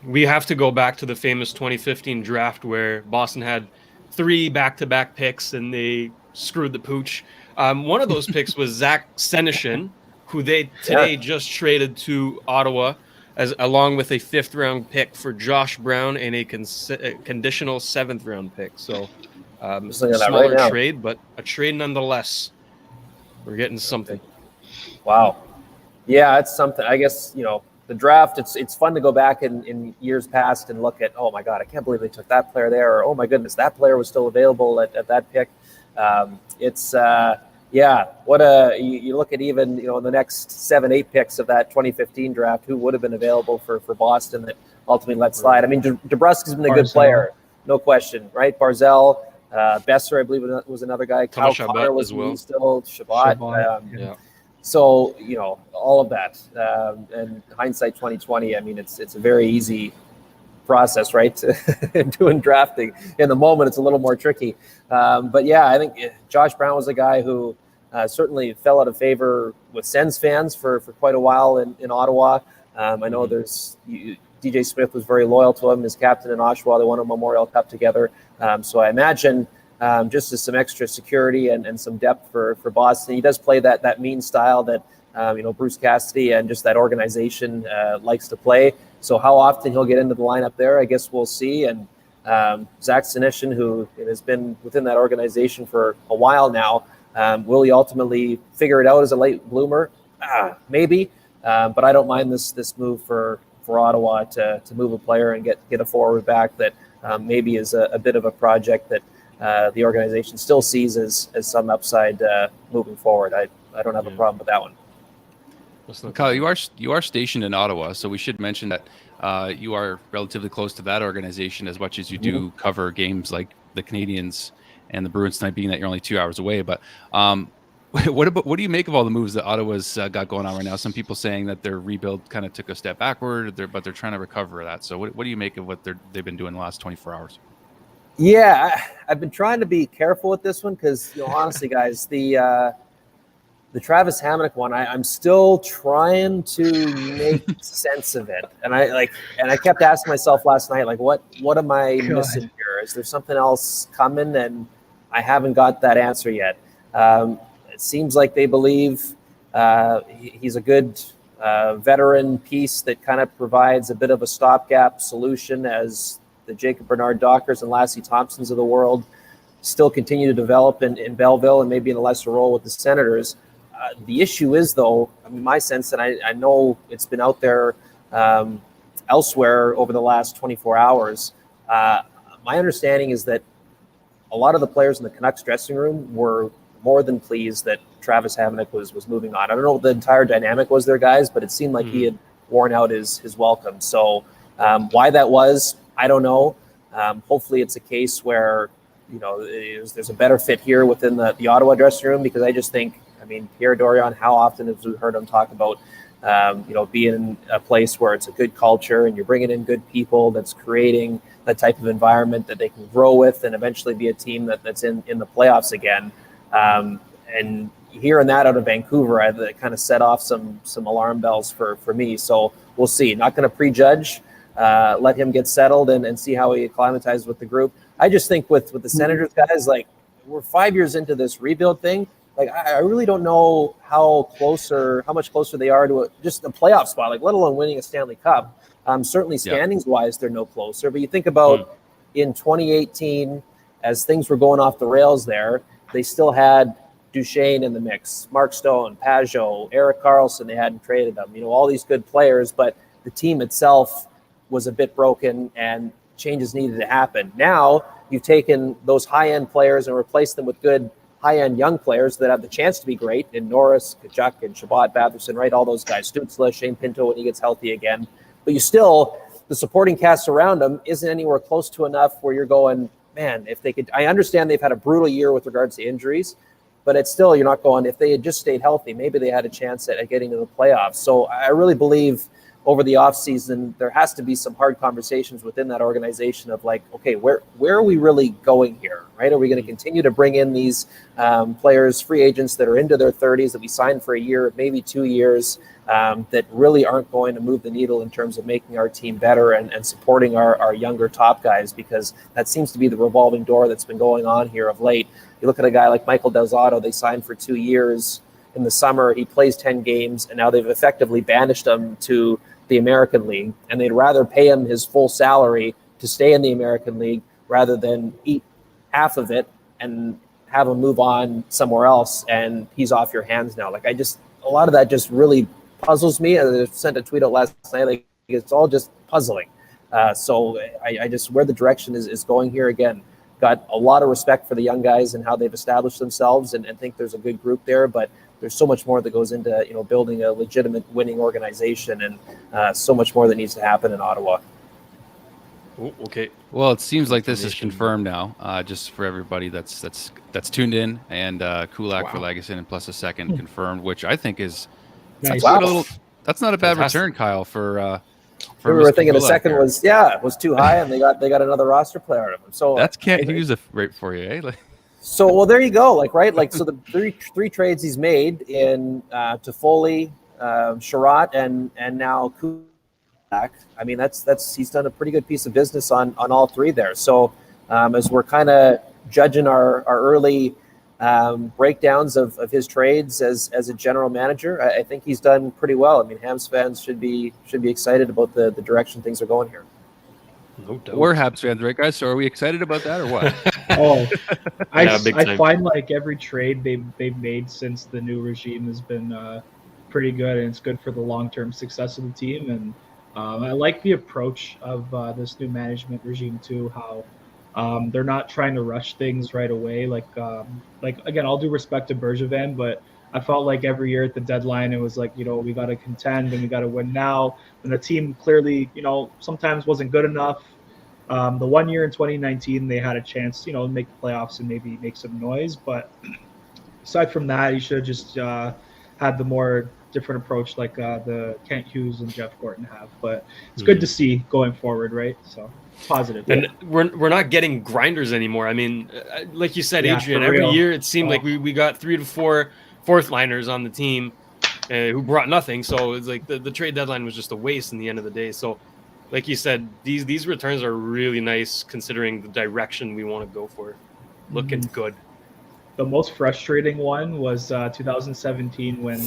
we have to go back to the famous 2015 draft where Boston had 3 back-to-back picks and they screwed the pooch. One of those picks was Zach Senyshyn, who they today just traded to Ottawa, along with a 5th-round pick for Josh Brown and a conditional 7th-round pick. So smaller trade, but a trade nonetheless. We're getting something. Wow. Yeah, it's something. I guess, the draft, it's fun to go back in years past and look at, oh my God, I can't believe they took that player there, or oh my goodness, that player was still available at that pick. You look at even, the next 7-8 picks of that 2015 draft, who would have been available for Boston that ultimately let slide. I mean, DeBrusk has been a good player, no question, right? Barzell, Besser, I believe was another guy. Kyle Connor was still, Shabbat. So, all of that, and hindsight 2020, I mean, it's a very easy process, right? Doing drafting in the moment, it's a little more tricky. But yeah, I think Josh Brown was a guy who certainly fell out of favor with Sens fans for quite a while in Ottawa. I know DJ Smith was very loyal to him as captain in Oshawa. They won a Memorial Cup together. So I imagine just as some extra security and some depth for Boston. He does play that mean style that Bruce Cassidy and just that organization likes to play. So how often he'll get into the lineup there, I guess we'll see. And Zach Senyshyn, who has been within that organization for a while now, will he ultimately figure it out as a late bloomer? Maybe, but I don't mind this move for Ottawa to move a player and get a forward back that maybe is a bit of a project that the organization still sees as some upside moving forward. I don't have a problem with that one. Kyle, you are stationed in Ottawa, so we should mention that you are relatively close to that organization as much as you do cover games like the Canadiens and the Bruins tonight, being that you're only 2 hours away. But what do you make of all the moves that Ottawa's got going on right now? Some people saying that their rebuild kind of took a step backward, but they're trying to recover that. So what do you make of what they've been doing the last 24 hours? Yeah, I've been trying to be careful with this one because, honestly, guys, the Travis Hamonic one, I'm still trying to make sense of it, and I kept asking myself last night, like, what am I missing here? Is there something else coming? And I haven't got that answer yet. It seems like they believe he's a good veteran piece that kind of provides a bit of a stopgap solution as the Jacob Bernard-Dockers and Lassie Thompsons of the world still continue to develop in Belleville and maybe in a lesser role with the Senators. The issue is, though, my sense, and I know it's been out there elsewhere over the last 24 hours, my understanding is that a lot of the players in the Canucks dressing room were more than pleased that Travis Hamonic was moving on. I don't know what the entire dynamic was there, guys, but it seemed like he had worn out his welcome. So why that was, I don't know. Hopefully it's a case where, there's a better fit here within the Ottawa dressing room, because I just think, Pierre Dorion, how often have we heard him talk about, being in a place where it's a good culture and you're bringing in good people that's creating that type of environment that they can grow with and eventually be a team that's in the playoffs again. And hearing that out of Vancouver, that kind of set off some alarm bells for me. So we'll see. Not going to prejudge. Let him get settled and see how he acclimatizes with the group. I just think with the Senators guys, like, we're 5 years into this rebuild thing. Like, I really don't know how much closer they are to just a playoff spot, like, let alone winning a Stanley Cup. Certainly standings wise, they're no closer. But you think about in 2018, as things were going off the rails there, they still had Duchesne in the mix, Mark Stone, Pajot, Erik Karlsson. They hadn't traded them. All these good players, but the team itself was a bit broken and changes needed to happen. Now you've taken those high-end players and replaced them with good high-end young players that have the chance to be great in Norris, Kachuk, and Shabbat Batherson, right? All those guys, Stützle, Shane Pinto when he gets healthy again. But the supporting cast around them isn't anywhere close to enough where you're going, man, if they could, I understand they've had a brutal year with regards to injuries, but it's still, you're not going, if they had just stayed healthy, maybe they had a chance at getting to the playoffs. So I really believe over the offseason, there has to be some hard conversations within that organization of like, okay, where are we really going here, right? Are we going to continue to bring in these players, free agents that are into their 30s that we signed for a year, maybe 2 years, that really aren't going to move the needle in terms of making our team better and supporting our younger top guys, because that seems to be the revolving door that's been going on here of late. You look at a guy like Michael Del Zotto, they signed for 2 years. In the summer, he plays 10 games, and now they've effectively banished him to the American League, and they'd rather pay him his full salary to stay in the American League rather than eat half of it and have him move on somewhere else, and he's off your hands now. Like, a lot of that just really puzzles me. I sent a tweet out last night, like, it's all just puzzling. So I just, where the direction is going here, again, got a lot of respect for the young guys and how they've established themselves, and think there's a good group there, but there's so much more that goes into building a legitimate winning organization, and so much more that needs to happen in Ottawa. Oh, okay. Well, it seems like this is confirmed now. Just for everybody that's tuned in, and Kulak for Lagesson and plus a second confirmed, which I think is Nice. that's not a bad return, Kyle. For we were Mr. thinking Kulak the second there. was too high, and they got another roster player out of him. So That's can't use a rate for you, eh? So, well, there you go. Like, right. Like, so the three trades he's made in Toffoli, Sherratt, and now Kulak. I mean, that's he's done a pretty good piece of business on all three there. So as we're kind of judging our early breakdowns of his trades as a general manager, I think he's done pretty well. I mean, Habs fans should be excited about the direction things are going here. No doubt. We're Habs fans, right, guys? So are we excited about that or what? I find like every trade they've made since the new regime has been pretty good, and it's good for the long-term success of the team. And I like the approach of this new management regime too, how they're not trying to rush things right away. Like again, all due respect to Bergevin, but I felt like every year at the deadline, it was like, we got to contend and we got to win now. And the team clearly, sometimes wasn't good enough. The 1 year in 2019, they had a chance, to make the playoffs and maybe make some noise. But aside from that, you should have just had the more different approach like the Kent Hughes and Jeff Gorton have. But it's good to see going forward, right? So positive. And we're not getting grinders anymore. I mean, like you said, Yeah, Adrian, for every real. year it seemed like we got 3 to 4 fourth liners on the team who brought nothing. So it's like the trade deadline was just a waste in the end of the day. So like you said, these returns are really nice considering the direction we want to go for. Looking good. The most frustrating one was 2017 when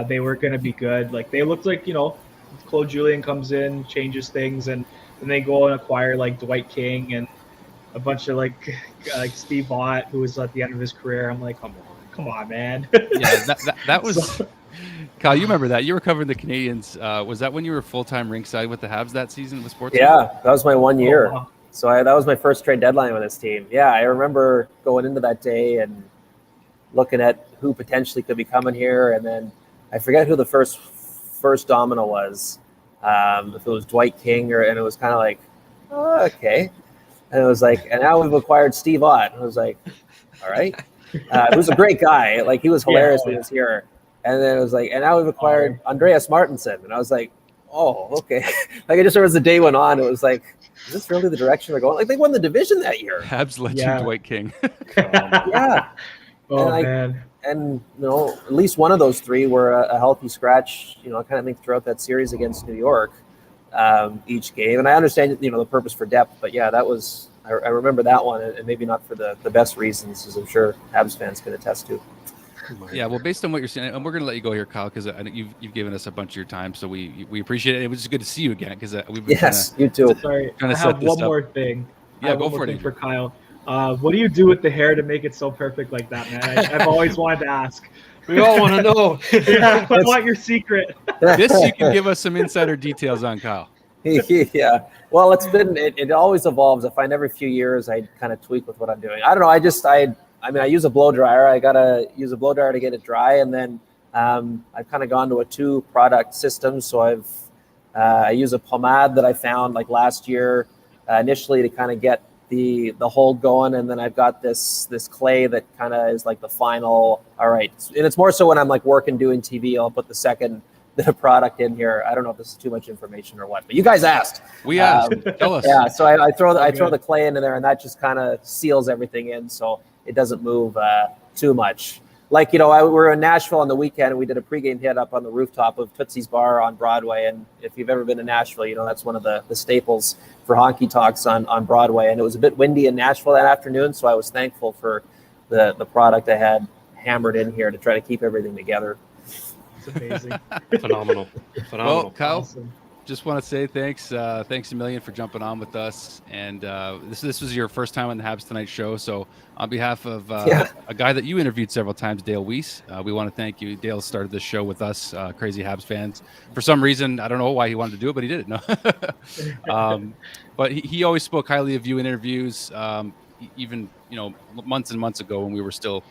they were going to be good. Like they looked like, Claude Julien comes in, changes things, and then they go and acquire like Dwight King and a bunch of like Steve Ott, who was at the end of his career. I'm like, come on, man. Yeah, that was Kyle. You remember that? You were covering the Canadians. Was that when you were full-time rinkside with the Habs that season with Sportsnet? Yeah, that was my 1 year. Oh, wow. So that was my first trade deadline with this team. Yeah, I remember going into that day and looking at who potentially could be coming here, and then I forget who the first domino was. If it was Dwight King, and it was kind of like, oh, okay. And it was like, and now we've acquired Steve Ott. And I was like, all right. He was a great guy. Like he was hilarious when he was here. And then it was like, and now we've acquired Andreas Martinson. And I was like, oh, okay. Like I just remember as the day went on, it was like, is this really the direction we're going? Like they won the division that year. Habs legend Dwight King. Yeah. Oh, man. And at least one of those 3 were a healthy scratch. I kind of think throughout that series against New York, each game. And I understand the purpose for depth, but yeah, that was I remember that one, and maybe not for the best reasons, as I'm sure Habs fans can attest to. Yeah, well, based on what you're saying, and we're going to let you go here, Kyle, because I think you've given us a bunch of your time, so we appreciate it. It was just good to see you again, because we've been you too. Sorry, I have one more thing. Yeah, go for it. For Kyle. What do you do with the hair to make it so perfect like that, man? I've always wanted to ask. We all want to know. Yeah, I want your secret. This you can give us some insider details on, Kyle. Yeah. Well, it always evolves. I find every few years I kind of tweak with what I'm doing. I don't know. I use a blow dryer. I gotta use a blow dryer to get it dry, and then I've kind of gone to a 2-product system. So I use a pomade that I found like last year initially to kind of get the hold going, and then I've got this clay that kind of is like the final. All right, and it's more so when I'm like working doing TV, I'll put the second product in here. I don't know if this is too much information or what, but you guys asked. We asked. Tell us. Yeah, so I throw the clay into there, and that just kind of seals everything in, so it doesn't move too much. Like we were in Nashville on the weekend, and we did a pregame hit up on the rooftop of Tootsie's Bar on Broadway. And if you've ever been to Nashville, that's one of the staples for honky talks on Broadway. And it was a bit windy in Nashville that afternoon, so I was thankful for the product I had hammered in here to try to keep everything together. It's amazing. Phenomenal. Well, Kyle, Awesome. just want to say thanks. Thanks a million for jumping on with us. And this was your first time on the Habs Tonight show. So on behalf of a guy that you interviewed several times, Dale Weiss, we want to thank you. Dale started this show with us, crazy Habs fans. For some reason, I don't know why he wanted to do it, but he did it. No. But he always spoke highly of you in interviews, even months and months ago when we were still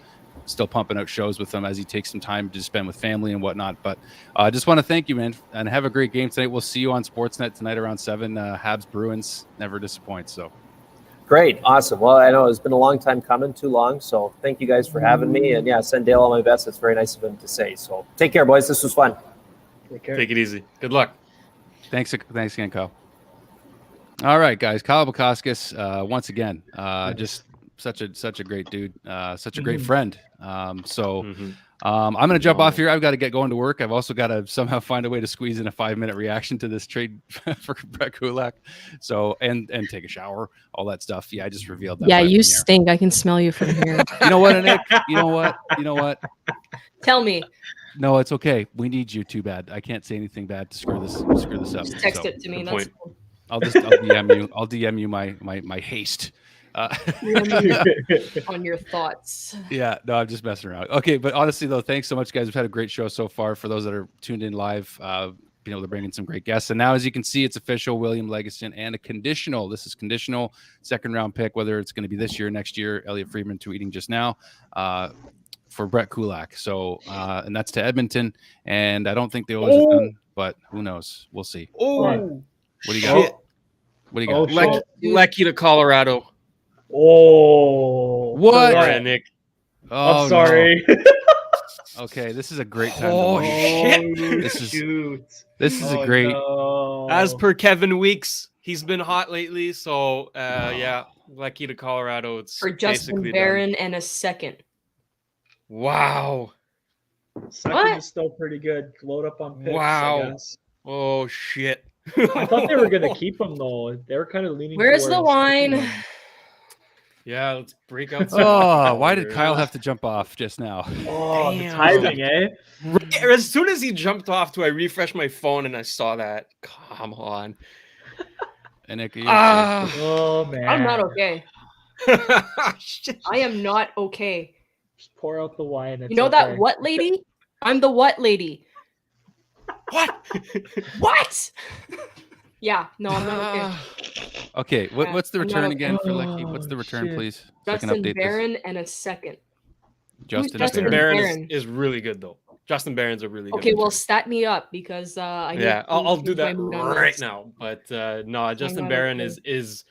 pumping out shows with him as he takes some time to spend with family and whatnot. But I just want to thank you, man, and have a great game tonight. We'll see you on Sportsnet tonight around 7. Habs Bruins never disappoints. So great. Awesome. Well, I know it's been a long time coming, too long. So thank you guys for having me. And yeah, send Dale all my best. It's very nice of him to say. So take care, boys. This was fun. Take care. Take it easy. Good luck. Thanks again, Kyle. All right, guys. Kyle Bukauskas, once again, just such a great dude, such a great friend. I'm going to jump off here. I've got to get going to work. I've also got to somehow find a way to squeeze in a 5-minute reaction to this trade for Brett Kulak. So, and take a shower, all that stuff. Yeah, I just revealed that. Yeah, you stink. I can smell you from here. You know what, Nick? You know what? Tell me. No, it's okay. We need you too bad. I can't say anything bad to screw this up. Just text it to me. That's cool. I'll DM you. I'll DM you my haste. On your thoughts. Yeah, no, I'm just messing around. Okay, but honestly though, thanks so much, guys. We've had a great show so far. For those that are tuned in live, been able to bring in some great guests. And now, as you can see, it's official: William Legason and a conditional. This is conditional second-round pick, whether it's going to be this year or next year. Elliot Friedman tweeting just now for Brett Kulak. So, and that's to Edmonton. And I don't think the Oilers have done, but who knows? We'll see. Oh, what do you got? What do you got? Lecky to Colorado. Oh, what? All right, Nick. Oh, I'm sorry. No. Okay, this is a great time Oh, to watch. shit. This is a great. No. As per Kevin Weeks, he's been hot lately. So, yeah, lucky to Colorado. It's For Justin basically Barron and a second. done. Wow. Second What? is still pretty good. Load up on picks, Wow. I guess. Oh, shit. I thought they were going to keep him, though. They were kind of leaning Where's the towards keeping wine? him. Yeah, let's break out some. Oh, why did Kyle have to jump off just now? Oh, the Damn. timing, eh? Right, as soon as he jumped off, I refreshed my phone and I saw that. Come on. And Nick, Oh, man. I'm not okay. Shit. I am not okay. Just pour out the wine. It's You know okay. that what lady? I'm the what lady. What? What? Yeah, no, I'm not okay. Okay, what's the I'm not return okay. again for Lecky? What's the Oh, return, shit. please? So I can Justin update Barron and a second. this. Justin Justin Barron. Barron Barron. is really good, though. Justin Barron's a really good Okay, well, return. stat me up because I need Yeah, to I'll change do my that mood on right this. now. But no, Justin not Barron okay. is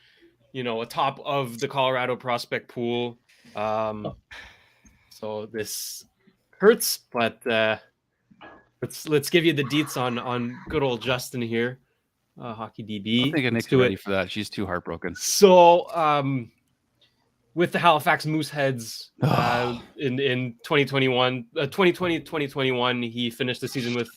a top of the Colorado prospect pool. So this hurts, but let's give you the deets on good old Justin here, hockey DB. I think Let's Nick's do ready it. for that. She's too heartbroken. So with the Halifax Mooseheads in 2021, 2020-2021, he finished the season with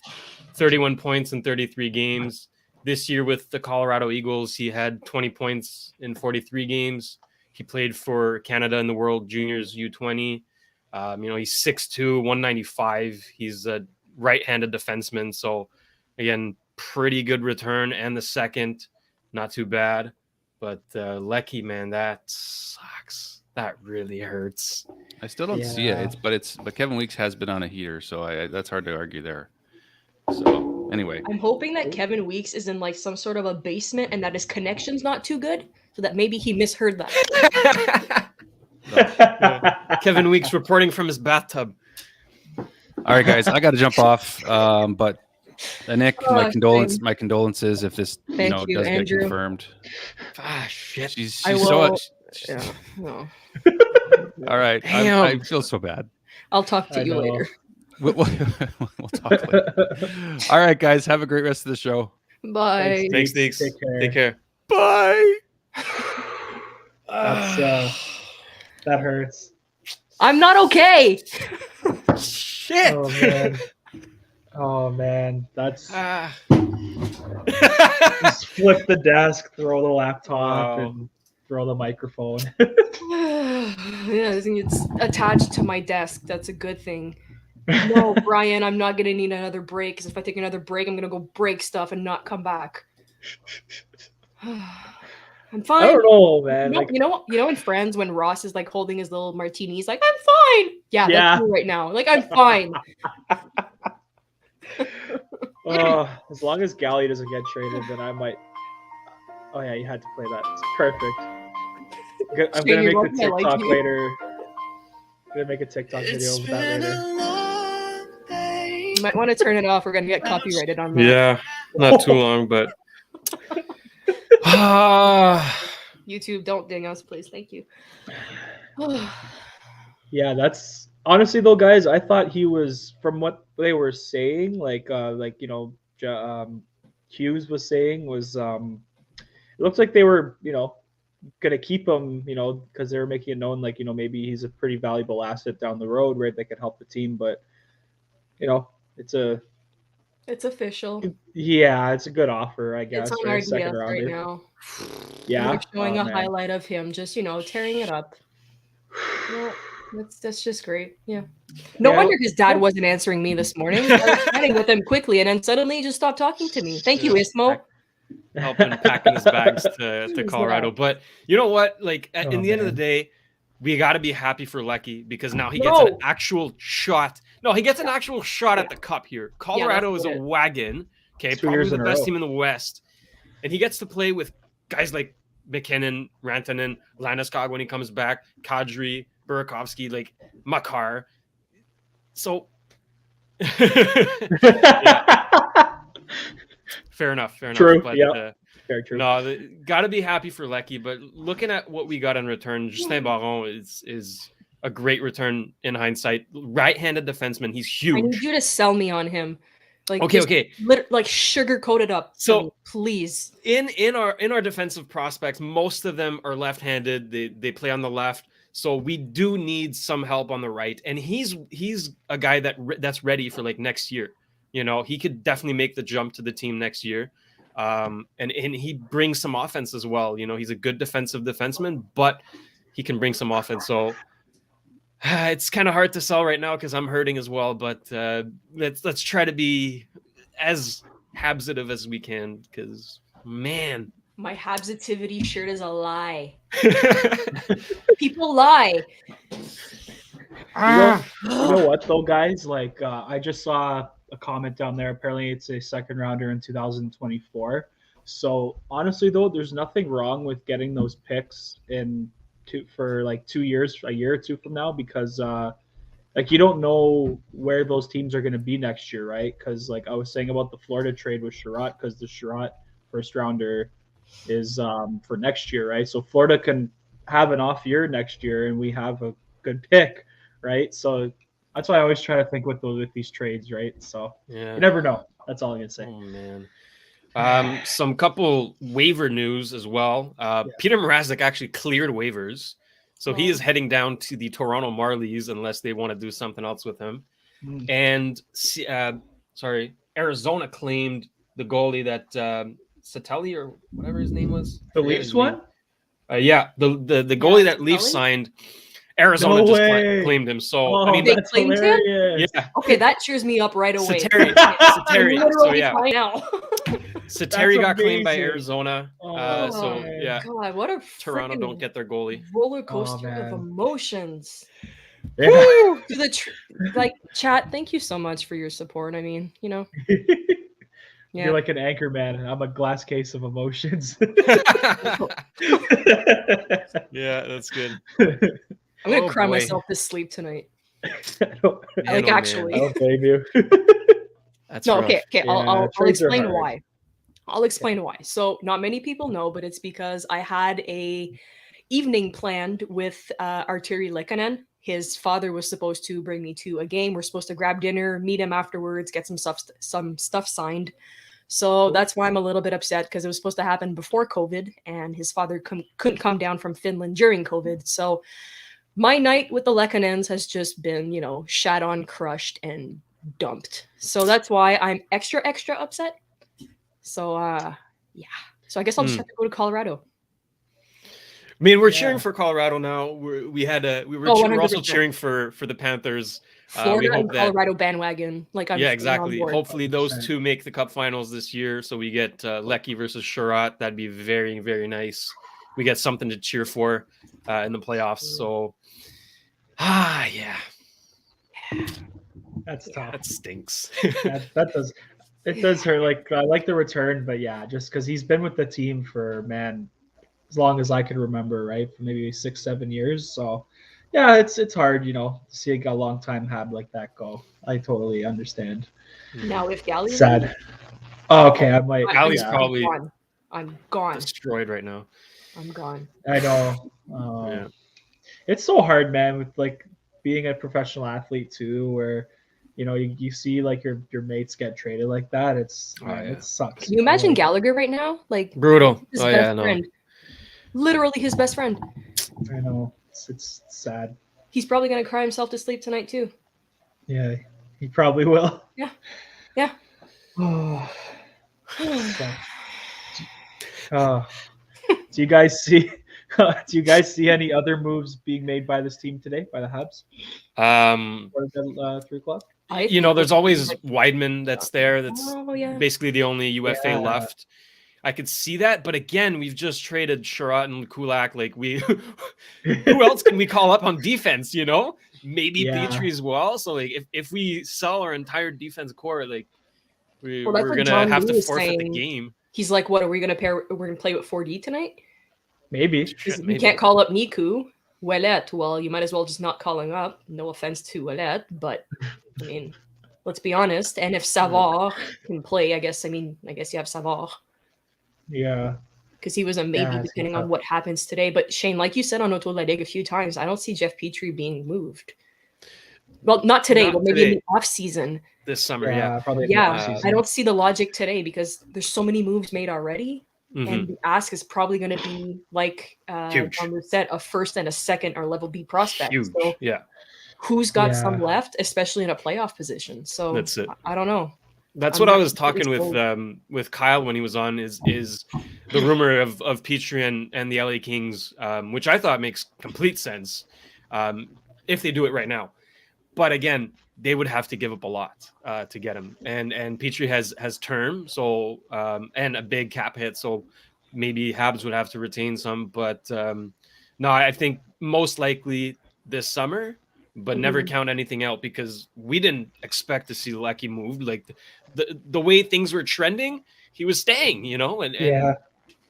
31 points in 33 games. This year with the Colorado Eagles, he had 20 points in 43 games. He played for Canada in the World Juniors U20. He's 6'2", 195. He's a right-handed defenseman. So, again, pretty good return. And the second, not too bad. But Lecky, man, that sucks. That really hurts. I still don't see it. But Kevin Weeks has been on a heater, so that's hard to argue there. So anyway, I'm hoping that Kevin Weeks is in like some sort of a basement and that his connection's not too good, so that maybe he misheard that. Yeah. Kevin Weeks reporting from his bathtub. all right, guys, I got to jump off. But Nick, my condolences if this Thank you, does Andrew. get confirmed. Ah, shit. She's I so. will- Yeah, no. All right, Damn. I feel so bad. I'll talk to I you know. later. We'll talk later. All right, guys, have a great rest of the show. Bye. Thanks, Deeks. Take care. Bye. That's that hurts. I'm not okay. Shit. Oh man. Oh man. That's Ah. just flip the desk, throw the laptop, Wow. and throw the microphone. Yeah, I think it's attached to my desk. That's a good thing. No, Brian, I'm not gonna need another break because if I take another break, I'm gonna go break stuff and not come back. I'm fine. I don't know, man. No, Like, you know in Friends when Ross is like holding his little martini, he's like, I'm fine. Yeah, Yeah. that's me right now. Like, I'm fine. as long as Galley doesn't get traded, then I might. Oh yeah, you had to play that. It's perfect. I'm gonna Shane, you make the love my TikTok life. later. I'm gonna make a TikTok video of that later. You might want to turn it off. We're gonna get copyrighted on that. Yeah, not too long, but YouTube, don't ding us, please. Thank you. Yeah, that's honestly though, guys. I thought he was, from what they were saying, Hughes was saying, was it looks like they were gonna keep him, because they were making it known maybe he's a pretty valuable asset down the road, right? That could help the team, but It's official. it's a good offer, I guess. It's on right? our Second DF right rounder. now. Yeah, They're showing Oh, a man. highlight of him just, tearing it up. Well, that's just great. Yeah. No Yeah. wonder his dad wasn't answering me this morning. I was chatting with him quickly and then suddenly he just stopped talking to me. Thank you, Ismo. helping packing his bags to Jeez, Colorado. wow. But you know what? Like in Oh, the end of the man. day, we got to be happy for Lecky because now he gets an No. actual shot. No, he gets an actual shot at the cup here. Colorado is a it. wagon. Okay, 2 probably years the in a best row. team in the West, and he gets to play with guys like McKinnon, Rantanen, Landeskog when he comes back, Kadri, Burakovsky, like Makar. So, fair enough. True, But, yeah. Very true. no, got to be happy for Lecky. But looking at what we got in return, Justin Baron is a great return in hindsight. Right-handed defenseman. He's I need huge. you to sell me on him. Like Okay. like sugar coated up. So please. In our defensive prospects, most of them are left-handed. They play on the left. So we do need some help on the right. And he's a guy that's ready for like next year. You know, he could definitely make the jump to the team next year. And he brings some offense as well. You know, he's a good defensive defenseman, but he can bring some offense. So it's kind of hard to sell right now because I'm hurting as well. But let's try to be as Habsitive as we can, because man, my Habsitivity shirt is a lie. People lie. You know what though, guys? Like I just saw a comment down there. Apparently, it's a second rounder in 2024. So honestly, though, there's nothing wrong with getting those picks for like 2 years, a year or two from now, because like you don't know where those teams are going to be next year, right? Because like I was saying about the Florida trade with Sherratt, because the Sherratt first rounder is for next year, right? So Florida can have an off year next year, and we have a good pick, right? So that's why I always try to think with these trades, right? So yeah, you never know. That's all I can say. Oh man. Some couple waiver news as well. Peter Mrazek actually cleared waivers, so he is heading down to the Toronto Marlies unless they want to do something else with him. And Arizona claimed the goalie that Satelli or whatever his name was. The Leafs one? Yeah, the goalie that Leafs signed. Arizona claimed him. So I mean, they claimed him. Yeah. Okay, that cheers me up right away. Sateri. So yeah. Now. Sateri got claimed by Arizona. God, what a Toronto don't get their goalie. Roller coaster of emotions. Yeah. Woo! To the chat. Thank you so much for your support. I mean, you know. You're like an anchor man. I'm a glass case of emotions. Yeah, that's good. I'm gonna cry myself to sleep tonight. Actually. I don't blame you. That's no, rough. okay. I'll explain why. I'll explain why. So not many people know, but it's because I had a evening planned with Artturi Lehkonen. His father was supposed to bring me to a game. We're supposed to grab dinner, meet him afterwards, get some stuff signed. So that's why I'm a little bit upset, because it was supposed to happen before COVID, and his father couldn't come down from Finland during COVID. So my night with the Lehkonens has just been, you know, shat on, crushed, and dumped. So that's why I'm extra upset. So yeah. So I guess I'll just have to go to Colorado. I mean, we're cheering for Colorado now. We're also cheering for the Panthers. Florida and Colorado bandwagon. Exactly. Hopefully those two make the Cup Finals this year, so we get Lecky versus Sherratt. That'd be very, very nice. We get something to cheer for in the playoffs. So, yeah. That's tough. That stinks. that does. It does hurt. Like I like the return, but yeah, just because he's been with the team for as long as I can remember, right? For maybe 6-7 years. So yeah, it's hard, you know, to see a long time Hab like that go. I totally understand. Now if Gally sad. Oh, okay, I might. Gally's probably gone. I'm gone. Destroyed right now. I'm gone. I know. Yeah. It's so hard, man, with like being a professional athlete too, where you know you see like your mates get traded like that. It sucks. Can you imagine Gallagher right now? Like brutal. His best friend. Literally his best friend. I know. It's sad. He's probably gonna cry himself to sleep tonight too. Yeah, he probably will. Yeah. Do you guys see? Do you guys see any other moves being made by this team today by the Habs? At 3 o'clock. You know, there's always Weidman that's there. That's basically the only UFA left. I could see that, but again, we've just traded Sherratt and Kulak. Like who else can we call up on defense? You know, maybe Petrie as well. So like, if we sell our entire defense core, like we're gonna have to forfeit the game. He's like, what are we gonna pair? We're gonna play with 4D tonight. Maybe. We can't call up Niku. Ouellet. Well, you might as well just not call him up. No offense to Ouellet, but I mean, let's be honest. And if Savard can play, I guess you have Savard. Yeah. because he was a maybe Yeah, it's depending tough. on what happens today. But Shane, like you said on Otoladig a few times, I don't see Jeff Petrie being moved. Well, not today, Not but maybe in today. the off season. This summer, yeah. Probably in the Yeah, offseason. I don't see the logic today because there's so many moves made already. Mhm. And the ask is probably going to be like Huge. John said, a first and a second or level B prospect. Huge. So Yeah. who's got Yeah. some left, especially in a playoff position? So That's it. I don't know. That's I'm what I not was completely talking with Kyle when he was on is the rumor of Petrie and the LA Kings, which I thought makes complete sense if they do it right now. But again, they would have to give up a lot to get him, and Petrie has term, so and a big cap hit, so maybe Habs would have to retain some. But no, I think most likely this summer. But never count anything out because we didn't expect to see Lecky move. Like the way things were trending, he was staying, and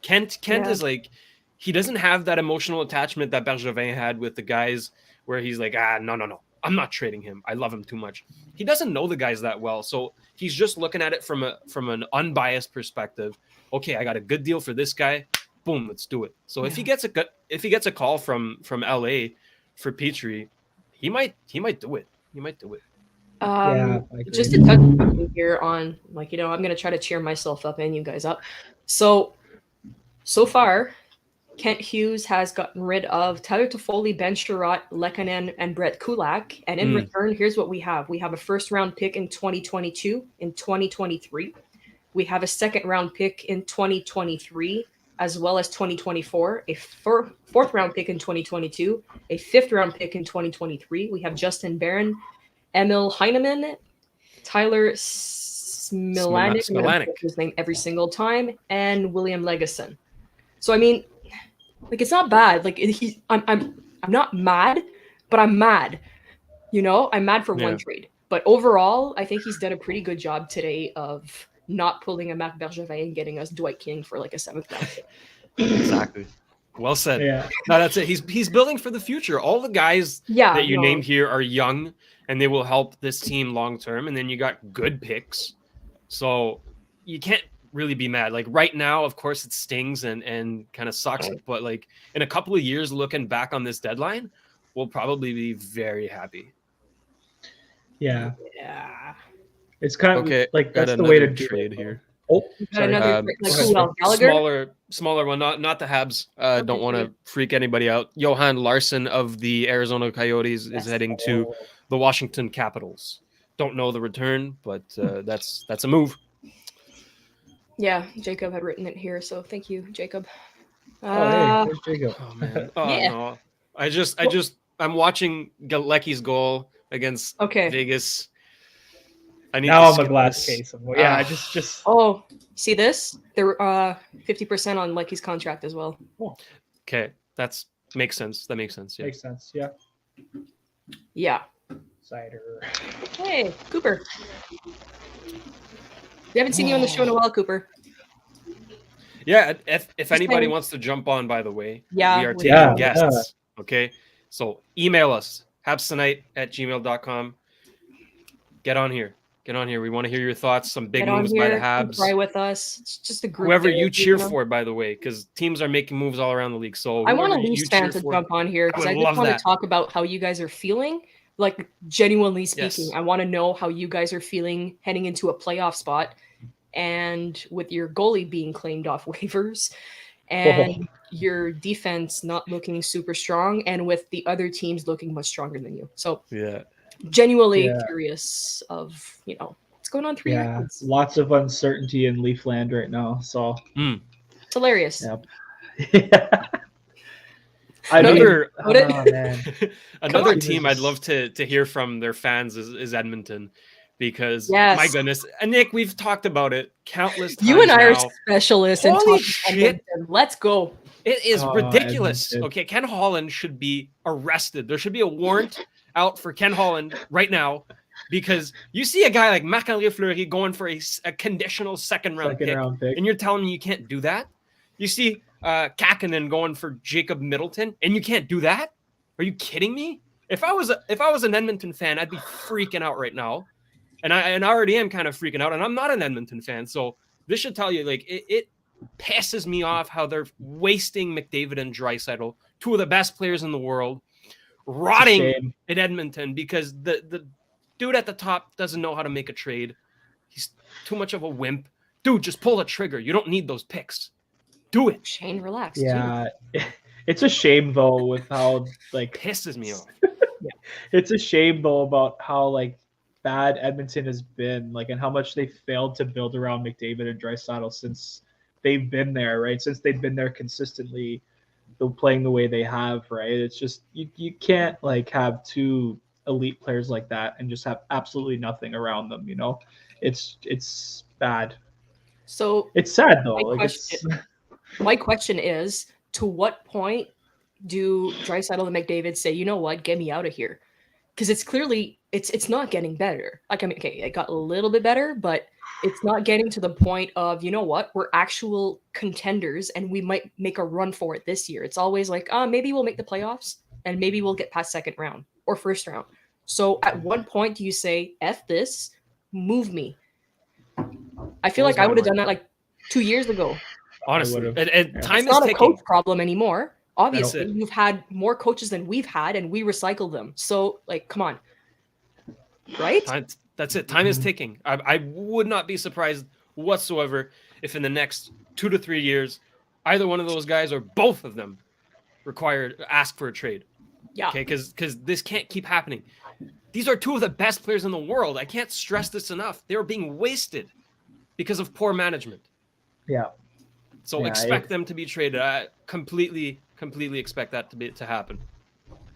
Kent is like, he doesn't have that emotional attachment that Bergevin had with the guys where he's like, no, I'm not trading him. I love him too much. He doesn't know the guys that well. So he's just looking at it from an unbiased perspective. Okay, I got a good deal for this guy. Boom, let's do it. So if he gets a call from LA for Petrie, he might do it. He might do it. I agree. Just to touch on here on, like, I'm going to try to cheer myself up and you guys up. So far, Kent Hughes has gotten rid of Tyler Toffoli, Ben Sherratt, Lehkonen, and Brett Kulak. And in return, here's what we have. We have a first-round pick in 2022, in 2023. We have a second-round pick in 2023, as well as 2024, a fourth-round pick in 2022, a fifth-round pick in 2023. We have Justin Barron, Emil Heineman, Tyler Smilanic, I'm gonna butcher his name every single time, and William Legason. So I mean, like, it's not bad. Like, I'm not mad, but I'm mad. I'm mad for one trade. But overall, I think he's done a pretty good job today of not pulling a Marc Bergevin and getting us Dwight King for like a 7th round pick. Exactly. Well said. Yeah. No, that's it. He's building for the future. All the guys that you named here are young, and they will help this team long term. And then you got good picks, so you can't really be mad. Like right now, of course, it stings and kind of sucks. But like in a couple of years, looking back on this deadline, we'll probably be very happy. Yeah. Yeah. It's kind of Okay, like got that's the way to another do trade it. here. Oh, Got sorry. another like who else? Gallagher? Smaller one, not the Habs. Don't want to freak anybody out. Johan Larson of the Arizona Coyotes is heading to the Washington Capitals. Don't know the return, but that's a move. Yeah, Jacob had written it here, so thank you, Jacob. Hey, there's Jacob. Oh man. Oh Yeah. no. I'm watching Galecki's goal against Vegas. I need Now to I'm a skip glass this. case. I just. Oh, see this? They're 50% on Lecky's contract as well. Okay, makes sense. That makes sense. Yeah. Makes sense. Yeah. Yeah. Cider. Hey, Cooper. We haven't seen you on the show in a while, Cooper. Yeah, if anybody saying. wants to jump on, by the way, Yeah, we are we- taking Yeah, guests. Okay, so email us habstonight@gmail.com. Get on here. We want to hear your thoughts. Some big Get on moves by the here, come Habs. Cry with us. It's just a group. Whoever there, you cheer know? for, by the way, because teams are making moves all around the league. So I want a whoever you Leafs fan cheer to for- jump on here because I I would just love want that. to talk about how you guys are feeling. Like, genuinely speaking, Yes. I want to know how you guys are feeling heading into a playoff spot, and with your goalie being claimed off waivers, and your defense not looking super strong, and with the other teams looking much stronger than you. So, Yeah. genuinely Yeah. curious of what's going on through your Yeah. heads. Lots of uncertainty in Leafland right now. So. It's hilarious. Yep. I mean, Another man. another on. team I'd love to hear from their fans is Edmonton, because Yes. my goodness, and Nick, we've talked about it countless times. You and I are now. specialists in Holy talking shit. Edmonton. Let's go. It is Oh, ridiculous. Edmonton. Okay, Ken Holland should be arrested. There should be a warrant out for Ken Holland right now, because you see a guy like Marc-André Fleury going for a conditional second round pick, and you're telling me you can't do that? You see Kakkonen going for Jacob Middleton, and you can't do that? Are you kidding me? If I was an Edmonton fan, I'd be freaking out right now, and I already am kind of freaking out, and I'm not an Edmonton fan, so this should tell you, like, pisses me off how they're wasting McDavid and Draisaitl, two of the best players in the world, rotting in Edmonton because the dude at the top doesn't know how to make a trade. He's too much of a wimp. Dude, just pull the trigger. You don't need those picks. Do it. Shane, relax. Yeah, it's a shame though with how like pisses me off. It's a shame though about how like bad Edmonton has been, like, and how much they failed to build around McDavid and Draisaitl since they've been there, right? Since they've been there consistently, playing the way they have, right? It's just you can't like have two elite players like that and just have absolutely nothing around them. You know, it's bad. So it's sad though. My question is, to what point do Draisaitl and McDavid say, you know what, get me out of here? Because it's clearly it's not getting better. Like, I mean, okay, it got a little bit better, but it's not getting to the point of, you know what, we're actual contenders and we might make a run for it this year. It's always like, maybe we'll make the playoffs and maybe we'll get past second round or first round. So at one point do you say, F this, move me? I feel like I would have done that like 2 years ago. Honestly, and time it's not is a ticking. coach problem anymore. Obviously, you've had more coaches than we've had, and we recycled them. So, like, come on, right? That's it. Time is ticking. I would not be surprised whatsoever if in the next 2 to 3 years, either one of those guys or both of them ask for a trade. Yeah. Okay, because this can't keep happening. These are two of the best players in the world. I can't stress this enough. They are being wasted because of poor management. Yeah. So expect them to be traded. I completely expect that to happen.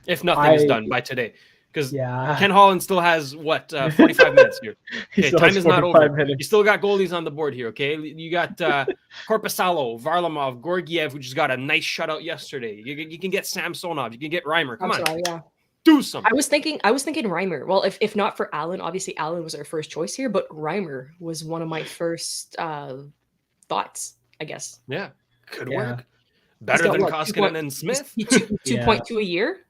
If nothing is done by today. Because Ken Holland still has, 45 minutes here. Okay, time is not over. You still got goalies on the board here, okay? You got Korpisalo, Varlamov, Georgiev, who just got a nice shutout yesterday. You can get Samsonov. You can get Reimer. Come on. Do something. I was thinking Reimer. Well, if not for Allen, obviously Allen was our first choice here, but Reimer was one of my first thoughts, I guess. Yeah, could work. Better than Koskinen and Smith. 2.2 a year.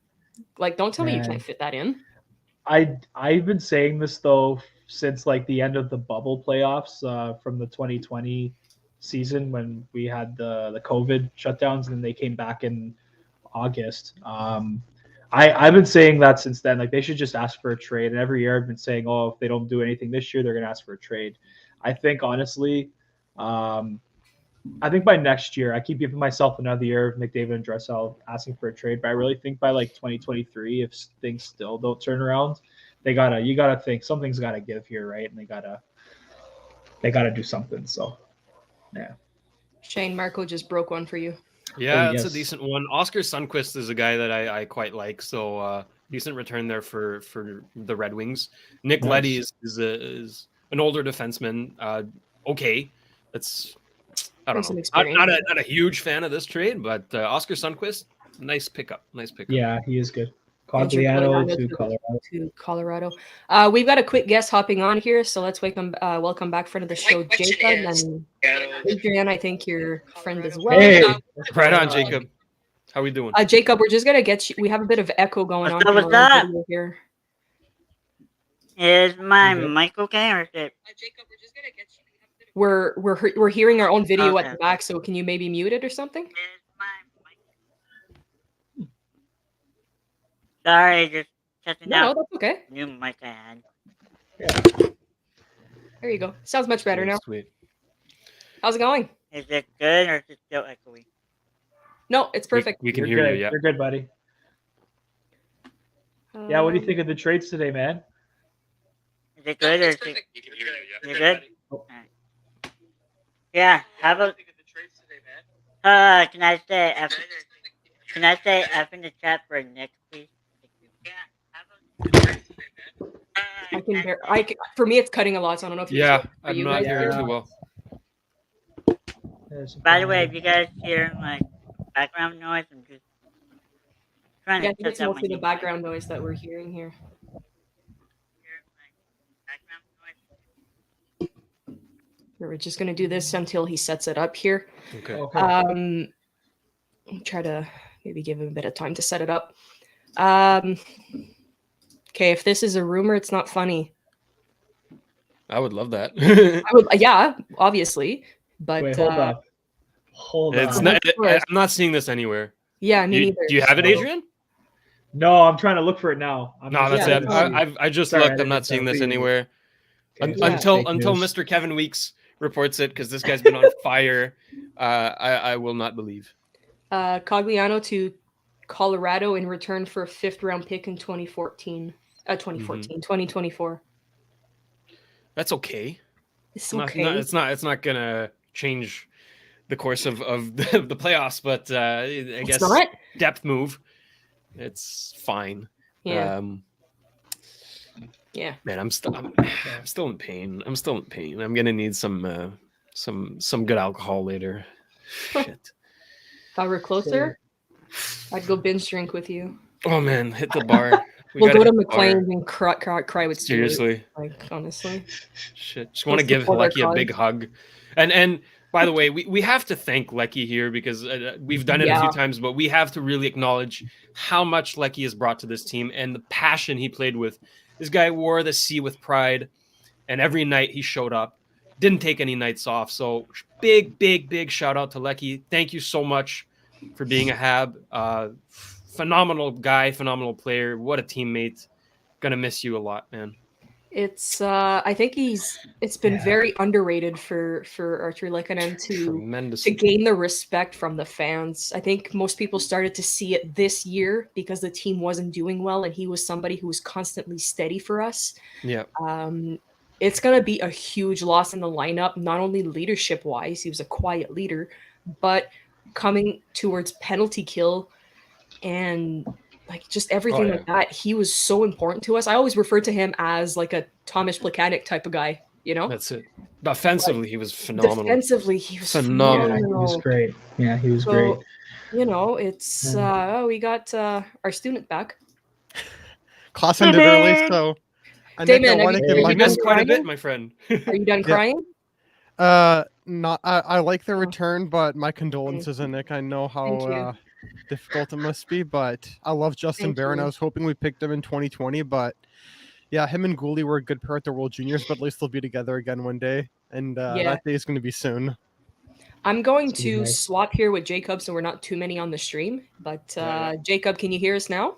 Like, don't tell me you can't fit that in. I've been saying this though since like the end of the bubble playoffs from the 2020 season when we had the COVID shutdowns and then they came back in August. I've been saying that since then. Like, they should just ask for a trade. And every year I've been saying, if they don't do anything this year, they're going to ask for a trade. I think honestly, I think by next year, I keep giving myself another year of McDavid and Draisaitl asking for a trade. But I really think by like 2023, if things still don't turn around, you gotta think something's got to give here, right? And they gotta do something. So, yeah. Shane, Marco just broke one for you. Yeah, that's a decent one. Oscar Sundqvist is a guy that I quite like. So decent return there for the Red Wings. Nick Leddy is an older defenseman. Okay, that's. I don't know. I'm not a huge fan of this trade, but Oscar Sundqvist, nice pickup. Yeah, he is good. Cogliano to Colorado. We've got a quick guest hopping on here, so let's welcome back friend of the show, Jacob, and Adrian. I think your friend as well. Hey, right on, Jacob. How we doing? Jacob, we're just gonna get you. We have a bit of echo going on. What's up? Here. Is my mic okay, or is it? Jacob, we're just gonna get you. We're hearing our own video at the back, so can you maybe mute it or something? Sorry, just checking out. No, that's okay. New mic I had. Yeah. There you go. Sounds much better now. Sweet. How's it going? Is it good or is it still echoey? No, it's perfect. We can hear you. Yeah, you're good, buddy. Yeah, what do you think of the trades today, man? Is it good or is it? You're good. Oh. Right. Yeah. How about? Can I say F? Can I say F in the chat for Nick, please? For me, it's cutting a lot, so I don't know if you. I'm not hearing too well. By the way, if you guys hear like background noise, I'm just trying to. I think it's mostly the background noise that we're hearing here. We're just gonna do this until he sets it up here. Okay. Try to maybe give him a bit of time to set it up. Okay, if this is a rumor, it's not funny. I would love that. Yeah, obviously. But wait, hold up. Hold It's on. not. I'm not seeing this anywhere. Yeah, me Do neither. you have it, So- Adrian? No, I'm trying to look for it now. No, that's Yeah, it. that's I just Sorry, I looked. I'm didn't not seeing mean to this tell you. anywhere. Okay, so Yeah. fake Until news. Mr. Kevin Weeks reports it, because this guy's been on fire. I will not believe. Cogliano to Colorado in return for a 5th-round pick in 2014. 2024. That's okay. It's Not- okay. not- it's not gonna change the course of the playoffs, but I It's guess not? depth move. It's fine. Yeah. Yeah. Man, I'm still in pain. I'm still in pain. I'm gonna need some good alcohol later. Shit. If I were closer, I'd go binge drink with you. Oh man, hit the bar. We'll gotta go to hit the bar. McLean's and cry with Stuart. Seriously. Like, honestly. Shit. Just want to Let's give support our Lecky a big hug. And by the way, we have to thank Lecky here, because we've done it a few times, but we have to really acknowledge how much Lecky has brought to this team and the passion he played with. This guy wore the C with pride, and every night he showed up. Didn't take any nights off. So big shout out to Lecky. Thank you so much for being a Hab. Phenomenal guy, phenomenal player. What a teammate. Gonna miss you a lot, man. It's I think it's been very underrated for Artturi Lehkonen to gain the respect from the fans. I think most people started to see it this year because the team wasn't doing well, and he was somebody who was constantly steady for us. Yeah. It's gonna be a huge loss in the lineup, not only leadership wise, he was a quiet leader, but coming towards penalty kill and like just everything like that. He was so important to us. I always referred to him as like a Tomas Plekanec type of guy, you know? That's it. Offensively, he was phenomenal. Defensively, he was phenomenal. He was great. Yeah, he was So, great. You know, it's we got our student back. Class ended early, so I Damon, want to give my You missed quite a crying? bit, my friend. Are you done crying? Not. I like the return, but my condolences, and Nick. I know Thank you. how difficult it must be, but I love Justin Thank Barron. you. I was hoping we picked him in 2020, but yeah, him and Gooley were a good pair at the World Juniors, but at least they'll be together again one day, and that day is going to be soon. I'm going It's gonna be to nice. swap here with Jacob, so we're not too many on the stream. But Jacob, can you hear us now?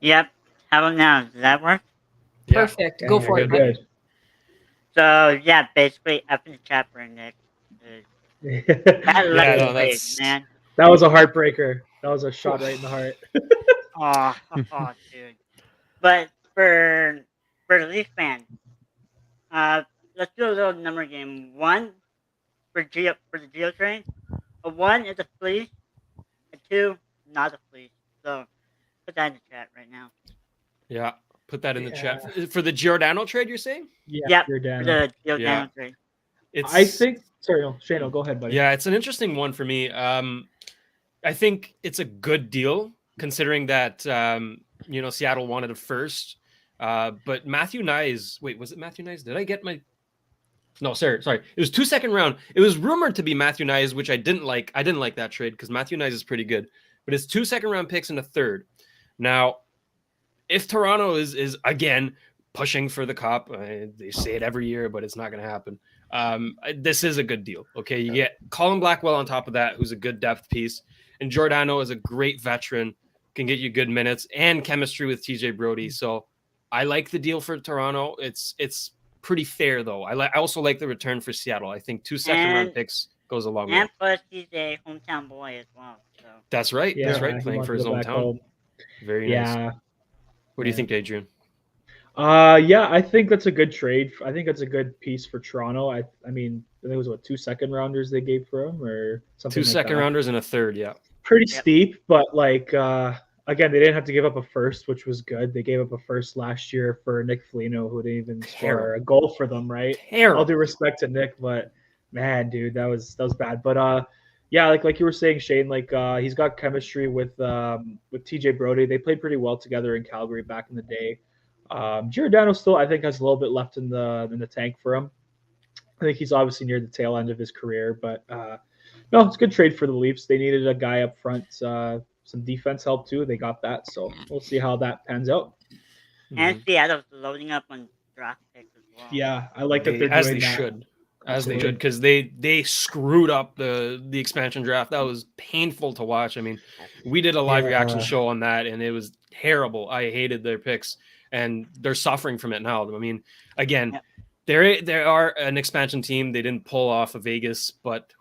Yep. How about now? Does that work? Perfect. Go for it. bud. So yeah, basically up in the chat room, Nick. Good. That Yeah, no, was that's- man. That was a heartbreaker. That was a shot right in the heart. Oh, dude. But for the Leaf fan, let's do a little number game. 1 for the Geo train. A 1 is a fleece. A 2 not a fleece. So put that in the chat right now. Yeah. Put that in the chat. For the Giordano trade, you're saying? Yep. You're For down. the Geo Yeah. trade. It's I think. Sorry, no, Shano, go ahead, buddy. Yeah, it's an interesting one for me. I think it's a good deal considering that Seattle wanted a first. But Matthew Nyes, wait, was it Matthew Nyes? Did I get my No, sorry. It was 2 second round. It was rumored to be Matthew Nyes, which I didn't like. I didn't like that trade because Matthew Nyes is pretty good. But it's 2 second round picks and a third. Now, if Toronto is again pushing for the cup, they say it every year, but it's not going to happen. This is a good deal. Okay, you get Colin Blackwell on top of that, who's a good depth piece, and Giordano is a great veteran, can get you good minutes and chemistry with TJ Brody. So I like the deal for Toronto. It's pretty fair though. I also like the return for Seattle. I think 2 second round picks goes a long way. And plus, he's a hometown boy as well. So. That's right. Yeah, That's right. he Playing wants for to his go back hometown. home. Very nice. Yeah. What do you think, Adrian? Yeah, I think that's a good trade. I think that's a good piece for Toronto. I mean, I think it was 2 second rounders they gave for him or something. 2 second rounders and a third. Yeah. Pretty steep, but again, they didn't have to give up a first, which was good. They gave up a first last year for Nick Foligno, who didn't even score a goal for them, right? All due respect to Nick, but man, dude, that was bad. But yeah, like you were saying, Shane, he's got chemistry with TJ Brody. They played pretty well together in Calgary back in the day. Giordano still, I think, has a little bit left in the tank for him. I think he's obviously near the tail end of his career, but no, it's a good trade for the Leafs. They needed a guy up front, some defense help too. They got that, so we'll see how that pans out. And Seattle's loading up on draft picks as well. Yeah, I like that they're as doing they that. should. as they should, because they screwed up the expansion draft. That was painful to watch. I mean, we did a live reaction show on that, and it was terrible. I hated their picks, and they're suffering from it now. I mean, again, they are an expansion team. They didn't pull off a Vegas, but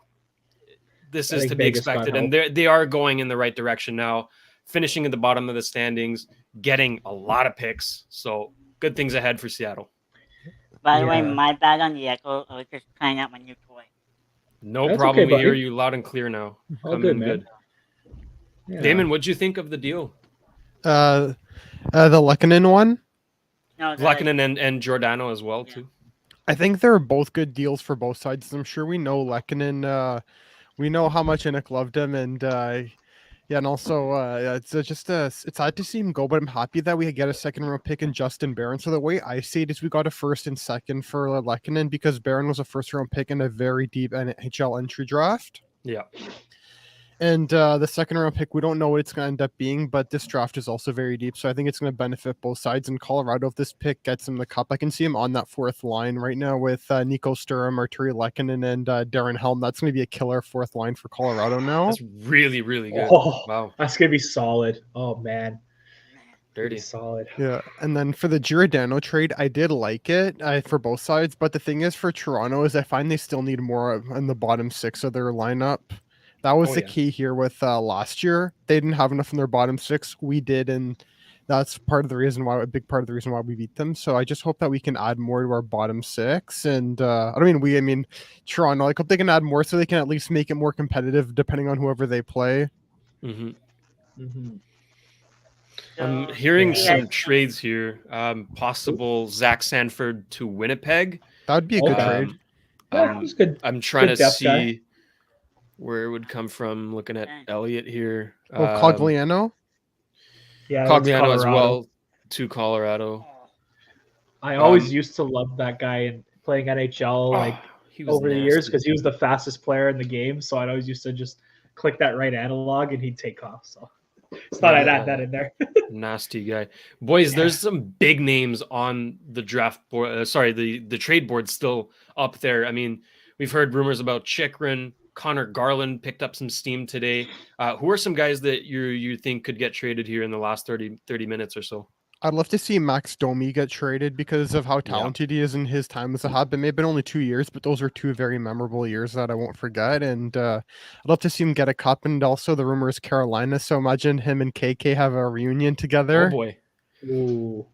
this is to be expected, and they are going in the right direction now, finishing at the bottom of the standings, getting a lot of picks. So good things ahead for Seattle. By the way, my bad on the echo. I was just trying out my new toy. No problem. We hear you loud and clear now. All good, man. Good. Yeah. Damon, what'd you think of the deal? The Lehkonen one? No, Lehkonen and Giordano as well, too. I think they're both good deals for both sides. I'm sure we know Lehkonen. We know how much Inick loved him, and and also it's sad to see him go, but I'm happy that we get a second-round pick in Justin Barron. So the way I see it is we got a first and second for Lehkonen because Barron was a first-round pick in a very deep NHL entry draft. Yeah. And the second-round pick, we don't know what it's going to end up being, but this draft is also very deep, so I think it's going to benefit both sides. In Colorado, if this pick gets him the cup, I can see him on that fourth line right now with Nico Sturm, Artturi Lehkonen, and Darren Helm. That's going to be a killer fourth line for Colorado now. That's really, really good. Oh, wow. That's going to be solid. Oh, man. Dirty. Solid. Yeah, and then for the Giordano trade, I did like it for both sides, but the thing is for Toronto is I find they still need more in the bottom six of their lineup. That was the key here with last year. They didn't have enough in their bottom six. We did, and that's part of the reason why, a big part of the reason why we beat them. So I just hope that we can add more to our bottom six. And I mean Toronto. I hope they can add more so they can at least make it more competitive depending on whoever they play. Mm-hmm. Mm-hmm. I'm hearing some trades here. Possible Zach Sanford to Winnipeg. That would be a good trade. Good. I'm trying to see where it would come from. Looking at Elliott here. Cogliano? Yeah, Cogliano as well to Colorado. I always used to love that guy and playing NHL over the years because he was the fastest player in the game. So I'd always used to just click that right analog and he'd take off. So just thought I'd add that in there. Nasty guy. Boys, there's some big names on the draft board. The trade board still up there. I mean, we've heard rumors about Chychrun. Connor Garland picked up some steam today. Who are some guys that you think could get traded here in the last 30 minutes or so? I'd love to see Max Domi get traded because of how talented he is in his time as a Hub. It may have been only 2 years, but those are 2 very memorable years that I won't forget. And I'd love to see him get a cup. And also the rumor is Carolina. So imagine him and KK have a reunion together. Oh, boy. Ooh.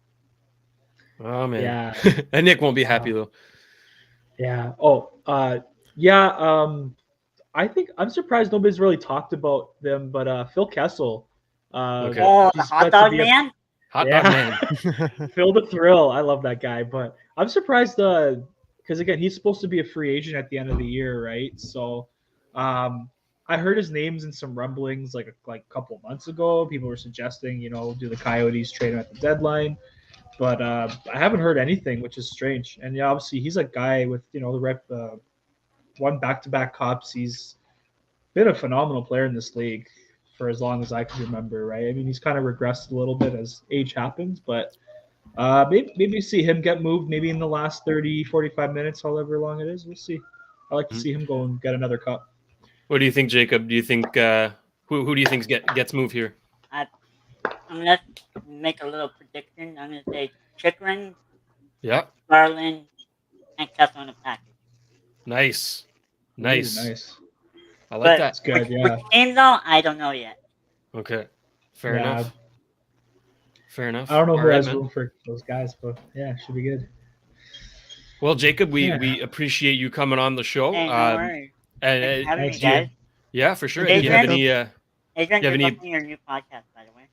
Oh, man. Yeah. And Nick won't be happy, though. Yeah. I think I'm surprised nobody's really talked about them, but Phil Kessel. The hot dog man? Hot dog man. Phil the Thrill. I love that guy, but I'm surprised because again, he's supposed to be a free agent at the end of the year, right? So I heard his names in some rumblings like a couple months ago. People were suggesting, do the Coyotes trade him at the deadline? But I haven't heard anything, which is strange. And obviously he's a guy with, won back-to-back cups. He's been a phenomenal player in this league for as long as I can remember, right? I mean, he's kind of regressed a little bit as age happens, but maybe see him get moved maybe in the last 30, 45 minutes, however long it is. We'll see. I like to see him go and get another cup. What do you think, Jacob? Do you think who do you think gets moved here? I'm going to make a little prediction. I'm going to say Chychrun, Garland, and Kessel in a package. Nice. Ooh, nice. I like that. That's good, Which team, though, I don't know yet. Okay. Fair enough. I don't know who has room for those guys, but yeah, should be good. Well, Jacob, we appreciate you coming on the show. Hey, no worries. And having me, guys. Yeah, for sure. Adrian, do you have any Adrian, good luck on your new podcast, by the way.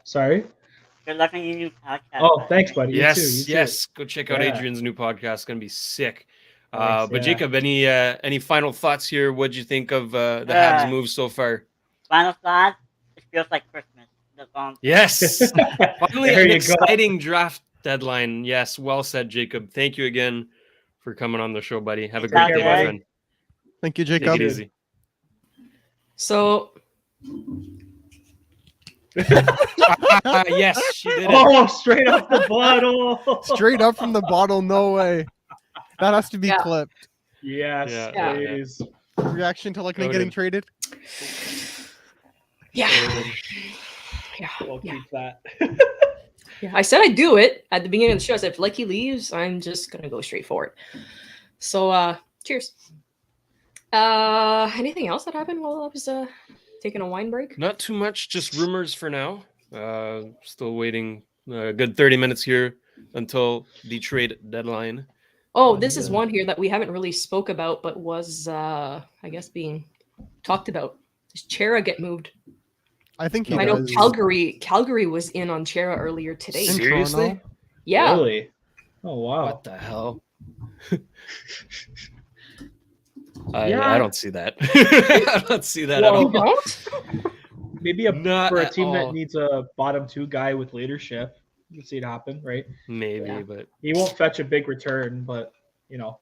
Sorry? Good luck on your new podcast. Oh, thanks, buddy. Yes. Go check out Adrian's new podcast. It's going to be sick. But Jacob, any final thoughts here? What did you think of the Habs move so far? Final thoughts? It feels like Christmas. Yes. Finally, an exciting draft deadline. Yes, well said, Jacob. Thank you again for coming on the show, buddy. Have a great day, my friend. Thank you, Jacob. Take it easy. So... yes, she did it. Oh, straight off the bottle. Straight up from the bottle, no way. That has to be Yeah. clipped. Yes, Yeah. please. Reaction to Lehkonen Noted. getting traded. Yeah. Noted. Yeah. We'll Yeah. keep that. Yeah. I said I'd do it at the beginning of the show. I said if Lecky leaves, I'm just gonna go straight for it. So cheers. Anything else that happened while I was taking a wine break? Not too much, just rumors for now. Still waiting a good 30 minutes here until the trade deadline. Oh, this is one here that we haven't really spoke about, but was I guess being talked about. Does Chera get moved? I think he I know does. Calgary was in on Chera earlier today. In Seriously? Toronto. Yeah. Really? Oh wow. What the hell? Yeah. I don't see that. I don't see that Well, at You all. don't? Maybe Not for a at team all. that needs a bottom two guy with leadership. You see it happen, right? Maybe, Yeah. but He won't fetch a big return, but you know.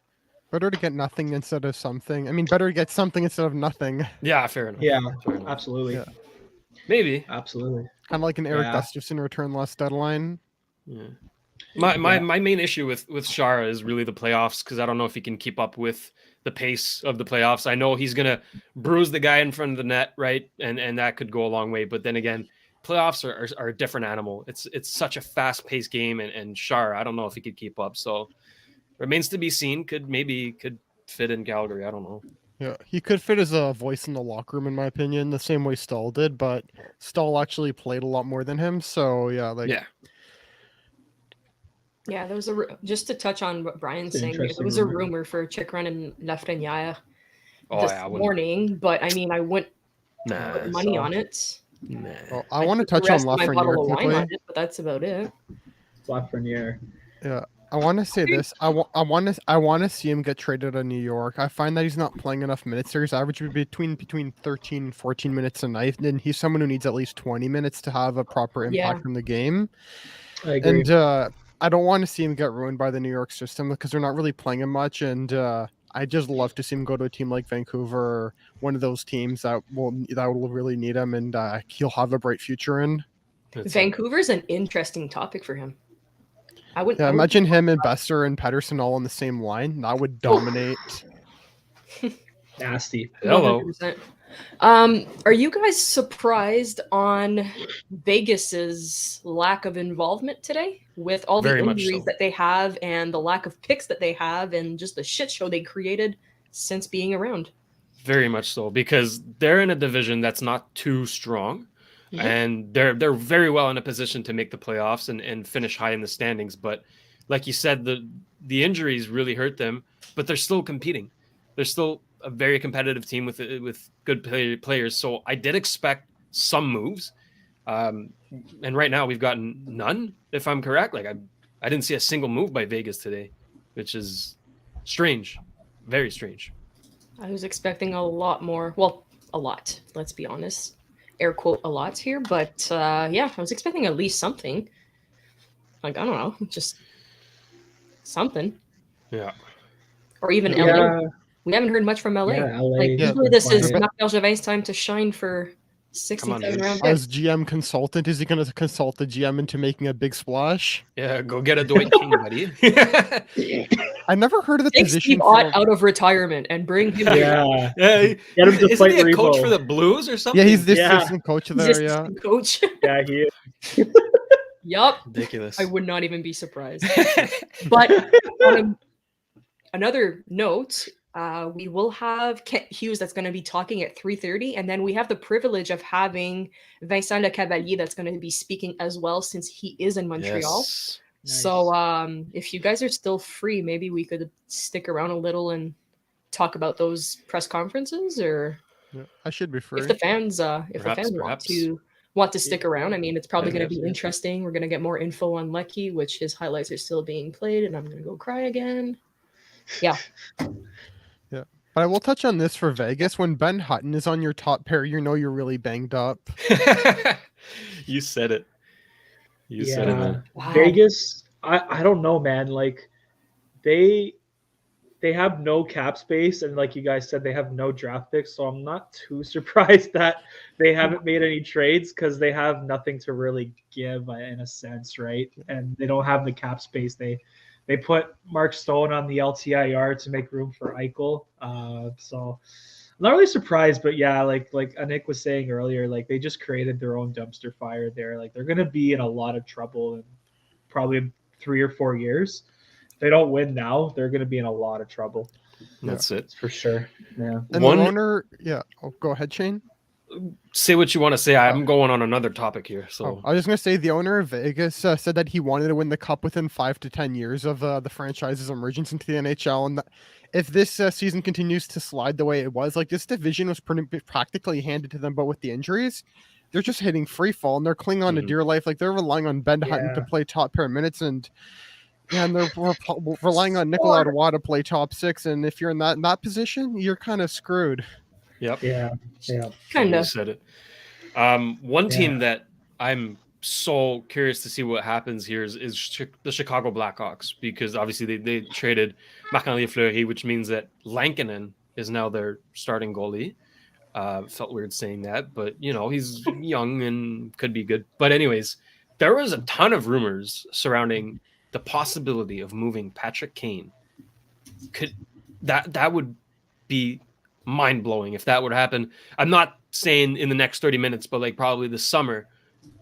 Better to get nothing instead of something. I mean, better to get something instead of nothing. yeah, fair enough. Yeah, Fair enough. absolutely. Yeah. Maybe. Absolutely. Kind of like an Eric Yeah. Gustafson return last deadline. Yeah. My main issue with Shara is really the playoffs, because I don't know if he can keep up with the pace of the playoffs. I know he's gonna bruise the guy in front of the net, right? And that could go a long way. But then again, playoffs are a different animal. It's such a fast paced game, and Shara, I don't know if he could keep up. So remains to be seen. Could fit in Calgary. I don't know. Yeah, he could fit as a voice in the locker room, in my opinion, the same way Stahl did. But Stahl actually played a lot more than him. So yeah, Yeah. Yeah, there was just to touch on what Brian's It's an saying. There interesting was a rumor. rumor for Chikrin and Lafreniere Oh this yeah, I wouldn't. morning, but I mean, I wouldn't Nah. put money on it. Nah. well, I want to put the touch on rest of my bottle Lafreniere of wine quickly. on it, but that's about it. Lafreniere. Yeah, I want to say this. I want to see him get traded to New York. I find that he's not playing enough minutes there. His average would be between 13 and 14 minutes a night, and he's someone who needs at least 20 minutes to have a proper impact Yeah. in the game. I agree. And I don't want to see him get ruined by the New York system because they're not really playing him much. And I just love to see him go to a team like Vancouver, or one of those teams that will really need him, and he'll have a bright future in. Vancouver's an interesting topic for him. I would Yeah, imagine him and Besser and Pedersen all on the same line. That would dominate. Nasty. Hello. 100%. Are you guys surprised on Vegas's lack of involvement today with all the Very much injuries so. that they have and the lack of picks that they have and just the shit show they created since being around? Very much so, because they're in a division that's not too strong, Mhm. and they're very well in a position to make the playoffs and finish high in the standings. But like you said, the injuries really hurt them, but they're still competing. They're still a very competitive team with good players. So I did expect some moves, and right now we've gotten none, if I'm correct. Like I didn't see a single move by Vegas today, which is strange, very strange. I was expecting a lot more. Well, a lot. Let's be honest. Air quote a lot here, but yeah, I was expecting at least something. Like, I don't know, just something. Yeah. Or even LA. Yeah, We haven't heard much from LA. yeah, LA. Like, Yeah. usually this is Quiet. Marc Bergevin's time to shine for 67 dude. round As picks. GM consultant, is he going to consult the GM into making a big splash? Yeah, go get a Dwight King, buddy. I never heard of the Take position. Steve Ott out of retirement and bring him here. Yeah. Yeah, Get him to isn't fight he a coach Rebo. for the Blues or something? Yeah, he's the Yeah. assistant coach He's there. just Yeah, the coach. Yeah, he is. Yup. ridiculous. I would not even be surprised. But on another note, we will have Kent Hughes that's going to be talking at 3:30, and then we have the privilege of having Vincent Lecavalier that's going to be speaking as well, since he is in Montreal. Yes. So if you guys are still free, maybe we could stick around a little and talk about those press conferences, or yeah, I should be free. if the fans Perhaps. want to stick around. I mean, it's probably Yeah, going to be yeah. interesting. We're going to get more info on Lecky, which his highlights are still being played, and I'm going to go cry again. Yeah. But I will touch on this for Vegas. When Ben Hutton is on your top pair, you know you're really banged up. You said it. You said it, man. Wow. Vegas, I don't know, man. Like they have no cap space, and like you guys said, they have no draft picks. So I'm not too surprised that they haven't made any trades, because they have nothing to really give in a sense, right? And they don't have the cap space. They they put Mark Stone on the LTIR to make room for Eichel. So I'm not really surprised, but yeah, like Anik was saying earlier, like they just created their own dumpster fire there. Like they're gonna be in a lot of trouble in probably 3 or 4 years. If they don't win now, they're gonna be in a lot of trouble. That's it. For sure. Yeah. And One- the owner, go ahead, Shane. Say what you want to say. I'm going on another topic here. So I was going to say the owner of Vegas said that he wanted to win the cup within 5 to 10 years of the franchise's emergence into the NHL, and that if this season continues to slide the way it was, like this division was practically handed to them, but with the injuries, they're just hitting free fall and they're clinging on to dear life. Like they're relying on Ben Hutton to play top pair minutes, and they're relying on Nikolai Waugh to play top six. And if you're in that position, you're kind of screwed. Yep. Yeah. Kind You of. said it. One team that I'm so curious to see what happens here is the Chicago Blackhawks, because obviously they traded Marc-André Fleury, which means that Lankinen is now their starting goalie. Felt weird saying that, but he's young and could be good. But anyways, there was a ton of rumors surrounding the possibility of moving Patrick Kane. That would be mind-blowing if that would happen. I'm not saying in the next 30 minutes, but like probably this summer.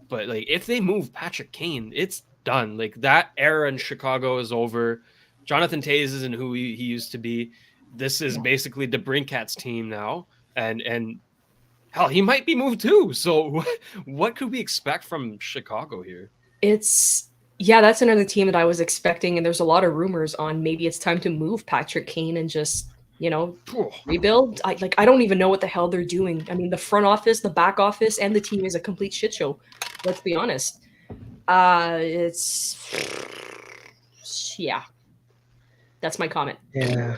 But like if they move Patrick Kane, it's done. Like that era in Chicago is over. Jonathan Toews isn't who he used to be. This is basically DeBrincat's team now, and hell, he might be moved too. So what could we expect from Chicago here? That's another team that I was expecting, and there's a lot of rumors on maybe it's time to move Patrick Kane and just rebuild. I don't even know what the hell they're doing. I mean, the front office, the back office, and the team is a complete shit show. Let's be honest. That's my comment. Yeah.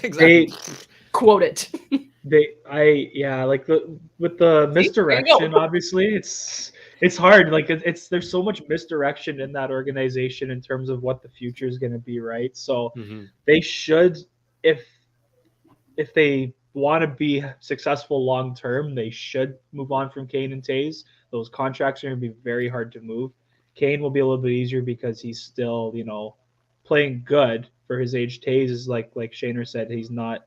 Exactly. Quote it. With the misdirection, obviously it's hard. Like there's so much misdirection in that organization in terms of what the future is going to be, right? So they should, if they want to be successful long term, they should move on from Kane and Toews. Those contracts are going to be very hard to move. Kane will be a little bit easier because he's still, playing good for his age. Toews is like Shaner said, he's not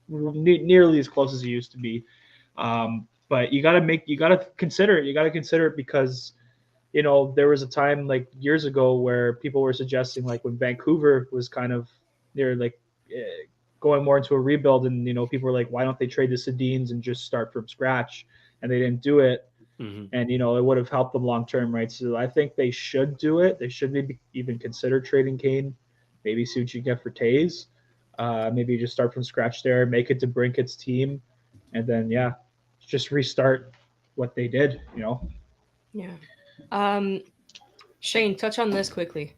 nearly as close as he used to be. But you got to consider it. You got to consider it because, there was a time like years ago where people were suggesting, like when Vancouver was kind of near going more into a rebuild, and people were like, why don't they trade the Sedins and just start from scratch? And they didn't do it. And it would have helped them long term, right? So I think they should do it. They should maybe even consider trading Kane, maybe see what you get for Toews. Maybe just start from scratch there, make it to Brinket's team, and then just restart what they did. Shane, touch on this quickly.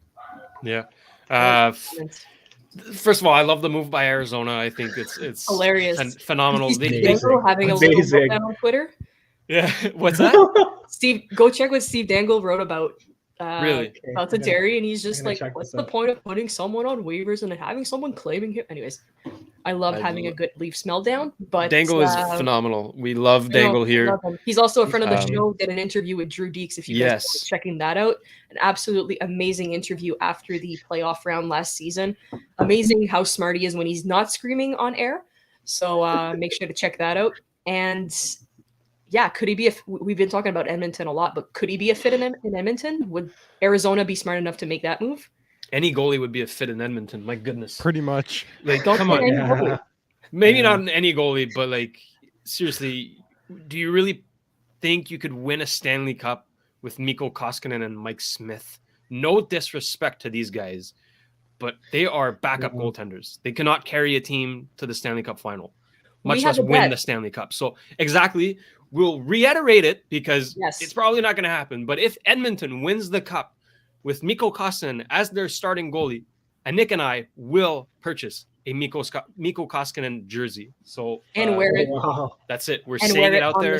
First of all, I love the move by Arizona. I think it's hilarious, phenomenal. Dangle having a little meltdown on Twitter. Yeah, what's that? Steve, go check what Steve Dangle wrote about the Terry, and he's just like, what's the point of putting someone on waivers and having someone claiming him? Anyways, I love having a good Leafs meltdown, but Dangle is phenomenal. We love Dangle here. He's also a friend of the show. Did an interview with Drew Deeks. If you guys are checking that out, an absolutely amazing interview after the playoff round last season. Amazing how smart he is when he's not screaming on air. So make sure to check that out. And could he be we've been talking about Edmonton a lot, but could he be a fit in Edmonton? Would Arizona be smart enough to make that move? Any goalie would be a fit in Edmonton. My goodness. Pretty much. Like, come on. Maybe not in any goalie, but like, seriously, do you really think you could win a Stanley Cup with Mikko Koskinen and Mike Smith? No disrespect to these guys, but they are backup goaltenders. They cannot carry a team to the Stanley Cup final, much less win the Stanley Cup. So exactly, we'll reiterate it because it's probably not going to happen. But if Edmonton wins the cup with Mikko Koskinen as their starting goalie, Nick and I will purchase a Mikko Koskinen jersey. So and wear it. That's it. We're saying it out there.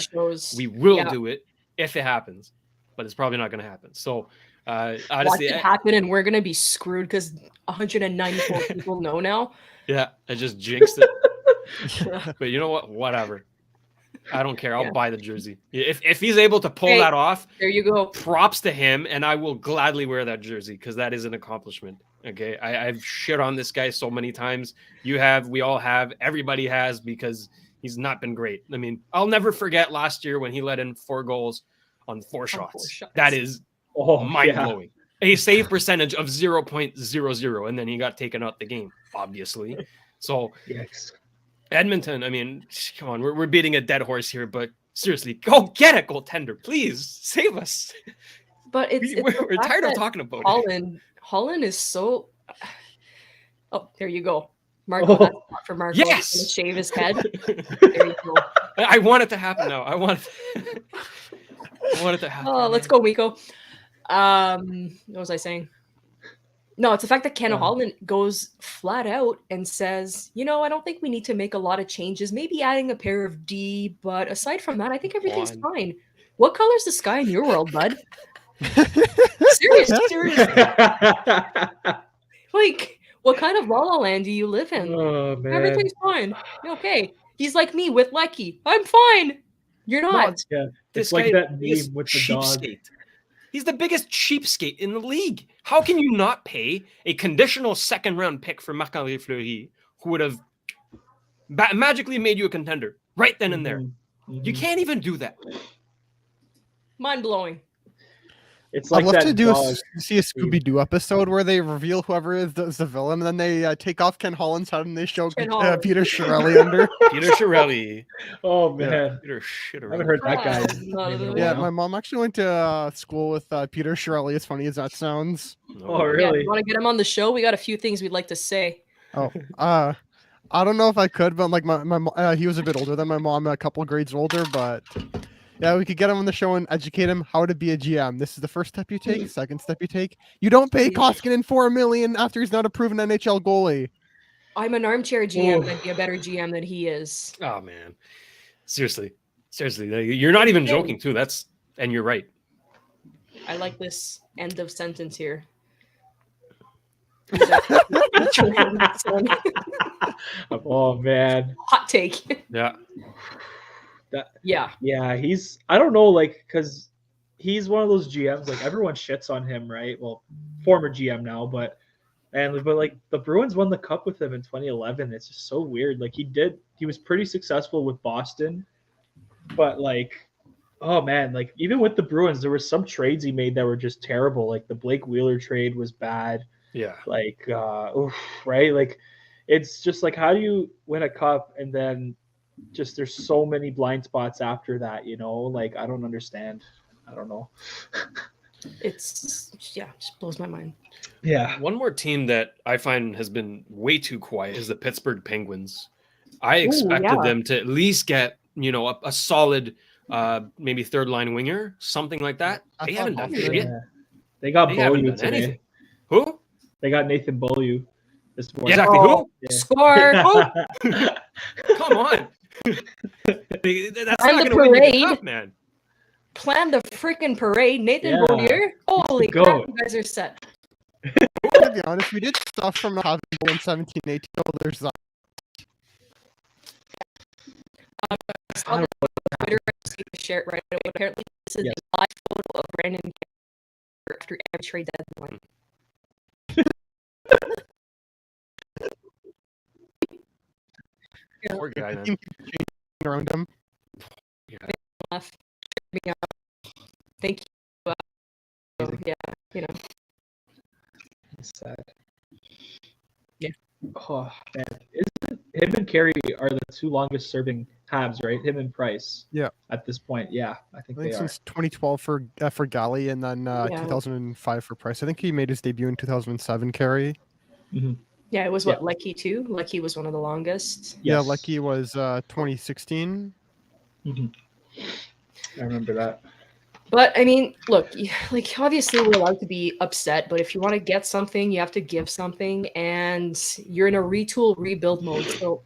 We will do it if it happens, but it's probably not going to happen. So honestly, watch it happen, and we're going to be screwed because 194 people know now. Yeah, I just jinxed it. But you know what? Whatever. I don't care. I'll buy the jersey. If he's able to pull that off, there you go. Props to him, and I will gladly wear that jersey because that is an accomplishment. Okay, I've shit on this guy so many times. You have, we all have, everybody has, because he's not been great. I mean, I'll never forget last year when he let in 4 goals on 4 shots. That is mind blowing. A save percentage of 0.00, and then he got taken out the game, obviously. So, Edmonton, I mean, come on, we're beating a dead horse here, but seriously, go get a goaltender, please save us. But we're tired of talking about it. Holland is so. Oh, there you go, Marco. That's not for Marco. Yes, he's gonna shave his head. There you go. I want it to happen now. I want it to happen. Oh, let's go, Miko. What was I saying? No, it's the fact that Ken Holland goes flat out and says, I don't think we need to make a lot of changes. Maybe adding a pair of D, but aside from that, I think everything's fine. What color's the sky in your world, bud? Seriously. Like, what kind of La La Land do you live in? Oh, man. Everything's fine. Okay. He's like me with Lecky. I'm fine. You're not. Yeah, this like guy that meme with the dog. He's the biggest cheapskate in the league. How can you not pay a conditional 2nd-round pick for Marc-André Fleury, who would have magically made you a contender right then and there? You can't even do that. Mind blowing. It's like I'd love that to see a Scooby-Doo episode where they reveal whoever is the villain, and then they take off Ken Holland's head and they show Peter Chiarelli under. Peter Chiarelli. Oh, man. Yeah. Peter Chiarelli. I haven't heard that guy. Yeah, my mom actually went to school with Peter Chiarelli, as funny as that sounds. Oh, really? Yeah, you want to get him on the show? We got a few things we'd like to say. Oh, I don't know if I could, but like my he was a bit older than my mom, a couple grades older, but yeah, we could get him on the show and educate him how to be a GM. This is the first step you take. Second step you take. You don't pay Koskinen $4 million after he's not a proven NHL goalie. I'm an armchair GM, and I'd be a better GM than he is. Oh man, seriously, you're not even joking too. And you're right. I like this end of sentence here. Oh man, hot take. Yeah. He's, I don't know, like, because he's one of those GMs, like, everyone shits on him, right? Well, former GM now, but like the Bruins won the cup with him in 2011. It's just so weird. Like, he was pretty successful with Boston, but like, oh man, like even with the Bruins, there were some trades he made that were just terrible. Like the Blake Wheeler trade was bad. Yeah. Like, right? Like, it's just like, how do you win a cup and then just there's so many blind spots after that, Like, I don't understand. I don't know. It's just blows my mind. Yeah. One more team that I find has been way too quiet is the Pittsburgh Penguins. I expected them to at least get, a solid maybe 3rd-line winger, something like that. They haven't done shit. They got Beaulieu today. Anything. Who? They got Nathan Beaulieu this morning. Exactly. Who? Yeah. Score. Come on. That's Plan not the going to win parade. you the cup, man. Plan the freaking parade. Nathan Beaulieu. Holy crap, you guys are set. To be honest, we did stuff from having in 17-18. There's that. Twitter, share it right away. Apparently, this is a live photo of Brandon after every trade deadline. Poor guy, man. Around him. Thank you. Yeah, It's sad. Yeah. Oh man, isn't him and Carey are the 2 longest serving Habs, right? Him and Price. Yeah. At this point, yeah, I think they are. Since 2012 for Galley, and then 2005 for Price. I think he made his debut in 2007. Carey. Mm-hmm. Yeah, it was Lecky too. Lecky was one of the longest. Yeah, Lecky was 2016. Mm-hmm. I remember that. But I mean, look, like obviously we're allowed to be upset, but if you want to get something, you have to give something, and you're in a retool rebuild mode. So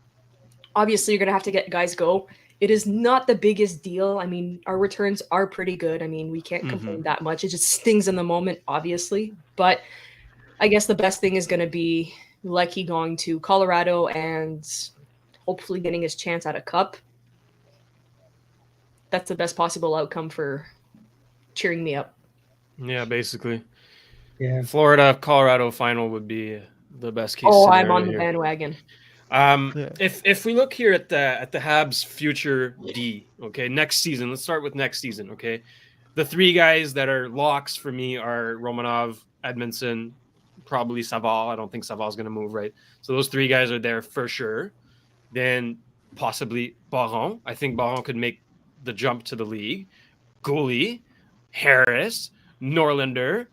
obviously you're gonna have to get guys go. It is not the biggest deal. I mean, our returns are pretty good. I mean, we can't complain that much. It just stings in the moment, obviously. But I guess the best thing is gonna be Lecky going to Colorado and hopefully getting his chance at a cup. That's the best possible outcome for cheering me up. Yeah, basically. Yeah. Florida Colorado final would be the best case Oh, scenario I'm on the here. bandwagon. Yeah. If we look here at the Habs future D, okay, next season, let's start with next season, okay. The three guys that are locks for me are Romanov, Edmondson, probably Saval. I don't think Saval's going to move, right? So those three guys are there for sure. Then possibly Baron. I think Baron could make the jump to the league. Goalie, Harris, Norlander.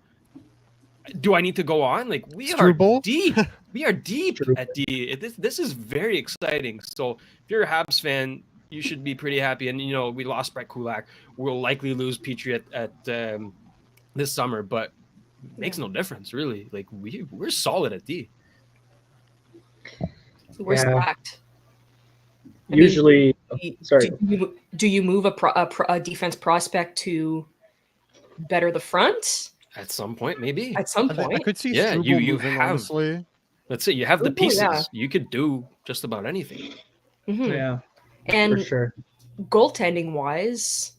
Do I need to go on? Like, we Struble? are deep. We are deep at D. This is very exciting. So if you're a Habs fan, you should be pretty happy. And, we lost Brett Kulak. We'll likely lose Petrie at this summer, but it makes no difference, really. Like, we're solid at D. We're stacked. Usually, sorry. Do you move a defense prospect to better the front? At some point, maybe. At some point. I could see Yeah, Struble you moving, have- honestly. That's it. You have the Struble, pieces. yeah. You could do just about anything. Mhm. Yeah, And for sure. goaltending wise,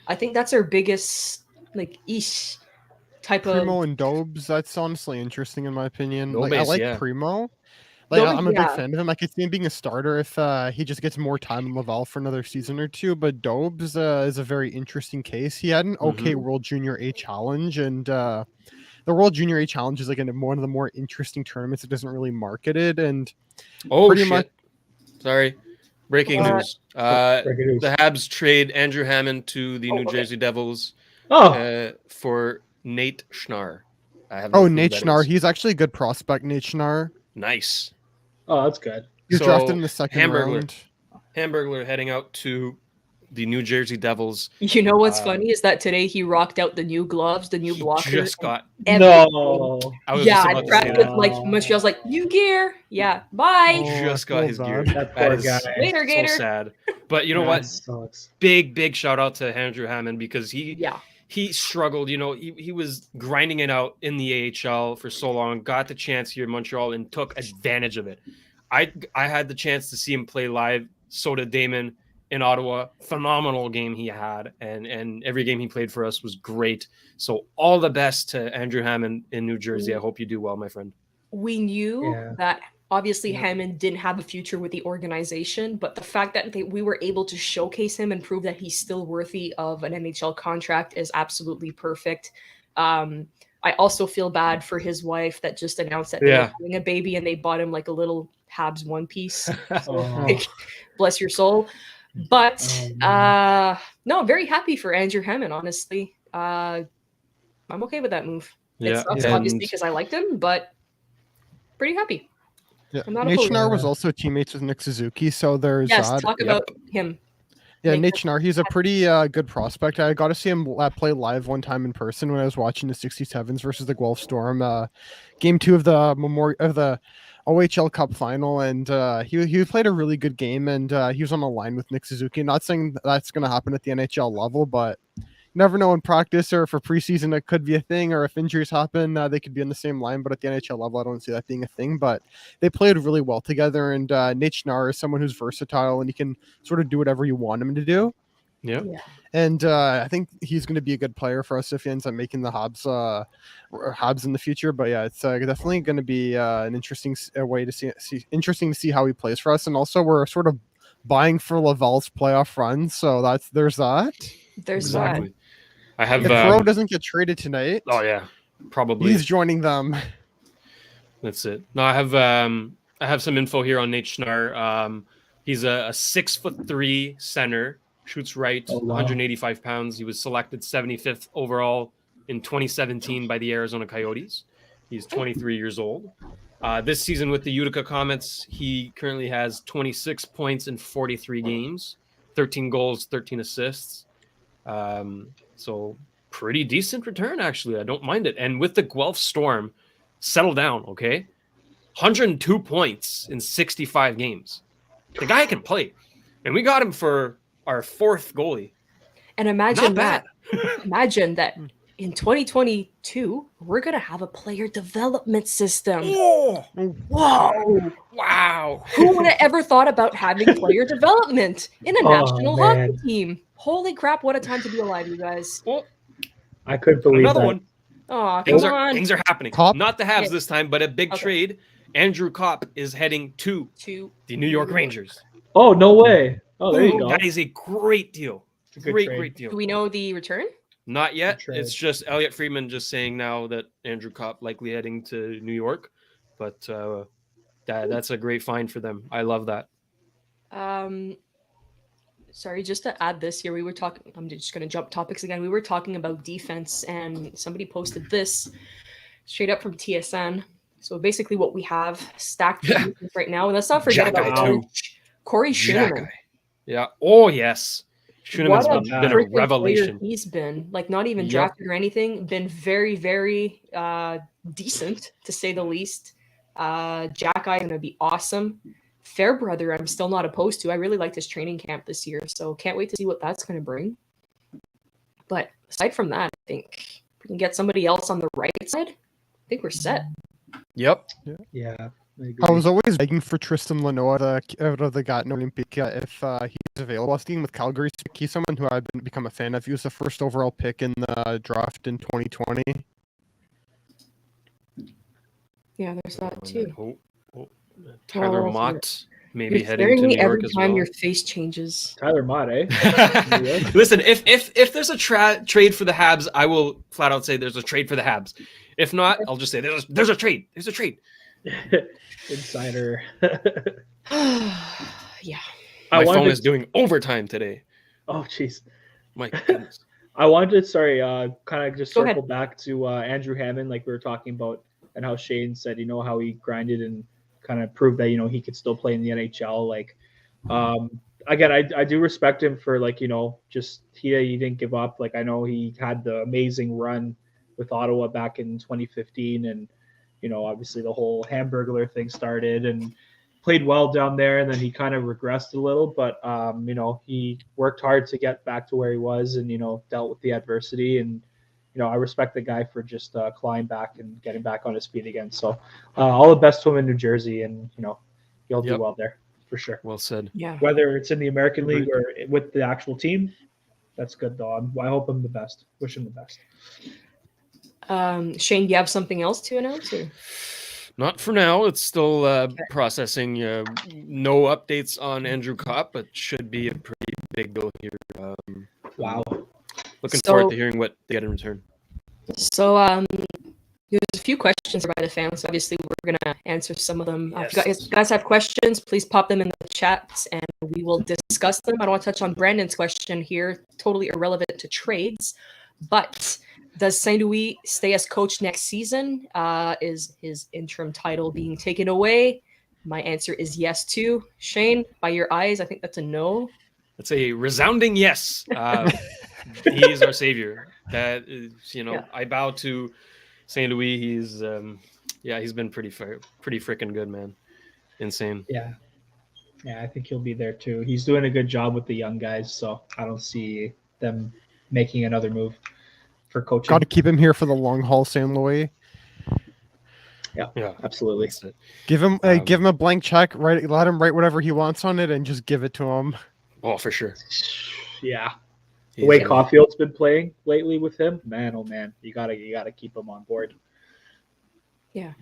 I think that's our biggest type Primo of. and Dobes, that's honestly interesting in my opinion. Like, I Dobes, like yeah. Primo. Like, Dobes, I'm a big yeah. fan of him. I could see him being a starter if he just gets more time in Laval for another season or two. But Dobes is a very interesting case. He had an okay World Junior A challenge, and the World Junior A challenge is like one of the more interesting tournaments. It doesn't really market it, and Oh, pretty shit. much. Sorry. Breaking news. Breaking news. The Habs trade Andrew Hammond to the New okay. Jersey Devils Oh, for Nate Schnarr. I have Oh, no clue Nate who that Schnarr. is. He's actually a good prospect, Nate Schnarr. Nice. oh, that's good. He was So, drafted in the second Hamburglar. round. Hamburglar heading out to the New Jersey Devils. You know what's Uh, funny is that today he rocked out the new gloves, the new He blocker. just got. everything. No. I was Yeah, just I about to tracked say with that. like Montreal's like new gear. Yeah, bye. Oh, Just got so his bad. gear. That That poor is guy. Later, so Gator. sad. But you know That what? sucks. Big shout out to Andrew Hammond because he struggled. He was grinding it out in the AHL for so long, got the chance here in Montreal and took advantage of it. I had the chance to see him play live. So did Damon in Ottawa. Phenomenal game he had, and every game he played for us was great. So all the best to Andrew Hammond in New Jersey. I hope you do well, my friend. We knew Yeah. that obviously Hammond didn't have a future with the organization, but the fact that we were able to showcase him and prove that he's still worthy of an NHL contract is absolutely perfect. I also feel bad for his wife that just announced that they were having a baby and they bought him like a little Habs one piece. Oh. Like, bless your soul. But Oh, no, I'm very happy for Andrew Hammond, honestly. I'm okay with that move. It Yeah, sucks, and- obviously, because I liked him, but pretty happy. Yeah. I'm not Nate opposed. Schnarr was also teammates with Nick Suzuki, so there's Yes, that. talk Yep. about him. Yeah, Nick- Nate Schnarr, he's a pretty good prospect. I got to see him play live one time in person when I was watching the 67s versus the Guelph Storm, game 2 of the OHL Cup final, and he played a really good game, and he was on a line with Nick Suzuki. Not saying that's going to happen at the NHL level, but you never know in practice or for preseason it could be a thing, or if injuries happen, they could be in the same line. But at the NHL level, I don't see that being a thing. But they played really well together, and Nate Schnarr is someone who's versatile and he can sort of do whatever you want him to do. Yeah. And I think he's going to be a good player for us if he ends up making the Habs in the future. But yeah, it's definitely going to be an interesting way to see interesting to see how he plays for us. And also, we're sort of buying for Laval's playoff run, so there's that. There's that. Exactly. I have. If Crow doesn't get traded tonight, Oh yeah, probably. he's joining them. That's it. No, I have some info here on Nate Schnarr. He's a 6'3" center, shoots right, Oh, wow. 185 pounds. He was selected 75th overall in 2017 by the Arizona Coyotes. He's 23 years old. This season with the Utica Comets, he currently has 26 points in 43 games, 13 goals, 13 assists. So pretty decent return, actually. I don't mind it. And with the Guelph Storm, settle down, okay? 102 points in 65 games. The guy can play. And we got him for our 4th goalie. And imagine Not bad. that. Imagine that in 2022, we're going to have a player development system. Oh, Whoa. wow. Who would have ever thought about having player development in a Oh, national hockey man. team? Holy crap, what a time to be alive, you guys. Well, I couldn't believe another that. one. Oh, Things come are on. things are happening. Kopp? Not the Habs Yeah. this time, but a big Okay. trade. Andrew Kopp is heading to To the New York Rangers. Oh, no way. Oh, there you go. That is a great deal. Good Great, trade. great deal. do we know the return? Not yet. trade. It's just Elliot Friedman just saying now that Andrew Kopp likely heading to New York, but that's a great find for them. I love that. Sorry, just to add this here, we were talking. I'm just going to jump topics again. We were talking about defense, and somebody posted this straight up from TSN. So basically, what we have stacked Yeah. defense right now, and let's not forget Jack-eye about too. Corey Jack Schuneman. Eye. Yeah. Oh yes. Schooneman's What a been a freaking player revelation. he's been, like, not even Yep. drafted or anything. Been very, very decent, to say the least. Jack Eye going to be awesome. Fairbrother, I'm still not opposed to. I really liked his training camp this year, so can't wait to see what that's going to bring. But aside from that, I think if we can get somebody else on the right side, I think we're set. Yep. Yeah. I agree. I was always begging for Tristan Lenoir out of the Gatineau Olympique if he's available. I was thinking with Calgary's pick, he's someone who I've become a fan of. He was the first overall pick in the draft in 2020. Yeah, there's that too. Tyler Oh, Mott maybe You're heading scaring to me New every York as time well. your face changes. Tyler Mott, eh? Listen, if there's a trade for the Habs, I will flat out say there's a trade for the Habs. If not, I'll just say there's a trade. There's a trade. Insider. Yeah. My phone wanted is doing overtime today. Oh, jeez. My goodness. I wanted to, kind of just Go circle ahead. back to Andrew Hammond, like we were talking about, and how Shane said, how he grinded and kind of proved that, he could still play in the NHL. Like, again, I do respect him for, like, just he didn't give up. Like, I know he had the amazing run with Ottawa back in 2015, and obviously the whole Hamburglar thing started and played well down there, and then he kind of regressed a little, but he worked hard to get back to where he was, and dealt with the adversity, and I respect the guy for just clawing back and getting back on his feet again. So all the best to him in New Jersey, and he'll do well there for sure. Well said. Yeah. Whether it's in the American League or with the actual team, that's good though. I hope him the best. Wish him the best. Shane, do you have something else to announce? Or? Not for now. It's still processing. No updates on Andrew Kopp, but should be a pretty big deal here. Wow. Looking forward to hearing what they get in return. So there's a few questions by the fans. Obviously, we're going to answer some of them. Yes. If you guys have questions, please pop them in the chat and we will discuss them. I don't want to touch on Brandon's question here. Totally irrelevant to trades. But does St. Louis stay as coach next season? Is his interim title being taken away? My answer is yes too. Shane, by your eyes, I think that's a no. That's a resounding yes. He is our savior. That is, I bow to St. Louis. He's he's been pretty freaking good, man. Insane. Yeah, I think he'll be there too. He's doing a good job with the young guys, so I don't see them making another move for coaching. Got to keep him here for the long haul, St. Louis. Yeah, absolutely. Give him a blank check. Let him write whatever he wants on it, and just give it to him. Oh, for sure. Yeah. The way Caulfield's been playing lately with him, man, oh man, you gotta keep him on board. Yeah.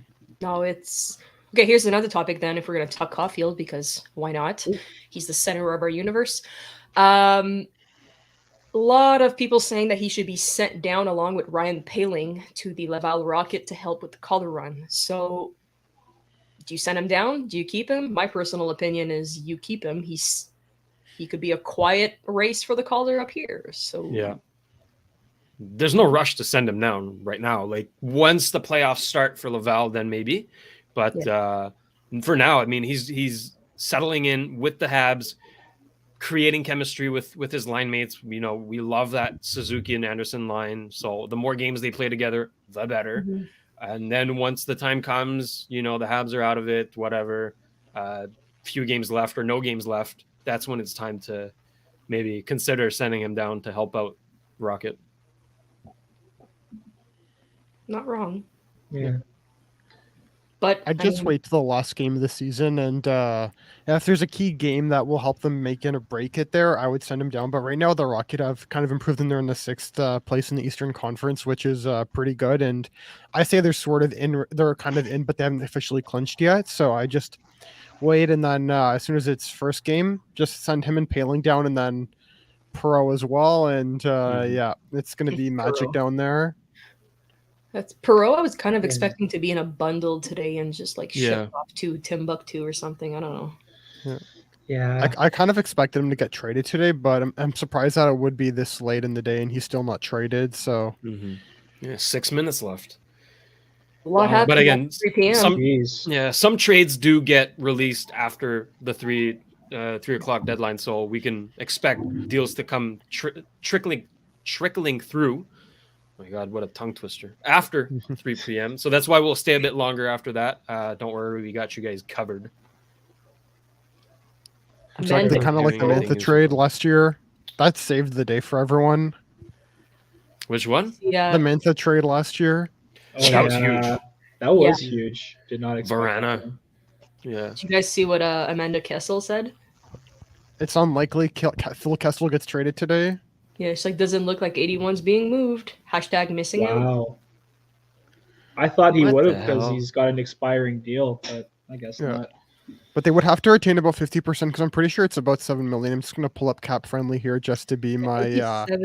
No, it's okay. Here's another topic then. If we're gonna talk Caulfield, because why not? Ooh. He's the center of our universe. A lot of people saying that he should be sent down along with Ryan Paling to the Laval Rocket to help with the Calder run. So, do you send him down? Do you keep him? My personal opinion is you keep him. He could be a quiet race for the Calder up here. So yeah, there's no rush to send him down right now. Like once the playoffs start for Laval, then maybe. But for now, I mean, he's settling in with the Habs, creating chemistry with his line mates. We love that Suzuki and Anderson line. So the more games they play together, the better. Mm-hmm. And then once the time comes, the Habs are out of it, whatever, few games left or no games left. That's when it's time to maybe consider sending him down to help out Rocket. not wrong. Yeah. But I'd just wait till the last game of the season, and if there's a key game that will help them make it or break it there, I would send them down. But right now, the Rocket have kind of improved, and they're in the 6th place in the Eastern Conference, which is pretty good. And I say they're sort of in, they're kind of in, but they haven't officially clinched yet. So I just wait, and then as soon as it's first game, just send him and Paling down, and then Pro as well. And yeah, it's going to be magic Perot. down there. That's Perot. I was kind of Yeah. expecting to be in a bundle today and just like Yeah. shipped off to Timbuktu or something. I don't know. Yeah. I kind of expected him to get traded today, but I'm surprised that it would be this late in the day and he's still not traded. So Yeah, 6 minutes left. A lot Wow. happened But again, at 3 p.m. Jeez. Some trades do get released after the 3 o'clock deadline, so we can expect deals to come trickling through. Oh my God, what a tongue twister! After 3 p.m. So that's why we'll stay a bit longer after that. Don't worry, we got you guys covered. Amanda, kind of like the Doing Mantha things trade well. last year. That saved the day for everyone. Which one? yeah, The Mantha trade last year. That was huge. That was huge. Did not expect Varana. that. Yeah. did you guys see what Amanda Kessel said? It's unlikely Phil Kessel gets traded today. Yeah, it's like doesn't look like 81's being moved. Hashtag missing out. Wow. I thought he What would the have because hell? he's got an expiring deal, but I guess Yeah. not. But they would have to retain about 50% because I'm pretty sure it's about 7 million. I'm just going to pull up Cap Friendly here just to be my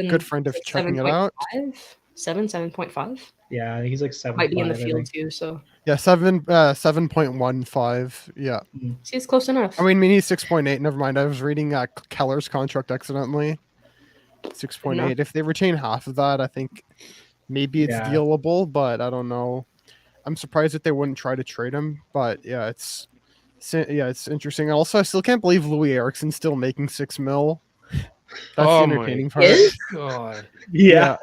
good friend of checking it out. 7.5. Yeah, he's like 7. Might be in the field too. So Yeah, 7.15. Yeah. see, it's close enough. I mean, he's 6.8. Never mind. I was reading Keller's contract accidentally. 6.8. If they retain half of that, I think maybe it's Yeah. dealable, but I don't know. I'm surprised that they wouldn't try to trade him, but yeah, it's interesting. Also, I still can't believe Louis Erickson's still making 6 mil. That's Oh the my entertaining part. God. Yeah.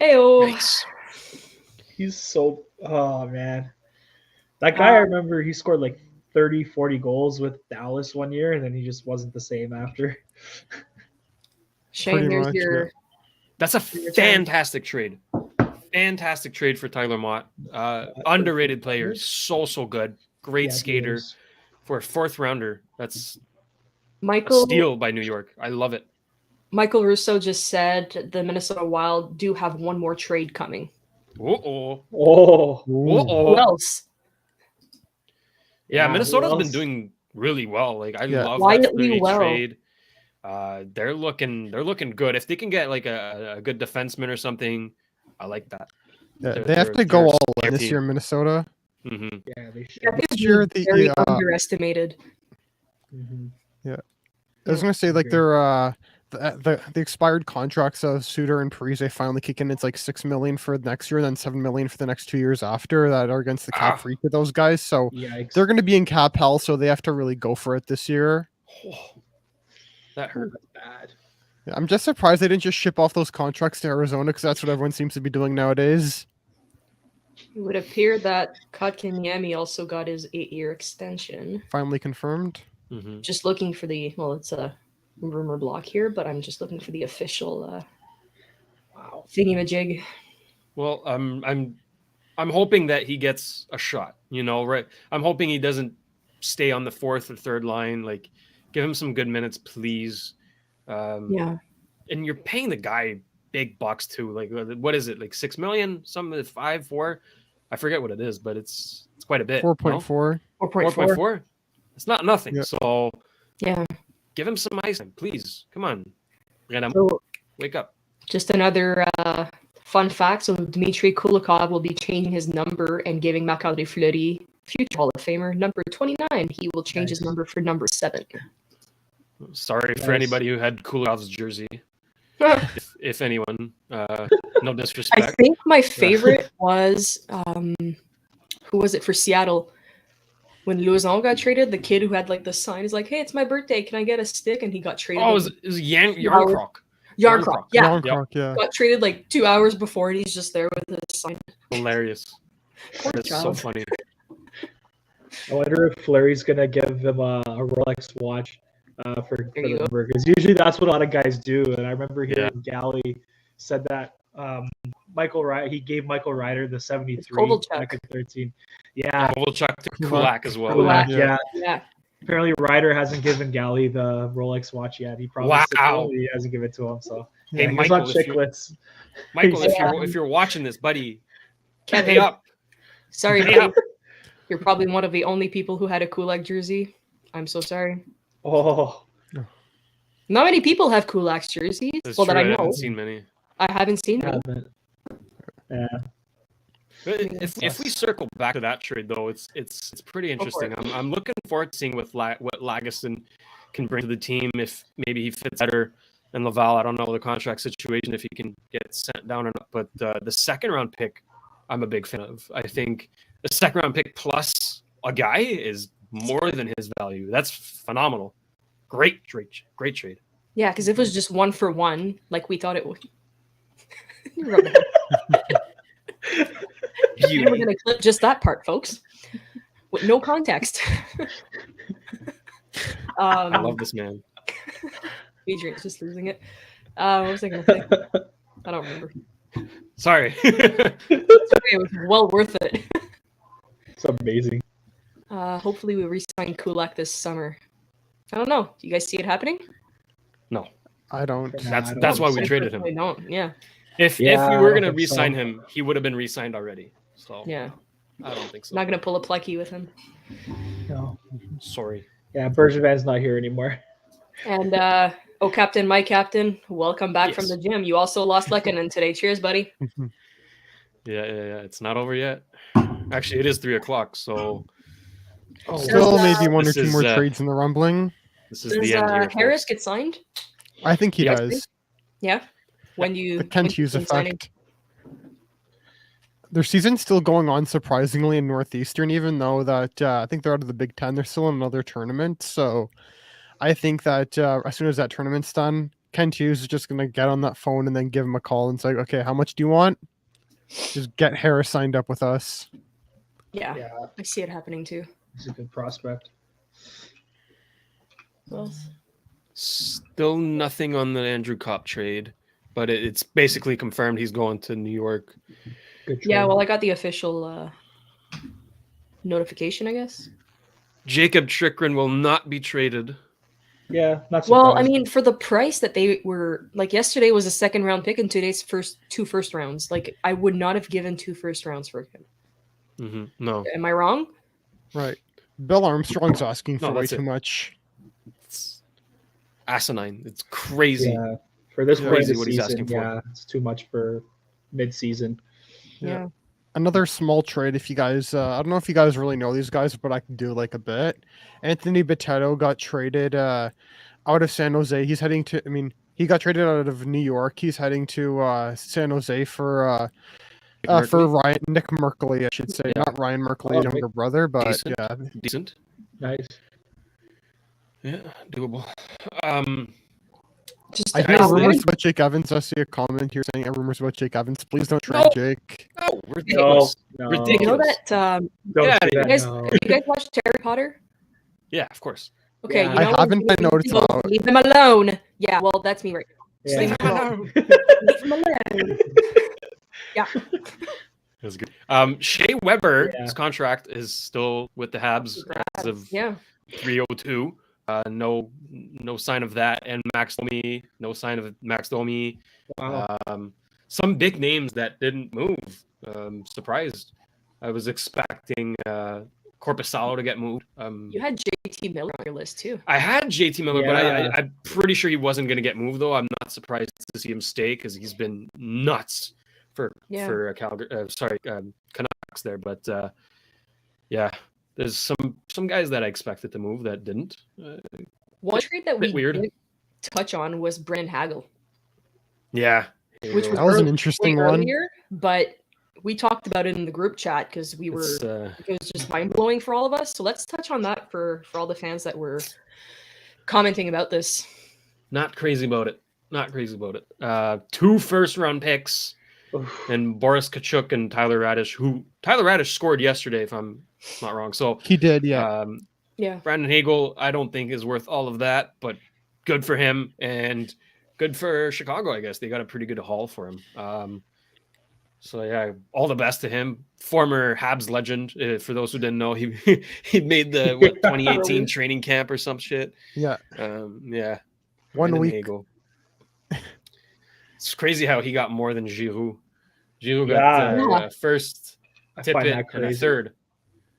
Heyo. Nice. He's so. Oh, man. That guy, I remember he scored like 30, 40 goals with Dallas one year, and then he just wasn't the same after. Shane, Pretty there's much, your. That's a Your turn. fantastic trade. Fantastic trade for Tyler Mott. Underrated player. So good. Great Yeah, he skater. is. For a 4th rounder. That's a Michael steal by New York. I love it. Michael Russo just said the Minnesota Wild do have one more trade coming. Uh-oh. Oh, Who Uh-oh. else? Yeah, Who Minnesota's been else? doing really well. Like I Yeah. love Quietly that Fleury well. trade. They're looking good. If they can get like a good defenseman or something, I like that. Yeah, they have to go they're all a in this team. year in Minnesota. hmm yeah, they should. I think This year, he's very the underestimated. Mhm. I was gonna say like Agree. their the expired contracts of Suter and Parise finally kick in. It's like 6 million for next year, and then 7 million for the next 2 years after that are against the cap for each of those guys. So Yikes. they're going to be in cap hell, so they have to really go for it this year. That hurt. That's bad. Yeah, I'm just surprised they didn't just ship off those contracts to Arizona because that's what everyone seems to be doing nowadays. It would appear that Kotkaniemi also got his 8-year extension. Finally confirmed. hmm Just looking for it's a rumor block here, but I'm just looking for the official Wow. thingy-majig. Well, I'm hoping that he gets a shot. Right? I'm hoping he doesn't stay on the 4th or 3rd line. Like, give him some good minutes, please. Yeah. And you're paying the guy big bucks too. Like, what is it? Like 6 million? Some 5, 4? I forget what it is, but it's quite a bit. 4.4. 4.4. 4.4. It's not nothing. Yeah. So Yeah. give him some ice time, please. Come on, Renam, So wake up. just another fun fact. So Dmitry Kulikov will be changing his number and giving Marc-André Fleury, future Hall of Famer, number 29. He will change his Nice. number for number 7. Sorry for Nice. anybody who had Kulikov's jersey. I If anyone, no disrespect. think my favorite was who was it for Seattle? When Louison got traded, the kid who had like the sign is like, "Hey, it's my birthday. Can I get a stick?" And he got traded. Oh, it like, was Yarncroc. Yarncroc. Yeah, Yarncroc, yeah. got traded like 2 hours before, and he's just there with his sign. Hilarious. Poor That's so child. funny. I wonder if Fleury's gonna give him a Rolex watch for There the you go. number, because usually that's what a lot of guys do. And I remember hearing Galley said that Michael Ryder. He gave Michael Ryder the 73 Kovalchuk. back in 13. Yeah, Kovalchuk to Kulak as well. Kulak, Yeah. yeah. Apparently, Ryder hasn't given Gally the Rolex watch yet. He promised it to Wow. him, he hasn't given it to him. So Hey, yeah, he's Michael, on if you're- chicklets. Michael, Yeah. if you're watching this, buddy, Kevin, pay up. sorry, Pay buddy. up. You're probably one of the only people who had a Kulak jersey. I'm so sorry. Oh, Not many people have Kulak's jerseys. That's Well, true. that I I know. haven't seen many. I haven't seen them. haven't. Yeah. But if we circle back to that trade, though, it's pretty Go for interesting. I'm looking forward to seeing what Lagesson can bring to the team. If maybe he fits better than Laval. I don't know the contract situation if he can get sent down or not. But the second round pick, I'm a big fan of. I think the second round pick plus a guy is more than his value. That's phenomenal. Great trade. Yeah, because if it was just 1-for-1, like we thought it would. You rub it in. And we're gonna clip just that part, folks, with no context. I love this man. Adrian's just losing it. What was I gonna say? I don't remember. Sorry. It was well worth it. It's amazing. Hopefully we re-sign Kulak this summer. I don't know. Do you guys see it happening? No, I don't. that's why we traded him. I don't. Yeah. If Yeah, we were I gonna think so. re-sign him, he would have been re-signed already. So Yeah. I don't think so. Not gonna pull a plucky with him. No. Sorry. Yeah, Bergevin's not here anymore. And Captain, my captain, welcome back from Yes. the gym. You also lost Lehkonen today. Cheers, buddy. Yeah. It's not over yet. Actually, it is 3:00. So Oh, Still Does, maybe one or this two is, more trades in the rumbling. this is Does the end here. Harris folks. get signed? I think he Yeah. does. Yeah. When you The Kent when you Hughes can sign him? effect. Their season's still going on surprisingly in Northeastern, even though that I think they're out of the Big Ten. They're still in another tournament. So I think that as soon as that tournament's done, Kent Hughes is just going to get on that phone and then give him a call and say, okay, how much do you want? Just get Harris signed up with us. Yeah, yeah, I see it happening too. he's a good prospect. Well, Still nothing on the Andrew Kopp trade, but it's basically confirmed he's going to New York. Good yeah, trade. well, I got the official notification, I guess. Jacob Chikrin will not be traded. Yeah, not Well, I surprised. mean, for the price that they were, like yesterday was a second round pick and today's two first rounds. Like I would not have given 2 first rounds for him. No, Am I wrong? Right. Bill Armstrong's asking No, for way that's too it. much. it's asinine. It's crazy. yeah, for this Yeah. point of Crazy the what he's season, asking for. yeah, it's too much for mid-season. Yeah. Another small trade, if you guys, I don't know if you guys really know these guys, but I can do like a bit. Anthony Bitetto got traded out of San Jose. He's heading to, he got traded out of New York. He's heading to San Jose for Nick Merkley, I should say. Yeah. Not Ryan Merkley's Oh, younger brother, but Decent. yeah. Decent. Nice. Yeah, doable. Just I to hear add rumors in- about Jake Evans. I see a comment here saying rumors about Jake Evans. Please don't trade No. Jake. No, No, ridiculous. no. You know Ridiculous. that Don't Get do outta that, you guys, no. have you guys watched Harry Potter? Yeah, of course. Okay, Yeah. you I know when haven't, Jimmy I know it's goes, out. leave him alone. Yeah, well, that's me right Yeah. Leave him alone. now. Leave him alone. Yeah. That was good. Shea Weber's Yeah. contract is still with the Habs as of Yeah. 3:02. No sign of that. And Max Domi, no sign of Max Domi. Wow. Some big names that didn't move. Surprised. I was expecting Corpusalo to get moved. You had JT Miller on your list too. I had JT Miller, but Yeah. I'm pretty sure he wasn't going to get moved, though. I'm not surprised to see him stay because he's been nuts for Calgary. Canucks there. But yeah, there's some guys that I expected to move that didn't. One trade that we bit weird. didn't touch on was Brennan Hagel, Yeah, which That was an early- interesting way one. earlier, but we talked about it in the group chat because it was just mind blowing for all of us. So let's touch on that for all the fans that were commenting about this. not crazy about it. Not crazy about it. 2 first-round picks. And Boris Kachuk and Tyler Radish scored yesterday, if I'm not wrong. So He did, yeah. Yeah. Brandon Hagel, I don't think is worth all of that, but good for him. And good for Chicago, I guess. They got a pretty good haul for him. So yeah, all the best to him. Former Habs legend. For those who didn't know, he made the 2018 training camp or some shit. Yeah. Yeah. 1 week. It's crazy how he got more than Giroux. Giroux got first, Tippett, and a third.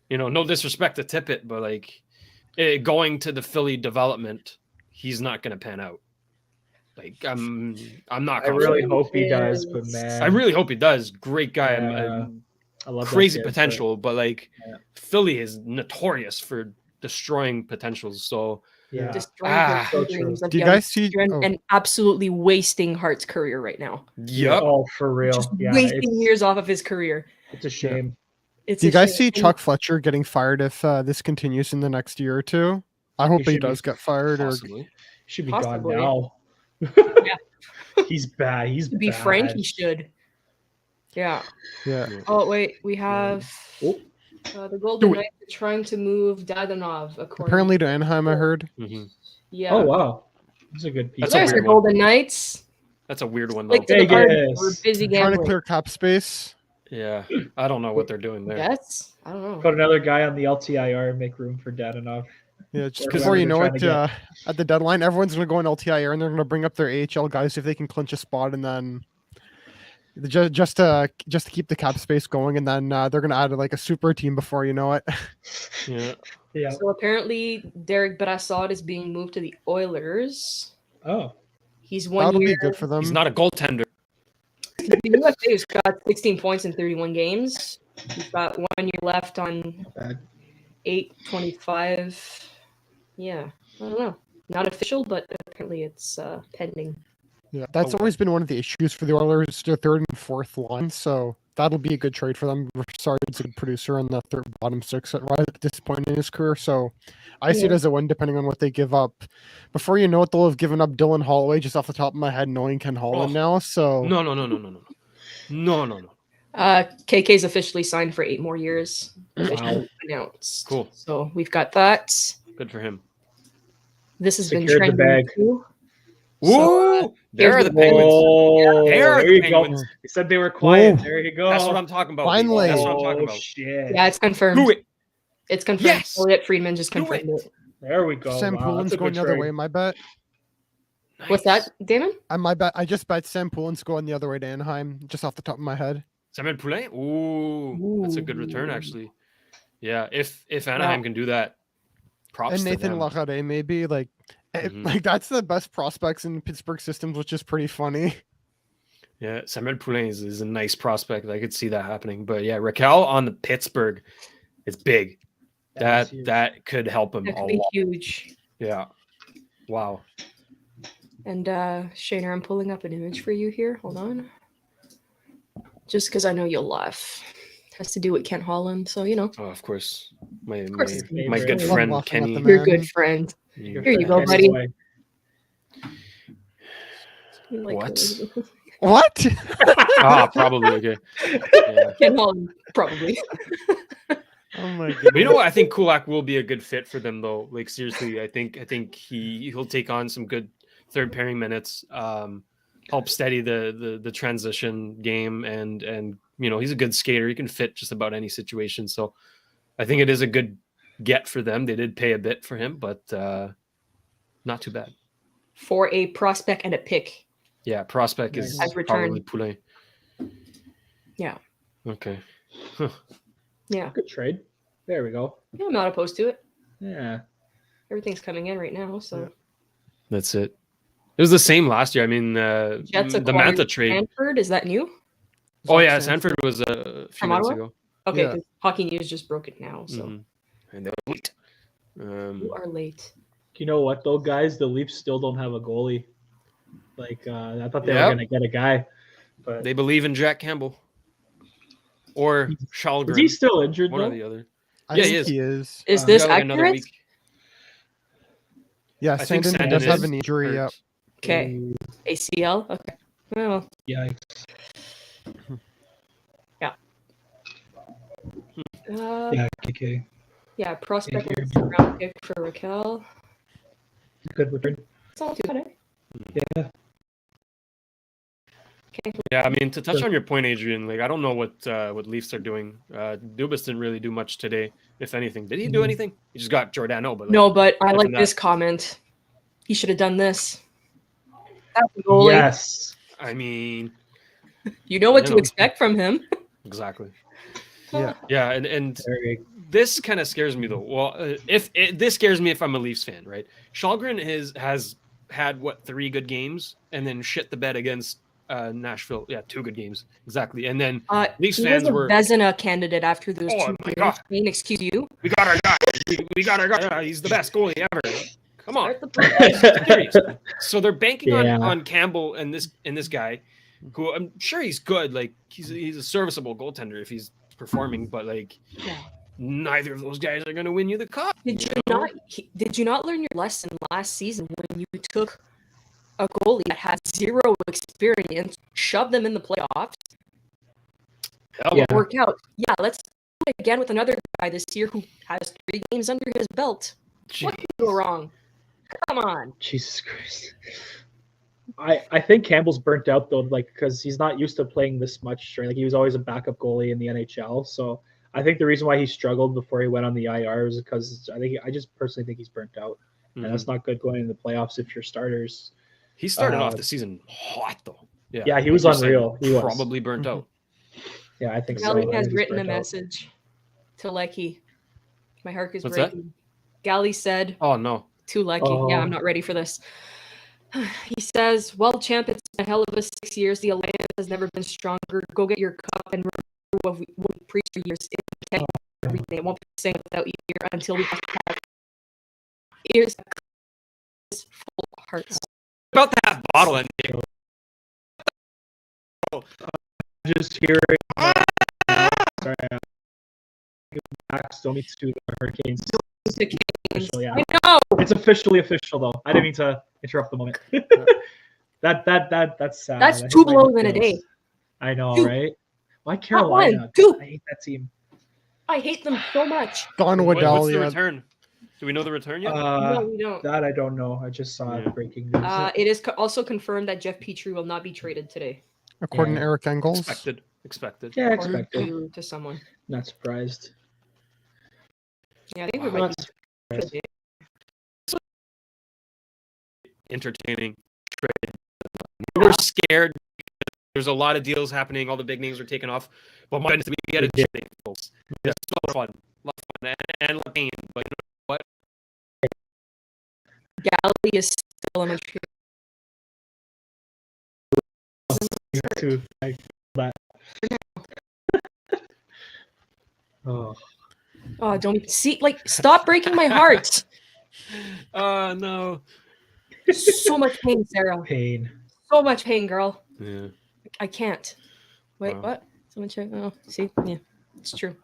You know, no disrespect to Tippett, but like going to the Philly development, he's not going to pan out. Like I'm not. I really hope he does, but man, I really hope he does. Great guy. I love crazy potential, but like Philly is notorious for destroying potentials. So destroying dreams of do you guys see and absolutely wasting Hart's career right now. Yep. Oh, for real. Just wasting years off of his career. It's a shame. Do you guys see Chuck Fletcher getting fired if this continues in the next year or two? I hope he does get fired. Possibly. Or should be gone now. He's bad. He's to be bad. frank, he should. Yeah. Oh wait, we have the Golden Knights are trying to move Dadonov. Apparently to Anaheim, I heard. Yeah. Oh wow, that's a good piece. There's the Golden Knights. That's a weird one though. Like we're busy trying gambling. to clear cap space. Yeah, I don't know what they're doing there. Yes, I don't know. Put another guy on the LTIR and make room for Dadonov. Yeah, just before you know it, at the deadline, everyone's going to go in LTIR and they're going to bring up their AHL guys if they can clinch a spot, and then just to keep the cap space going, and then they're going to add like a super team before you know it. Yeah. So apparently, Derek Brassard is being moved to the Oilers. Oh, he's 1 That'll year. be good for them. He's not a goaltender. The UFA's got 16 points in 31 games. He's got 1 year left on 825. Yeah, I don't know. Not official, but apparently it's pending. Yeah, that's always been one of the issues for the Oilers, their third and fourth line. So that'll be a good trade for them. Brassard's a good producer on the bottom six right at this point in his career. So I see it as a win, depending on what they give up. Before you know it, they'll have given up Dylan Holloway, just off the top of my head, knowing Ken Holland now. So No. KK's officially signed for 8 more years. Officially announced. Cool. So we've got that. Good for him. This has Secured been trending the bag. too. Woo! There are the Penguins. Oh, There are there the you go. Penguins. They said they were quiet. Whoa. There you go. That's what I'm talking about. Finally. That's what I'm talking about. Shit. Yeah, it's confirmed. Do it. It's confirmed. Yes. Elliot Friedman just confirmed it. There we go. Sam Wow, Poulin's that's a going good the other trade. way. My bet. What's that, Damon? I just bet Sam Poulin's going the other way to Anaheim, just off the top of my head. Samuel Poulin? Ooh, that's a good return, actually. Yeah, if Anaheim can do that, props And to Nathan them. Lachade, maybe like that's the best prospects in Pittsburgh systems, which is pretty funny. Yeah, Samuel Poulin is a nice prospect. I could see that happening. But yeah, Raquel on the Pittsburgh is big. That could help him That a could be lot. huge. Yeah. Wow. And Shayna, I'm pulling up an image for you here. Hold on. Just because I know you'll laugh. Has to do with Kent Holland, so you know. Oh, of course. My it's my good favorite. friend Love laughing at Kenny. the Your man. good friend. Here Here you go, buddy. Like, What? What? Probably okay. Yeah. Kent Holland, probably. Oh my god. But you know what? I think Kulak will be a good fit for them, though. Like seriously, I think he'll take on some good third pairing minutes, help steady the transition game, and you know he's a good skater. He can fit just about any situation. So I think it is a good get for them. They did pay a bit for him, but not too bad. For a prospect and a pick. Yeah, prospect is As return. probably Poulin. Yeah. Okay. Yeah. Good trade. There we go. Yeah, I'm not opposed to it. Yeah. Everything's coming in right now, so. That's it. It was the same last year. I mean, Jets the acquired Mantha trade. Sanford, is that new? Oh yeah, Sanford was a few From months Ottawa? ago. Okay, Yeah. 'cause Hockey News just broke it now, so. Mhm. And they were late. You are late. You know what though, guys? The Leafs still don't have a goalie. Like I thought they were Yep. gonna get a guy, but They believe in Jack Campbell or is Shalgren. he still injured One or though? the other. I Yeah, think he is. he is. Is Uh, this Got, like, another accurate? week. Yeah, I think Sandin Sandin does have is an injury. Yeah. hurt. Okay. ACL? Okay. Well, Yikes. yeah. Yeah, KK. Yeah, prospect and a round pick for Raquel. Good return. It's not too bad, eh? Yeah. Yeah, I mean, to touch on your point, Adrian, like I don't know what Leafs are doing. Dubas didn't really do much today, if anything. Did he do anything? He just got Giordano, but like, No, but I other like than this that- comment. He should have done this. That's the goalie. Yes. I mean, You know what You to know. expect from him. exactly. Yeah. Yeah, and Very this kind of scares me though. Well, this scares me if I'm a Leafs fan, right? Shalgren has had what 3 good games and then shit the bed against Nashville. Yeah, 2 good games exactly. And then Leafs He fans was a were, Vezina candidate after those Oh 2 my games. God. Shane, excuse you. we got our guy. We got our guy. He's the best goalie ever. Come on. Start the podcast. Serious. So they're banking Yeah. on Campbell and this guy, who I'm sure he's good. Like he's a serviceable goaltender if he's performing, but like Yeah. neither of those guys are going to win you the cup. Did you not learn your lesson last season when you took a goalie that had 0 experience, shoved them in the playoffs, Hell, Yeah. work out? Yeah, let's do it again with another guy this year who has 3 games under his belt. What can go wrong? Come on. Jesus Christ. I think Campbell's burnt out though, like because he's not used to playing this much. Like he was always a backup goalie in the NHL, so I think the reason why he struggled before he went on the IR is because I just personally think he's burnt out, and that's not good going into the playoffs if your starters. He started off the season hot though. Yeah, he was 100% unreal. He was. probably burnt out. Yeah, I think so. Gally I has think he's written a burnt out. message to Lecky. My heart is What's that? breaking. Gally said Oh no. to Lecky. Oh. Yeah, I'm not ready for this. He says, well, champ, it's been a hell of a 6 years. The alliance has never been stronger. Go get your cup and remember what we preached for years. It everything. It won't be the same without you here until we have ears full of hearts. About that bottle and Just hearing. Sorry, back still needs to the Hurricanes. The Kings. Official, yeah. I know. It's officially official though. I didn't mean to interrupt the moment. that's sad. That's I 2 hope my blows in a feels- day. I know, 2. right? Why Not Carolina? 1, 2. I hate that team. I hate them so much. Don what's Waddell, the yeah. return? Do we know the return yet? No, we don't. That I don't know. I just saw Yeah. breaking news. It is also confirmed that Jeff Petrie will not be traded today. According Yeah. to Eric Engels. Expected. yeah, According expected. to someone. Not surprised. Yeah, I think we Wow. might Not be. Entertaining trade. We're scared. There's a lot of deals happening. All the big names are taking off. But my goodness, we get a trade, folks. It's so much fun. A lot of fun and a lot of pain. But you know what? Gally is still in Montreal. Too. I feel that. Oh, Oh, don't see, like, stop breaking my heart. No. So much pain, Sarah. pain. So much pain, girl. Yeah. I can't. Wait, Wow. what? Someone check. Oh, see, yeah, it's true.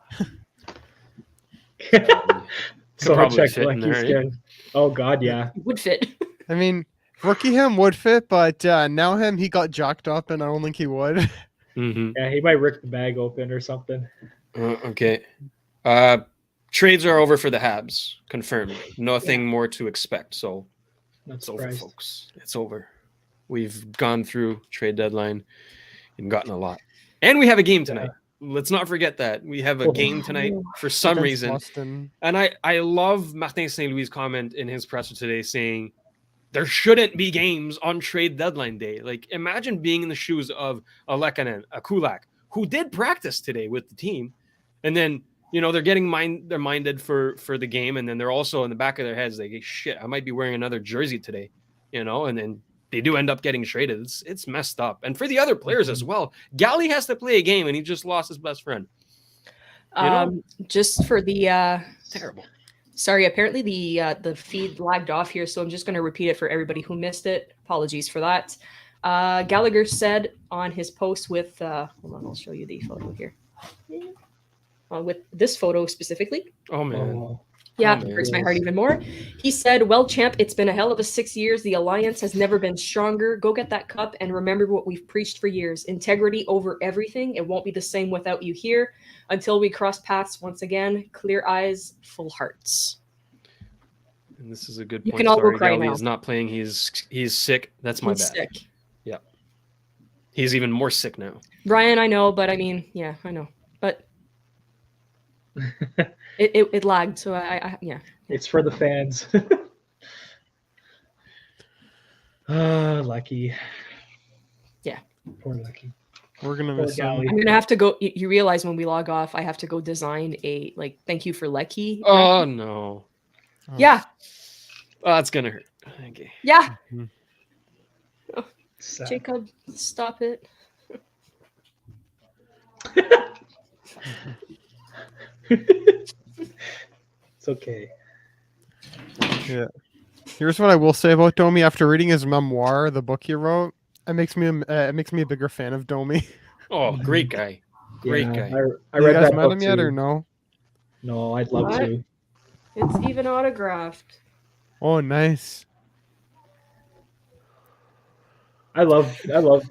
So probably check fit in like he's there, yeah. scared. Oh God, yeah. It would fit. I mean, rookie him would fit, but now him, he got jacked up, and I don't think he would. Mm-hmm. Yeah, he might rip the bag open or something. Okay. Trades are over for the Habs. Confirmed. Nothing more to expect. So Not it's over, surprised. folks. It's over. We've gone through trade deadline and gotten a lot. And we have a game tonight. Let's not forget that. We have a game tonight for some Against reason. Boston. And I love Martin St. Louis' comment in his presser today saying there shouldn't be games on trade deadline day. Like, imagine being in the shoes of a Lehkonen, a Kulak, who did practice today with the team. And then, you know, they're getting they're minded for the game. And then they're also in the back of their heads like, hey, shit, I might be wearing another jersey today, you know, and then they do end up getting traded. It's messed up. And for the other players as well, Gally has to play a game and he just lost his best friend. You know? Just for the Terrible. sorry, apparently the feed lagged off here, so I'm just going to repeat it for everybody who missed it. Apologies for that. Gallagher said on his post with hold on, I'll show you the photo here. With this photo specifically. Oh, man. Oh, Yeah, Oh, it hurts my heart even more. He said, well, champ, it's been a hell of a 6 years. The alliance has never been stronger. Go get that cup and remember what we've preached for years. Integrity over everything. It won't be the same without you here. Until we cross paths once again, clear eyes, full hearts. And this is a good You point. can all go Sorry, cry Gally now. is not playing. He's sick. That's my He's bad. sick. Yeah. He's even more sick now. Ryan, I know, but I mean, yeah, I know, but it lagged, so I yeah. It's for the fans. Lucky. Yeah. Poor Lucky. We're gonna Poor miss him. Gally. I'm gonna have to go. You realize when we log off, I have to go design a like thank you for Lecky. Oh no. Yeah, Oh, that's gonna hurt. Okay. yeah. Sad. Jacob, stop it. It's okay. Yeah. Here's what I will say about Domi. After reading his memoir, the book he wrote, it makes me a bigger fan of Domi. Oh, great guy. Great Yeah, guy. I You read guys that met book him yet too. or no? No, I'd love What? to. It's even autographed. Oh, nice. I love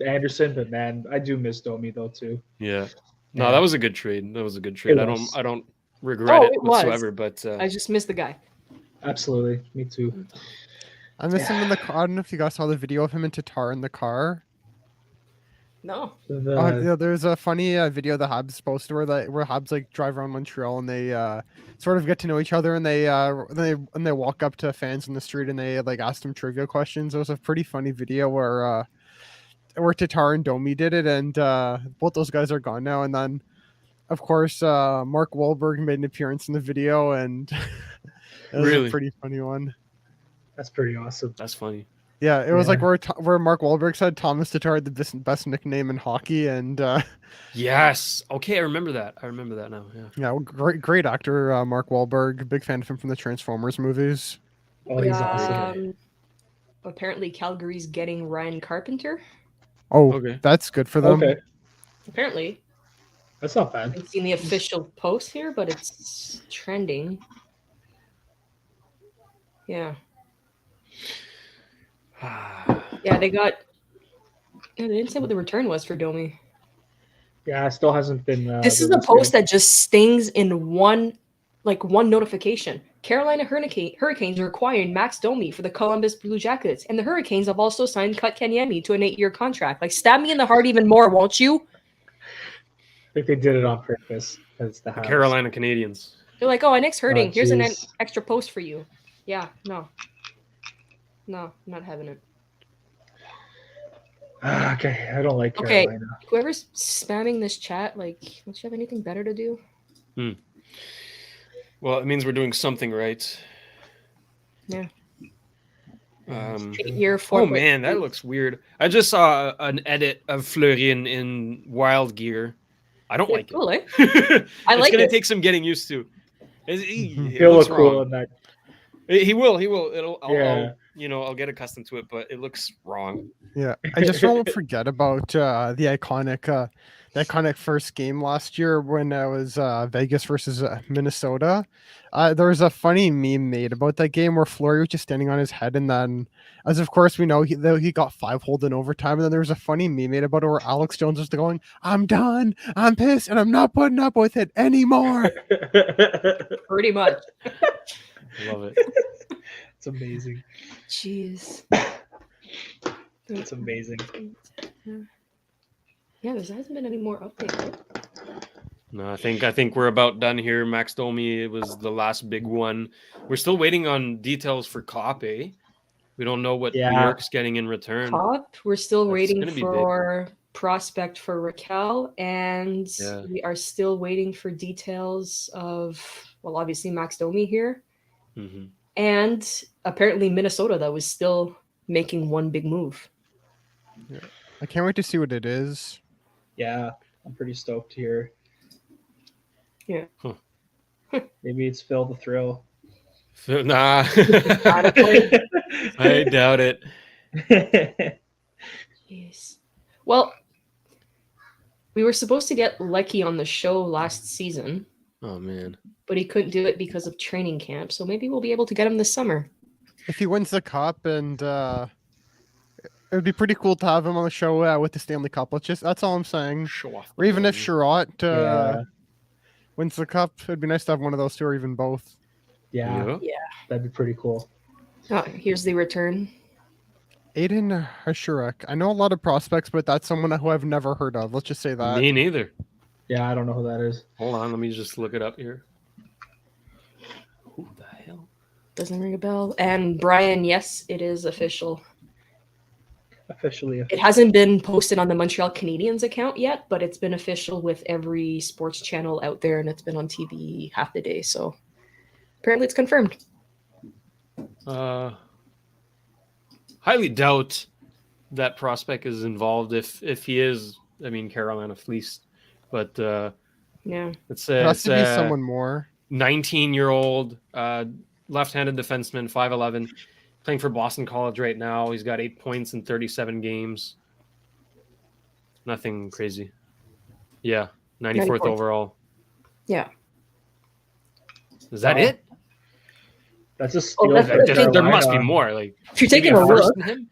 Anderson, but man, I do miss Domi though too. Yeah. No, Yeah. that was a good trade. That was a good trade. It was. I don't regret Oh, it it was. whatsoever, but I just missed the guy. Absolutely, me too. I miss him in the car. I don't know if you guys saw the video of him and Tatar in the car. No. Yeah, there's a funny video the Habs posted where Habs like drive around Montreal and they sort of get to know each other and they walk up to fans in the street and they like ask them trivia questions. It was a pretty funny video where Tatar and Domi did it, and both those guys are gone now. And then, of course, Mark Wahlberg made an appearance in the video, and it was Really? a pretty funny one. That's pretty awesome. that's funny. Yeah, it was like Yeah. where Mark Wahlberg said Thomas Tatar had the best nickname in hockey, and Yes. Okay, I remember that. I remember that now. Yeah. yeah, great actor, Mark Wahlberg. Big fan of him from the Transformers movies. Oh, he's awesome. Apparently, Calgary's getting Ryan Carpenter. Oh, Okay. that's good for them. Okay, Apparently, that's not I bad. haven't seen the official post here, but it's trending. Yeah. Yeah, they got. Yeah, they didn't say what the return was for Domi. Yeah, it still hasn't been. This is a released post yet. that just stings in one notification. Carolina Hurricanes are acquiring Max Domi for the Columbus Blue Jackets, and the Hurricanes have also signed Kotkaniemi to an 8-year contract. Like, stab me in the heart even more, won't you? I think they did it on purpose. It's the Habs. Carolina Canadians. They're like, oh, Nick's hurting. Oh, Here's an jeez. extra post for you. Yeah, no, I'm not having it. Okay, I don't like Okay. Carolina. Whoever's spamming this chat, like, don't you have anything better to do? Well, it means we're doing something right. Yeah. 8 year Oh 4. man, that looks weird. I just saw an edit of Fleury in Wild Gear. I don't like Cool, eh? it. I It's like gonna it. take some getting used to. It He'll looks look cool wrong. in that. He will. Yeah. I'll get accustomed to it, but it looks wrong. Yeah, I just won't forget about the iconic first game last year when it was Vegas versus Minnesota. There was a funny meme made about that game where Fleury was just standing on his head, and then, as of course we know, he got 5-holed in overtime. And then there was a funny meme made about it where Alex Jones was going, "I'm done, I'm pissed, and I'm not putting up with it anymore." Pretty much. Love it. It's amazing. Jeez. It's amazing. Yeah, there hasn't been any more updates. No, I think we're about done here. Max Domi was the last big one. We're still waiting on details for Kope. We don't know what New Yeah. York's getting in return. Top, we're still That's waiting gonna be big. for prospect for Raquel, and Yeah. we are still waiting for details of, well, obviously Max Domi here, Mhm. and apparently Minnesota that was still making one big move. I can't wait to see what it is. Yeah, I'm pretty stoked here. Yeah. Huh. Maybe it's Phil the Thrill. Nah, Honestly. I doubt it. Yes. Well, we were supposed to get Lecky on the show last season, Oh man. but he couldn't do it because of training camp. So maybe we'll be able to get him this summer. If he wins the cup, and it would be pretty cool to have him on the show with the Stanley Cup. That's all I'm saying. Show off. Or even if Sherrod. Sherratt Yeah. wins the cup, it'd be nice to have one of those two, or even both. Yeah, that'd be pretty cool. Oh, here's the return. Aiden Hashirek. I know a lot of prospects, but that's someone who I've never heard of. Let's just say that. Me neither. Yeah, I don't know who that is. Hold on, let me just look it up here. Who the hell? Doesn't ring a bell. And Brian, yes, it is official. Officially. It hasn't been posted on the Montreal Canadiens account yet, but it's been official with every sports channel out there, and it's been on TV half the day. So apparently it's confirmed. Highly doubt that prospect is involved. If he is, I mean, Carolina fleeced. But Yeah. it's It has to be it's, someone more. 19-year-old left-handed defenseman, 5'11", playing for Boston College right now. He's got 8 points in 37 games. Nothing crazy. Yeah, 94th 94th. overall. Yeah. Is that Wow. it? That's a Oh, steal. that's for the thing. There must be Carolina. more. Like, If you're maybe taking a worse look, than him?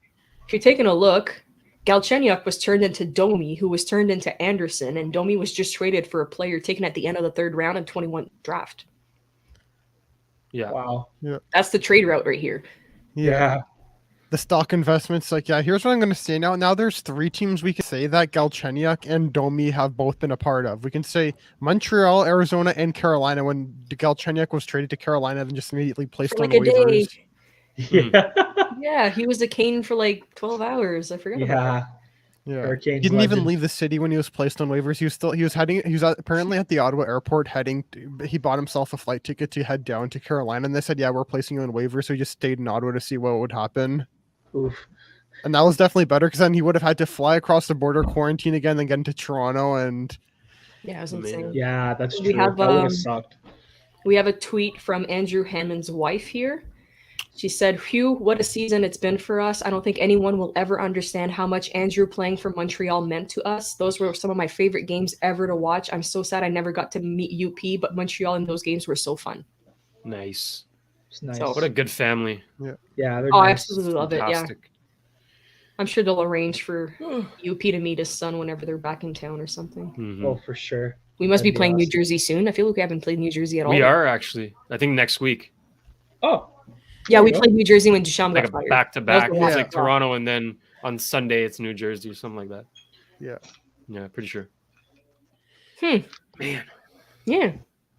Galchenyuk was turned into Domi, who was turned into Anderson, and Domi was just traded for a player taken at the end of the 3rd round in 21 draft. Yeah. Wow. That's the trade route right here. Yeah. The stock investments, like, yeah, here's what I'm going to say now. Now there's 3 teams we can say that Galchenyuk and Domi have both been a part of. We can say Montreal, Arizona, and Carolina when Galchenyuk was traded to Carolina and just immediately placed For on like a day. waivers. Yeah. Yeah, he was a Cane for like 12 hours. I forgot about Yeah. that. Yeah. Hurricanes He didn't even legend. leave the city when he was placed on waivers. He was apparently at the Ottawa airport he bought himself a flight ticket to head down to Carolina, and they said, yeah, we're placing you on waivers. So he just stayed in Ottawa to see what would happen. Oof. And that was definitely better because then he would have had to fly across the border, quarantine again, then get into Toronto. And Yeah, it was Man. insane. Yeah, that's We true. have, That would have um, sucked. We have a tweet from Andrew Hammond's wife here. She said, "Phew, what a season it's been for us. I don't think anyone will ever understand how much Andrew playing for Montreal meant to us. Those were some of my favorite games ever to watch. I'm so sad I never got to meet UP, but Montreal in those games were so fun." Nice. It's nice. So- What a good family. Yeah, they're Oh, I nice. absolutely love it. Yeah. Fantastic. I'm sure they'll arrange for UP to meet his son whenever they're back in town or something. Mhm. Oh, for sure. We must be That'd be playing New awesome. Jersey soon. I feel like we haven't played New Jersey at all. We are actually. I think next week. Oh, Yeah, There we you go. played New Jersey when Duchamp Like got a fired. back-to-back. Yeah. It's like Toronto, and then on Sunday it's New Jersey or something like that. yeah, Yeah, pretty sure. Hmm. Man. Yeah.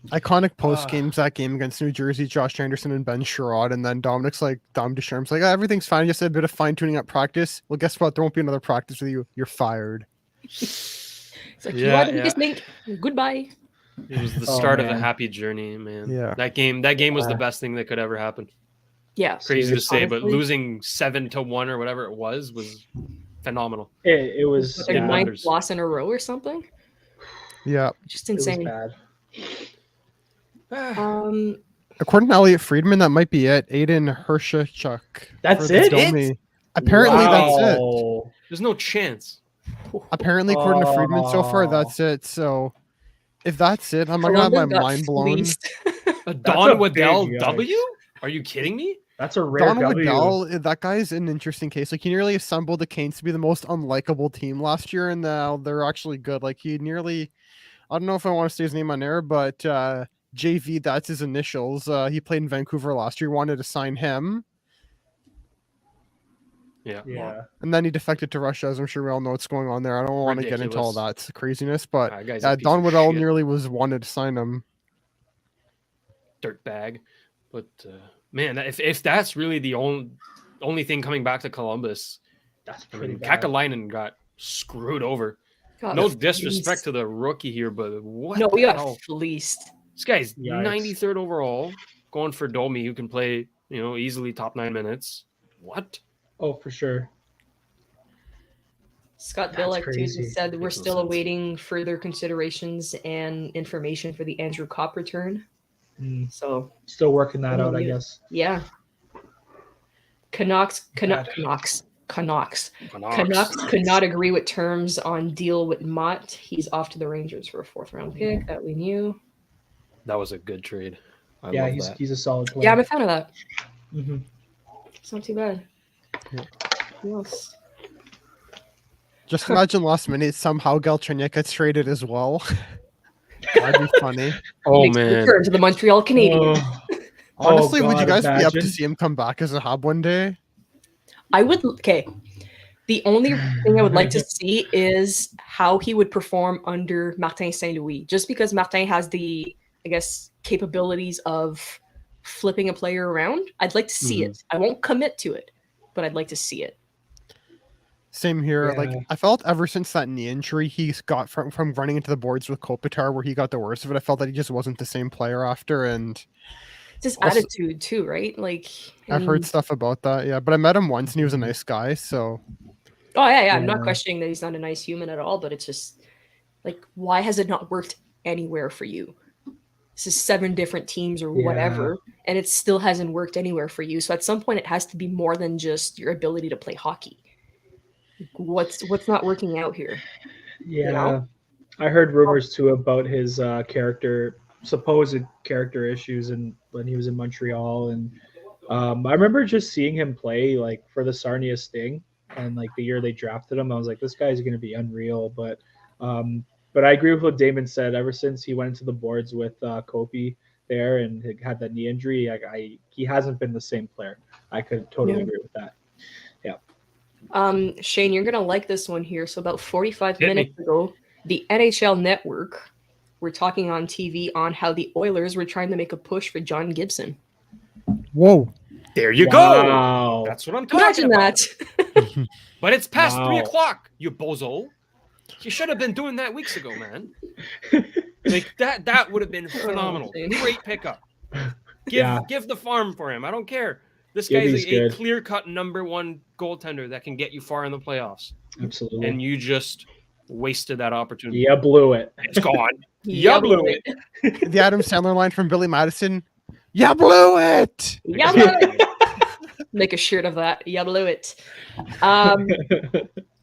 iconic post games that game against New Jersey, Josh Anderson and Ben Sherrod, and then Dominic's like, Dom Ducharme's like, everything's fine, just a bit of fine tuning at practice. Well, guess what? There won't be another practice with you. You're fired. It's like, you Yeah, are the biggest link. Goodbye. It was the Oh, start of a man. happy journey, man. Yeah. That game was the best thing that could ever happen. Yeah. Crazy to say, but Honestly. losing 7-1 or whatever it was phenomenal. it was. Their Yeah. ninth Wonders. loss in a row or something. Yeah. Just It was insane. bad. According to Elliot Friedman, that might be it. Aiden Hirschachuk. That's for the it? Domi. Apparently, that's it. Wow. There's no chance. Apparently, according to Friedman, so far, Oh. that's it. So, if that's it, I'm not gonna have my Columbus got mind blown. fleeced. A a Don big Waddell yikes. W? Are you kidding me? That's a rare Donald W. Waddell, that guy's an interesting case. Like, he nearly assembled the Canes to be the most unlikable team last year, and now they're actually good. Like, he nearly, I don't know if I want to say his name on air, but JV, that's his initials. He played in Vancouver last year, wanted to sign him, Yeah. Yeah. and then he defected to Russia, as I'm sure we all know what's going on there. I don't want to get into all Ridiculous. that craziness, but That guy's a piece Don of Waddell shit. nearly wanted to sign him. Dirtbag. But man, if that's really the only thing coming back to Columbus, That's I pretty mean, bad. Kakalainen got screwed over. Got No fleeced. disrespect to the rookie here, but what No, we the got hell? fleeced. This guy's Yikes. 93rd overall, going for Domi, who can play, easily top 9 minutes. What? Oh, for sure. Scott That's Billick too crazy. said we're Makes no still sense. awaiting further considerations and information for the Andrew Kopp return. Mm, So still working that out, I Yeah. guess. yeah, Canucks could not agree with terms on deal with Mott. He's off to the Rangers for a 4th round pick that we knew. That was a good trade. I Yeah, love he's that. he's a solid player. Yeah, I'm a fan of that. hmm It's not too bad. Yeah. Who else? Just imagine last minute somehow Galchenyuk gets traded as well. That'd be funny. Oh, Makes a man. return to the Montreal Canadiens. Oh, Honestly, would you God, guys be up to imagine. see him come back as a Hab one day? Okay. The only thing I would like to see is how he would perform under Martin Saint Louis, just because Martin has the, I guess, capabilities of flipping a player around. I'd like to see it. I won't commit to it, but I'd like to see it. Same here. Like Yeah. I felt ever since that knee injury he's got from running into the boards with Kopitar, where he got the worst of it. I felt that he just wasn't the same player after, and It's his Also- attitude too, right? Like I've heard stuff about that. Yeah, but I met him once and he was a nice guy. So Oh yeah. I'm not Yeah. questioning that he's not a nice human at all, but it's just like, why has it not worked anywhere for you? This is 7 different teams or Yeah. whatever, and it still hasn't worked anywhere for you. So at some point, it has to be more than just your ability to play hockey. What's not working out here? Yeah, know? I heard rumors too about his supposed character issues, and when he was in Montreal, and I remember just seeing him play like for the Sarnia Sting, and like the year they drafted him, I was like, this guy's going to be unreal. But I agree with what Damon said. Ever since he went into the boards with Kopi there and had that knee injury, he hasn't been the same player. I could totally agree with that. Shane, you're gonna like this one here. So about 45 Hit me. minutes ago, the NHL Network were talking on TV on how the Oilers were trying to make a push for John Gibson. whoa. There you go. Wow. That's what I'm talking Imagine about. that. But it's past Wow. 3 o'clock, you bozo. You should have been doing that weeks ago, man. Like that would have been phenomenal. Shane. Great pickup. Yeah. Give the farm for him. I don't care. This Gibby's guy's a good. clear-cut #1 goaltender that can get you far in the playoffs. Absolutely. And you just wasted that opportunity. You blew it. It's gone. Yeah, blew it. The Adam Sandler line from Billy Madison. You blew it. Yeah, blew it. Make a shirt of that. Yeah, blew it.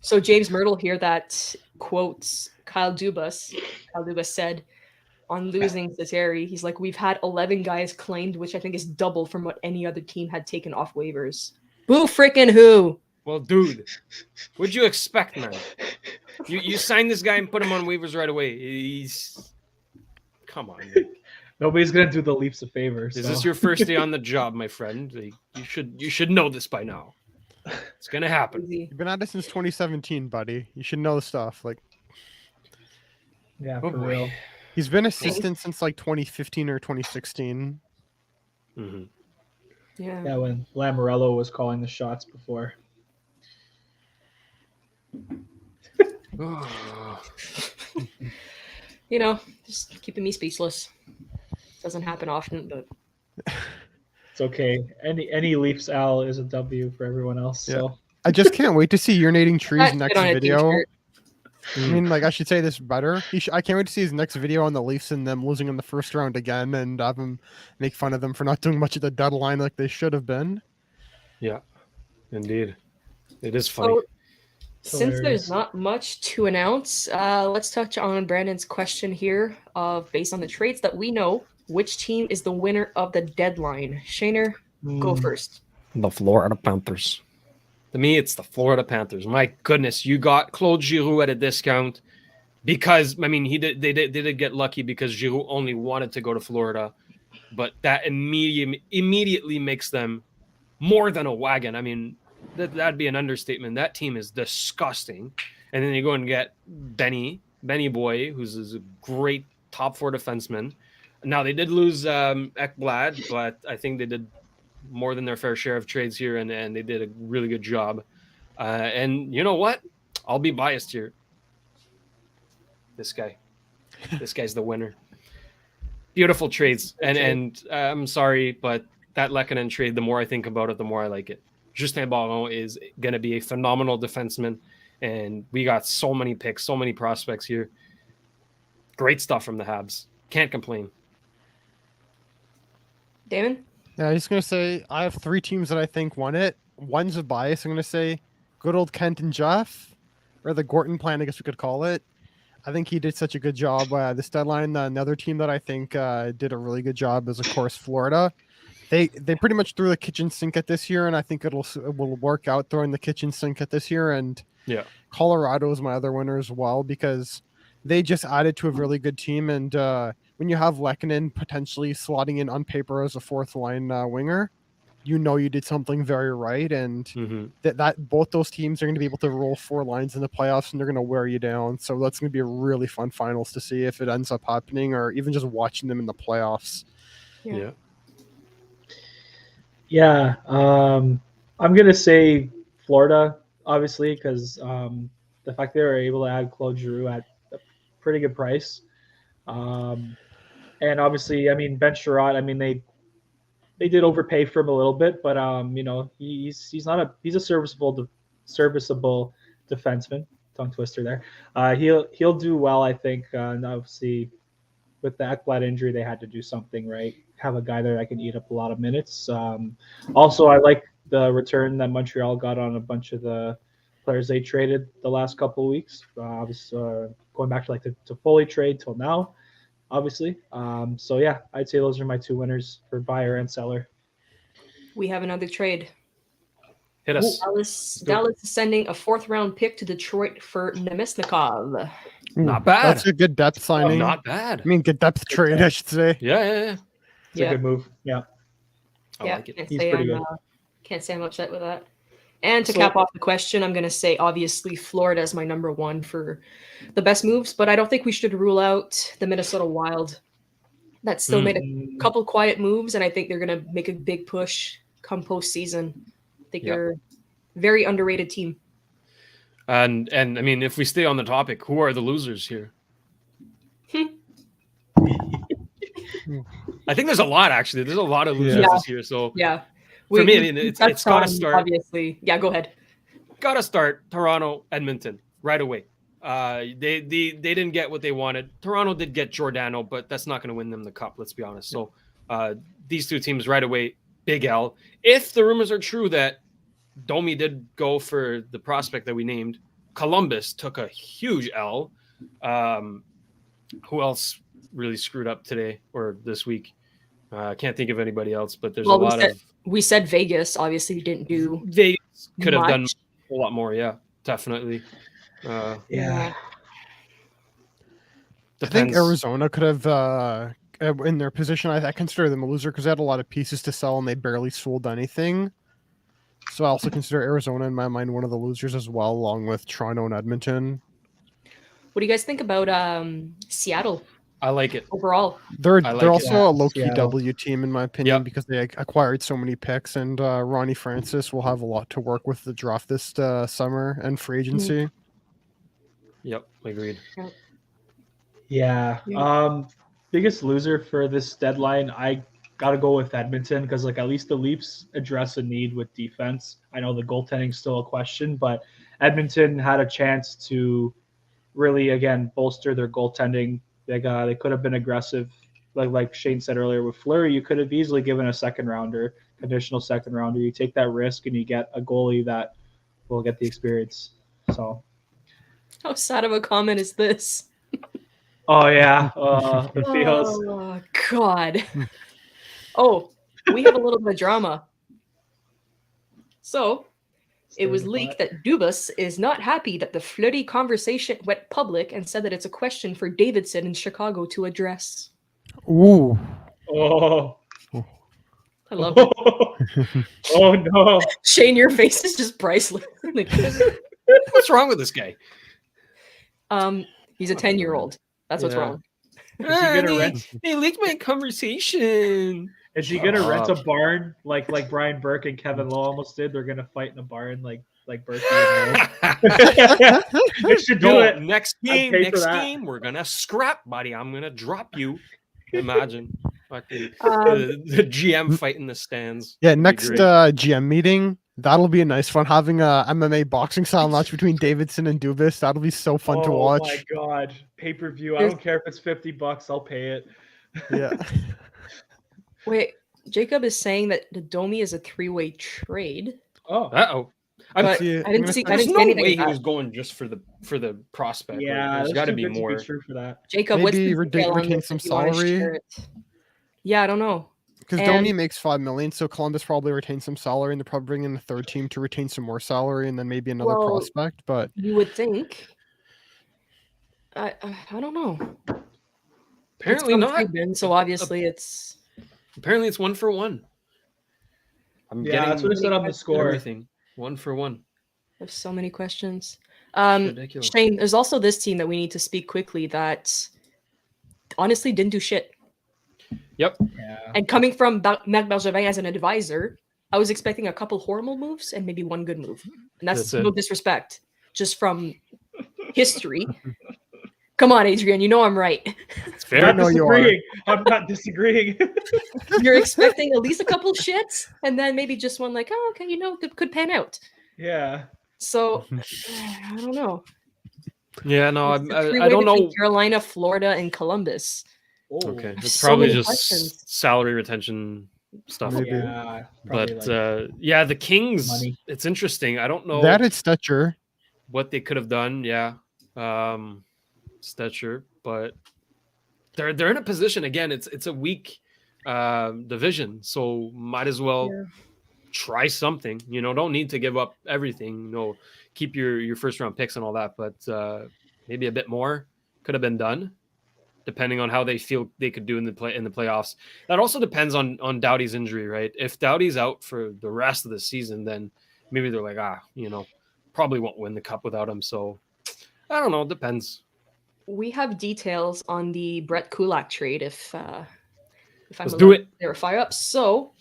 So James Myrtle here that quotes Kyle Dubas. Kyle Dubas said on losing Cesare, he's like, we've had 11 guys claimed, which I think is double from what any other team had taken off waivers. Boo freaking who? Well, dude, what'd you expect, man? You signed this guy and put him on waivers right away. Come on, man. Nobody's gonna do the Leafs a favor. Is so. this your first day on the job, my friend? Like, you should know this by now. It's gonna happen. Easy. You've been at it since 2017, buddy. You should know the stuff. Like Yeah, Oh, for boy. real. he's been assistant since like 2015 or 2016. Mm-hmm. Yeah. Yeah, when Lamorello was calling the shots before. You know, just keeping me speechless. Doesn't happen often, but It's okay. Any Leafs Al is a W for everyone else. So I just can't wait to see urinating trees That's next good on a video. t-shirt. I mean, like I should say this better. I can't wait to see his next video on the Leafs and them losing in the first round again, and have him make fun of them for not doing much at the deadline like they should have been. Yeah, indeed. It is funny. So, since Hilarious. there's not much to announce, let's touch on Brandon's question here of based on the trades that we know, which team is the winner of the deadline? Shaner, go first. The Florida Panthers. To me, it's the Florida Panthers. My goodness, you got Claude Giroux at a discount because I mean they did get lucky because Giroux only wanted to go to Florida, but that immediately makes them more than a wagon. I mean, that'd be an understatement. That team is disgusting. And then you go and get Benny Boy, who's a great top 4 defenseman. Now they did lose Ekblad, but I think they did more than their fair share of trades here, and they did a really good job. And you know what? I'll be biased here. This guy's the winner. Beautiful trades, and I'm sorry, but that Lehkonen trade, the more I think about it, the more I like it. Justin Barron is going to be a phenomenal defenseman, and we got so many picks, so many prospects here. Great stuff from the Habs. Can't complain. Damon? Yeah, I'm just gonna say I have 3 teams that I think won it. One's a bias. I'm gonna say good old Kent and Jeff, or the Gorton plan, I guess we could call it. I think he did such a good job this deadline. Another team that I think did a really good job is, of course, Florida. They pretty much threw the kitchen sink at this year, and I think it will work out throwing the kitchen sink at this year. And Yeah. Colorado is my other winner as well because they just added to a really good team. And when you have Lehkonen potentially slotting in on paper as a 4th line winger, you know you did something very right, and that both those teams are going to be able to roll 4 lines in the playoffs, and they're going to wear you down. So that's going to be a really fun finals to see if it ends up happening, or even just watching them in the playoffs. Yeah. Yeah, I'm gonna say Florida, obviously, because the fact they were able to add Claude Giroux at a pretty good price, and obviously, I mean Ben Sherratt. I mean they did overpay for him a little bit, but you know he's a serviceable defenseman. Tongue twister there. He'll do well, I think. And obviously, with the Ekblad injury, they had to do something right. Have a guy there that can eat up a lot of minutes. Also, I like the return that Montreal got on a bunch of the players they traded the last couple of weeks. Going back to like the Foley trade till now, obviously. So yeah, I'd say those are my 2 winners for buyer and seller. We have another trade. Hit us. Dallas is sending a 4th-round pick to Detroit for Nemesnikov. Not bad. That's a good depth signing. Not bad. I mean, good depth trade, I should say. Yeah. It's a good move. Yeah. I like it. He's pretty good. Can't say I'm upset with that. And to cap off the question, I'm going to say, obviously, Florida is my number 1 for the best moves, but I don't think we should rule out the Minnesota Wild. That still made a couple quiet moves, and I think they're going to make a big push come postseason. I think they're a very underrated team. And I mean, if we stay on the topic, who are the losers here? I think there's a lot, actually. There's a lot of losers this year. So for me, I mean, it's got to start. Obviously, go ahead. Got to start Toronto, Edmonton right away. They didn't get what they wanted. Toronto did get Giordano, but that's not going to win them the cup. Let's be honest. So these 2 teams right away, big L. If the rumors are true that Domi did go for the prospect that we named, Columbus took a huge L. Who else really screwed up today or this week? I can't think of anybody else, but there's a lot of. We said Vegas. Obviously, we didn't do. Vegas could have done a lot more. Yeah, definitely. I think Arizona could have, in their position, I consider them a loser because they had a lot of pieces to sell and they barely sold anything. So I also consider Arizona, in my mind, one of the losers as well, along with Toronto and Edmonton. What do you guys think about Seattle? I like it. Overall. They're also a low-key Seattle. W team, in my opinion, because they acquired so many picks, and Ronnie Francis will have a lot to work with the draft this summer and free agency. Yep, agreed. Yeah. Biggest loser for this deadline, I got to go with Edmonton because, like, at least the Leafs address a need with defense. I know the goaltending's still a question, but Edmonton had a chance to really, again, bolster their goaltending. They could have been aggressive. Like Shane said earlier, with Fleury, you could have easily given a conditional second rounder. You take that risk and you get a goalie that will get the experience. So, how sad of a comment is this? Oh yeah, the feels. Oh God. Oh, we have a little bit of drama. So, it was leaked that Dubas is not happy that the Fleury conversation went public and said that it's a question for Davidson in Chicago to address. Ooh. Oh. I love it. Oh no. Shane, your face is just priceless. What's wrong with this guy? He's a 10-year-old. That's what's wrong. They leaked my conversation. Is he gonna rent a barn like Brian Burke and Kevin Lowe almost did? They're gonna fight in a barn like Burke and Lowe. They should do it. Next game, we're gonna scrap, buddy. I'm gonna drop you. Imagine the GM fight in the stands. Yeah, next GM meeting. That'll be a nice fun. Having a MMA boxing style match between Davidson and Dubas. That'll be so fun to watch. Oh my god. Pay-per-view. I don't care if it's $50, I'll pay it. Yeah. Wait, Jacob is saying that the Domi is a 3-way trade. Oh. Uh-oh. I didn't see There's no anything way about he was going just for the prospect. Yeah, there's got to be too good more. be true for that. Jacob, Maybe what's the detail on retain this some if you wanna salary? share it? Yeah, I don't know. Because Domi makes $5 million, so Columbus probably retains some salary, and they're probably bringing in a third team to retain some more salary, and then maybe another prospect. But you would think. I don't know. Apparently not. So obviously it's. Apparently it's 1 for 1. I'm Yeah, getting that's what it said on the score. everything 1 for 1. There's so many questions. Ridiculous. Shane, there's also this team that we need to speak quickly that honestly didn't do shit. Yep. Yeah. And coming from Marc Bergevin as an advisor, I was expecting a couple horrible moves and maybe one good move. And that's That's no it. disrespect, just from history. Come on, Adrian, you know I'm right. It's I'm fair. not know you are. disagreeing. I'm not disagreeing. You're expecting at least a couple shits and then maybe just one like, oh, okay, could pan out. Yeah. So I don't know. Yeah, no, It's the I three-way don't between know. Carolina, Florida, and Columbus. Oh, Okay, There's it's so probably many just questions. salary retention stuff. Maybe. yeah. Probably But like yeah, the Kings. money. It's interesting. I don't know That is Stetcher. what they could have done. Yeah, Stetcher, but they're in a position again. It's a weak division, so might as well try something. You know, don't need to give up everything. You know, keep your first round picks and all that, but maybe a bit more could have been done, depending on how they feel they could do in the playoffs. That also depends on Doughty's injury, right? If Doughty's out for the rest of the season, then maybe they're like, probably won't win the cup without him. So I don't know. It depends. We have details on the Brett Kulak trade if I'm Let's do it. They're fire up. So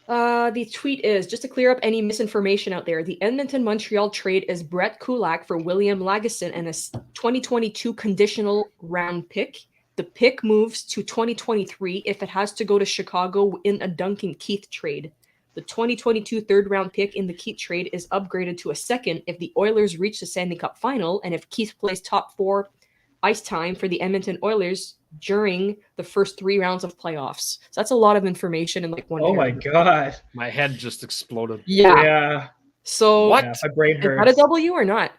the tweet is just to clear up any misinformation out there. The Edmonton Montreal trade is Brett Kulak for William Lagesson and a 2022 conditional round pick. The pick moves to 2023 if it has to go to Chicago in a Duncan Keith trade. The 2022 third round pick in the Keith trade is upgraded to a second if the Oilers reach the Stanley Cup final and if Keith plays top 4 ice time for the Edmonton Oilers during the first 3 rounds of playoffs. So that's a lot of information in like one. Oh my god. My head just exploded. Yeah. Yeah. So What? Yeah, my brain is that a hurts. W or not?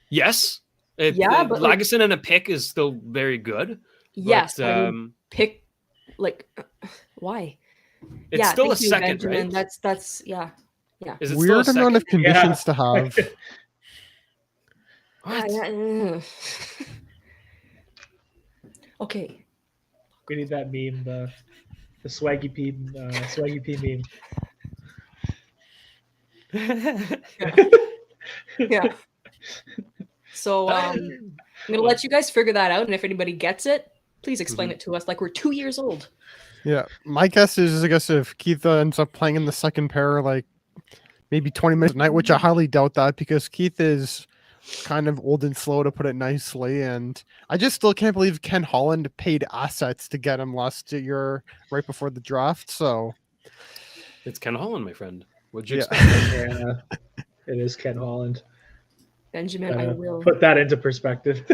Yes. But like, Lagesson and a pick is still very good. yes, But, I mean, pick like why? it's still a thank you, second, Benjamin. right? That's yeah. Is it Weird still a amount second? of conditions to have. What? Okay. We need that meme, the swaggy P meme. Yeah. So I'm gonna let you guys figure that out, and if anybody gets it, please explain it to us. Like we're 2 years old. Yeah, my guess is, I guess if Keith ends up playing in the second pair, like maybe 20 minutes a night, which I highly doubt that because Keith is kind of old and slow, to put it nicely. And I just still can't believe Ken Holland paid assets to get him last year right before the draft. So It's Ken Holland, my friend. What'd you Yeah. expect? Yeah. It is Ken Holland. Benjamin, I will. Put that into perspective.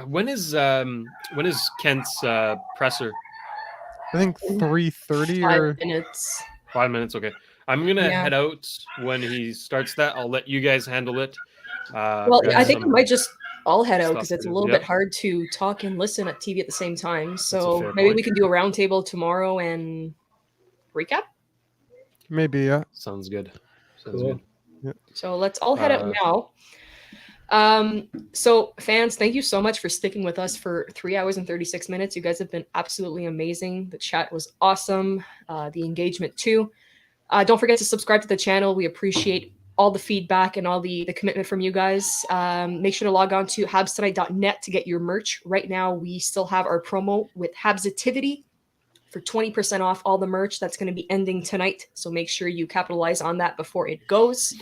When is Kent's presser? I think 3:30 5 or minutes. 5 minutes. Okay, I'm gonna Yeah. head out when he starts that. I'll let you guys handle it. Well, grab I think we some- might just all head out stuff because it's a to do. little Yep. bit hard to talk and listen at TV at the same time. a So fair maybe point. we can do a roundtable tomorrow and recap. maybe, yeah. Sounds good. Sounds Cool. good. So let's all head out now. So fans, thank you so much for sticking with us for 3 hours and 36 minutes. You guys have been absolutely amazing. The chat was awesome. The engagement too. Don't forget to subscribe to the channel. We appreciate all the feedback and all the commitment from you guys. Make sure to log on to habstonight.net to get your merch. Right now, we still have our promo with Habsitivity for 20% off all the merch. That's going to be ending tonight. So make sure you capitalize on that before it goes.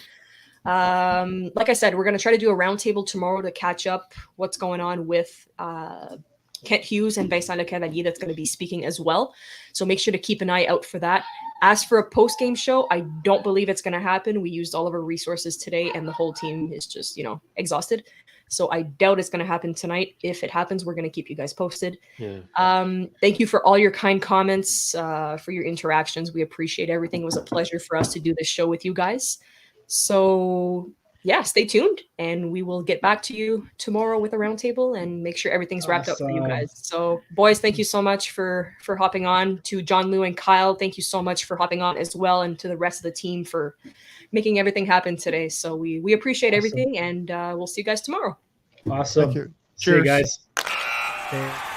Like I said, we're going to try to do a roundtable tomorrow to catch up what's going on with Kent Hughes and Vincent Lecavalier that's going to be speaking as well. So make sure to keep an eye out for that. As for a post-game show, I don't believe it's going to happen. We used all of our resources today and the whole team is just, exhausted. So I doubt it's going to happen tonight. If it happens, we're going to keep you guys posted. Yeah. Thank you for all your kind comments, for your interactions. We appreciate everything. It was a pleasure for us to do this show with you guys. So yeah, stay tuned and we will get back to you tomorrow with a roundtable and make sure everything's wrapped up for you guys. So boys, thank you so much for hopping on. To John, Lou, and Kyle, thank you so much for hopping on as well. And to the rest of the team for making everything happen today. So we appreciate everything and we'll see you guys tomorrow. Awesome. Thank you. See you Cheers. guys. Okay.